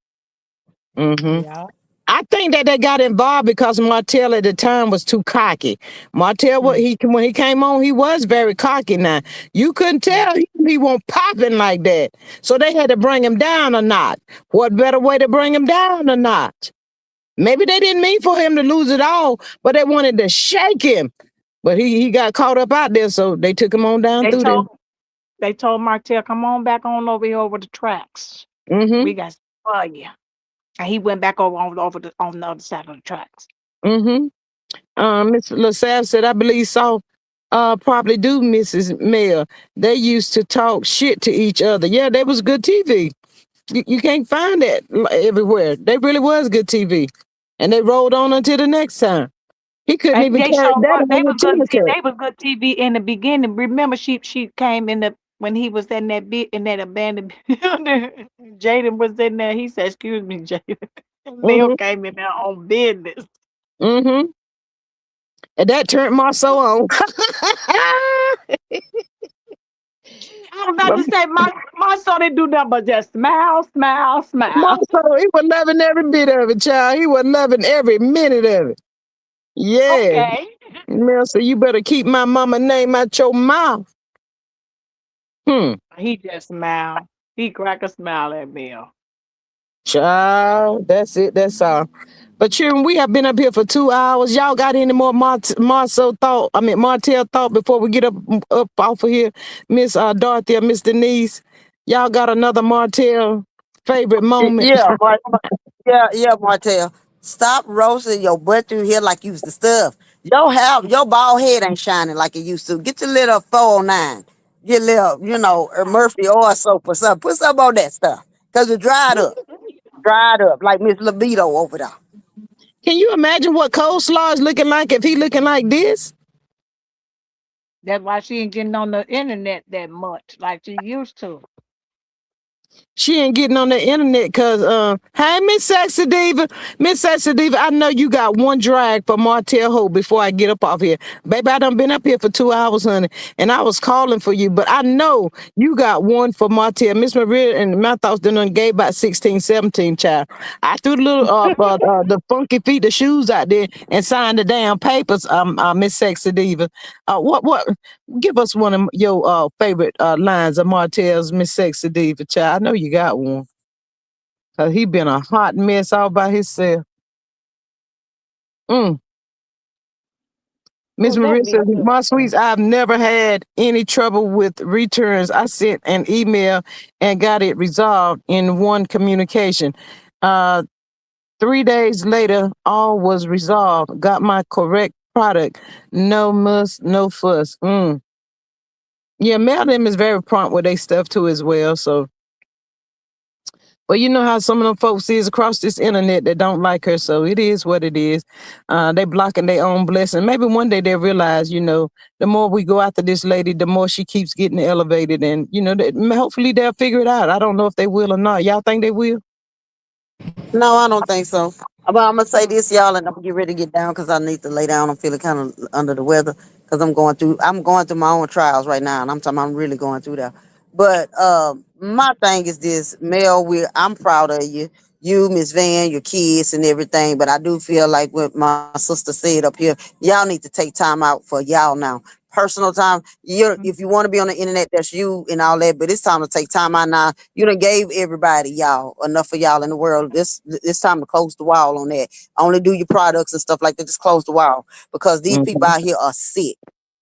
Mm-hmm. Yeah. I think that they got involved because Martell at the time was too cocky. Martell, what Mm, he when he came on, he was very cocky. Now you couldn't yeah. tell he wasn't popping like that, so they had to bring him down a notch. What better way to bring him down a notch? Maybe they didn't mean for him to lose it all, but they wanted to shake him. But he got caught up out there, so they took him on down They through there. told they told Martell, come on back on over here over the tracks. Mm-hmm. We got some for you. And he went back on the other side of the tracks. Mm-hmm. Miss LaSalle said, I believe so. Probably do, Mrs. Mayor. They used to talk shit to each other. Yeah, that was good TV. You can't find that everywhere. They really was good TV. And they rolled on until the next time. He couldn't And even they carry showed that what on with Tina Turner. they was good TV in the beginning. Remember she came in the when he was in that bit in that abandoned building. Jaden was in there. He said, excuse me, Jaden. Neil Mm-hmm. came in there on business. Mm-hmm. And that turned Marceau on. I was about to say my son didn't do nothing but just smile, smile, smile. Marceau, he was loving every bit of it, child. He was loving every minute of it. Yeah. Okay. Mel said, you better keep my mama name out your mouth. Hmm. He just smiled. He cracked a smile at Bill. Child, that's it. That's all. But children, we have been up here for 2 hours. Y'all got any more Marcel thought? I mean, Martell thought before we get up off of here, Miss Dorothy or Miss Denise. Y'all got another Martell favorite moment? Yeah, yeah, Martell. Stop roasting your butt through here like you used to stuff. Your bald head ain't shining like it used to. Get your little 409. Get little, Murphy oil soap or something. Put something on that stuff. Cause it dried up. Dried up like Miss Libido over there. Can you imagine what coleslaw is looking like if he looking like this? That's why she ain't getting on the internet that much like she used to. She ain't getting on the internet because, hey, Miss Sexy Diva, I know you got one drag for Martell Holt before I get up off here. Baby, I done been up here for 2 hours, honey, and I was calling for you, but I know you got one for Martell. Miss Maria and my thoughts done gave about 16, 17, child. I threw the little, the funky feet, the shoes out there and signed the damn papers, Miss Sexy Diva. What? Give us one of your favorite lines of Martell's Miss Sexy Diva, child. I know you got one. Cause he been a hot mess all by himself. Mm. Miss Oh, Maria that'd be says, good. my sweets, I've never had any trouble with returns. I sent an email and got it resolved in one communication. Uh, 3 days later, all was resolved. Got my correct product. No muss, no fuss. Mm. Yeah, Madeline is very prompt with their stuff too as well. So, but you know how some of them folks is across this internet that don't like her. So it is what it is. They blocking their own blessing. Maybe one day they'll realize, the more we go after this lady, the more she keeps getting elevated. And, hopefully they'll figure it out. I don't know if they will or not. Y'all think they will? No, I don't think so. But I'm gonna say this, y'all, and I'm gonna get ready to get down because I need to lay down. I'm feeling kind of under the weather because I'm going through my own trials right now, and I'm really going through that. But my thing is this, Mel, I'm proud of you, Miss Van, your kids, and everything. But I do feel like what my sister said up here, y'all need to take time out for y'all now. Personal time. If you want to be on the internet, that's you and all that. But it's time to take time out now. You done gave everybody y'all enough of y'all in the world. This time to close the wall on that. Only do your products and stuff like that. Just close the wall because these people Mm-hmm. out here are sick.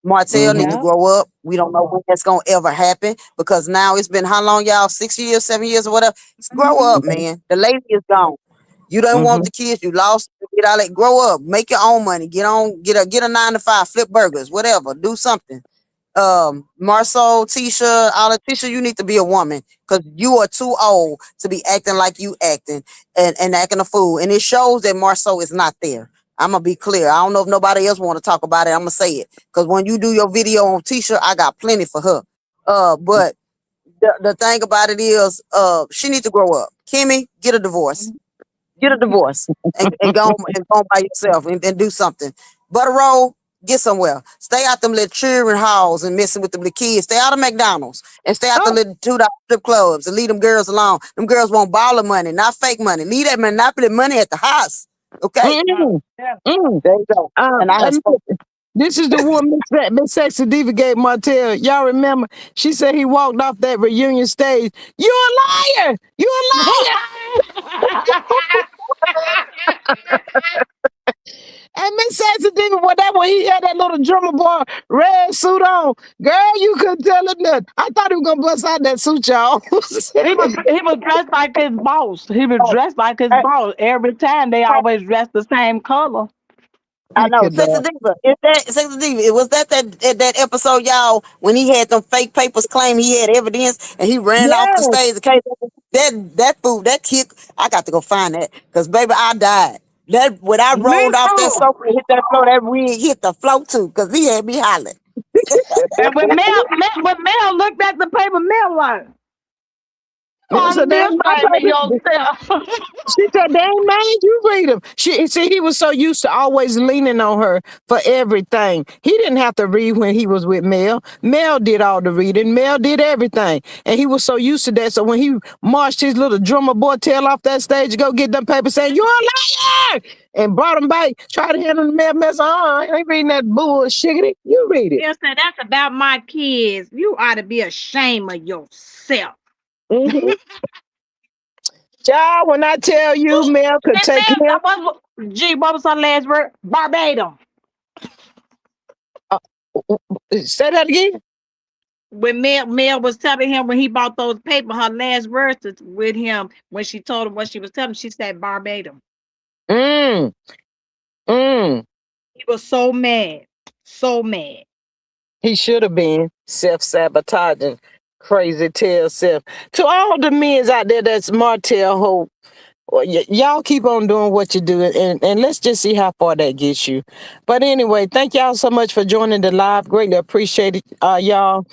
Martell need Mm-hmm. to Yeah. grow up. We don't know when that's gonna ever happen because now it's been how long, y'all? 6 years, 7 years, or whatever. Just grow up, man. The lady is gone. You don't want Mm-hmm. the kids. You lost. Get all that. Grow up. Make your own money. Get on. Get a 9 to 5. Flip burgers. Whatever. Do something. Marceau, Tisha, all that. Tisha, you need to be a woman because you are too old to be acting like you acting and acting a fool. And it shows that Marceau is not there. I'm gonna be clear. I don't know if nobody else want to talk about it. I'm gonna say it because when you do your video on Tisha, I got plenty for her. But the thing about it is, she needs to grow up. Kimmy, get a divorce. Get a divorce and go on by yourself and do something. Butter roll, get somewhere. Stay out them little cheering halls and messing with them little kids. Stay out of McDonald's and stay out the Oh, little $2 strip clubs and leave them girls alone. Them girls want baller money, not fake money. Leave that monopoly money at the house. Okay? mm-hmm. Yeah. Mm. There you go. And I have And spoken. this is the one Miss Sexy Diva gave Martell. Y'all remember? She said he walked off that reunion stage. You a liar! You a liar! And Miss Sexy Diva, well, that when he had that little drummer boy red suit on, girl, you couldn't tell him nothing. I thought he was gonna bust out that suit, y'all. He was dressed like his boss. He was dressed like his boss. Every time they always dress the same color. I I know, could Sexy not. Diva. Is that Sexy Diva? It was that episode, y'all, when he had them fake papers claim he had evidence and he ran off the Yes, stage. That fool, that kick, I got to go find that because baby, I died. That when I Me rolled off that too. sofa and hit that floor, that wig hit the floor too because he had me hollering. And when Mel looked at the paper, Mel like, that's a on damn this my baby paper. yourself. She said, "Dang man, you read him." She see he was so used to always leaning on her for everything. He didn't have to read when he was with Mel. Mel did all the reading. Mel did everything, and he was so used to that. So when he marched his little drummer boy tail off that stage to go get them papers, saying "You're a liar," and brought him back, tried to hand him the Mel mess. I ain't reading that bullshit. You read it. Mel said, that's about my kids. You ought to be ashamed of yourself. Mm-hmm. Child, when I tell you, Mel could And take him. What was her last word? Barbados. Uh, say that again. When Mel was telling him when he bought those papers, her last words with him when she told him what she was telling him, she said Barbados. Mm, mm. He was so mad. So mad. He should have been self-sabotaging, crazy tail self. To all the men out there that's Martell Holt, well, y'all keep on doing what you do, and let's just see how far that gets you. But anyway, thank y'all so much for joining the live. Greatly appreciate it, y'all.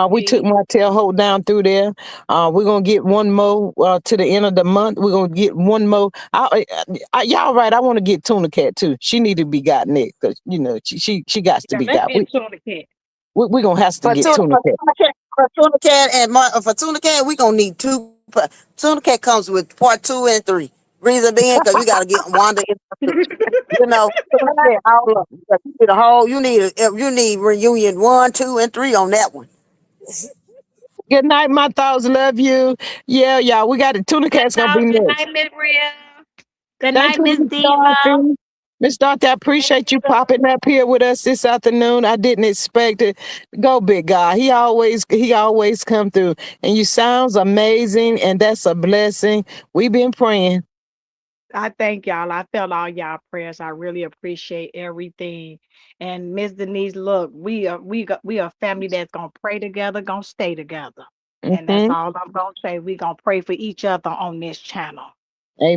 We took Gee, Martell Holt down through there. We're gonna get one more to the end of the month. We're gonna get one more. Y'all right? I want to get Tuna Cat too. She need to be got next because she got to yeah, be let's got. get to the cat. We gonna have to For get tuna, Tuna for Cat. tuna cat, for tuna cat, we gonna need tuna cat comes with part 2 and 3. Reason being, because we gotta get Wanda in there too. You know, tuna cat, all of them. You need a whole. You need reunion 1, 2, and 3 on that one. Good night, my thoughts. Love you. Yeah, y'all. We got it. Tuna Good Cat's gonna be night, good next. night, Miss Rhea. Good Thank night, you, Miss Miss Diva. Dorothy. Miss Dorothy, I appreciate you popping up here with us this afternoon. I didn't expect it. Go, big guy. He always come through. And you sounds amazing, and that's a blessing. We've been praying. I thank y'all. I felt all y'all prayers. I really appreciate everything. And Miss Denise, look, we are a family that's gonna pray together, gonna stay together. And that's Hmm. all I'm gonna say. We're gonna pray for each other on this channel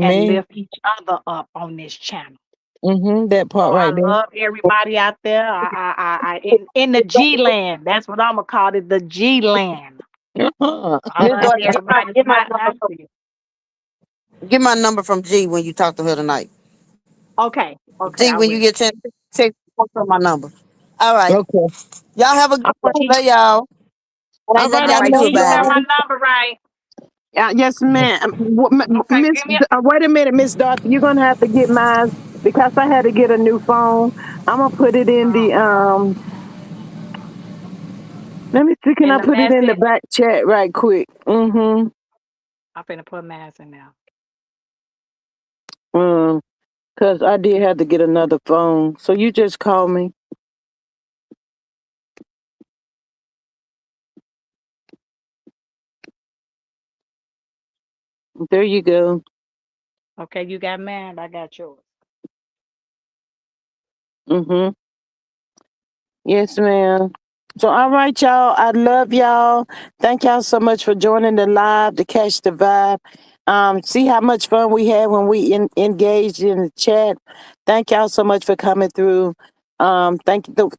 and Amen. lift each other up on this channel. That So part I right there. love everybody out there. In the G land. That's what I'm gonna call it, the G land. Uh-huh. I Miss love Dorothy, everybody. get my Not number not from G when you talk to her tonight. Okay, okay, See, I when you will. get a chance, text on my number. All right. Okay. Y'all have a good All one. Love y'all. And all ain't nothing right. All I y'all can right, do love G, you about got it. my y'all. number, right? Yes, ma'am. Okay, Miss, give me. wait a minute, Miss Dorothy. You're gonna have to get mine because I had to get a new phone. I'm gonna put it in the Let me see. Can In I the put it in the message, back chat right quick? I'm finna put mass in now. Um, cause I did have to get another phone. So you just call me. There you go. Okay, you got mine. I got yours. Mm-hmm. Yes, ma'am. So, all right, y'all. I love y'all. Thank y'all so much for joining the live to catch the vibe. See how much fun we had when we engaged in the chat. Thank y'all so much for coming through.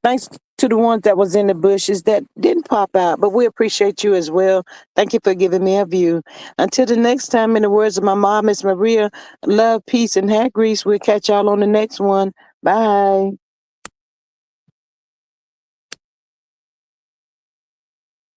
Thanks to the ones that was in the bushes that didn't pop out, but we appreciate you as well. Thank you for giving me a view. Until the next time, in the words of my mom, Miss Maria, love, peace, and hair grease. We'll catch y'all on the next one. Bye.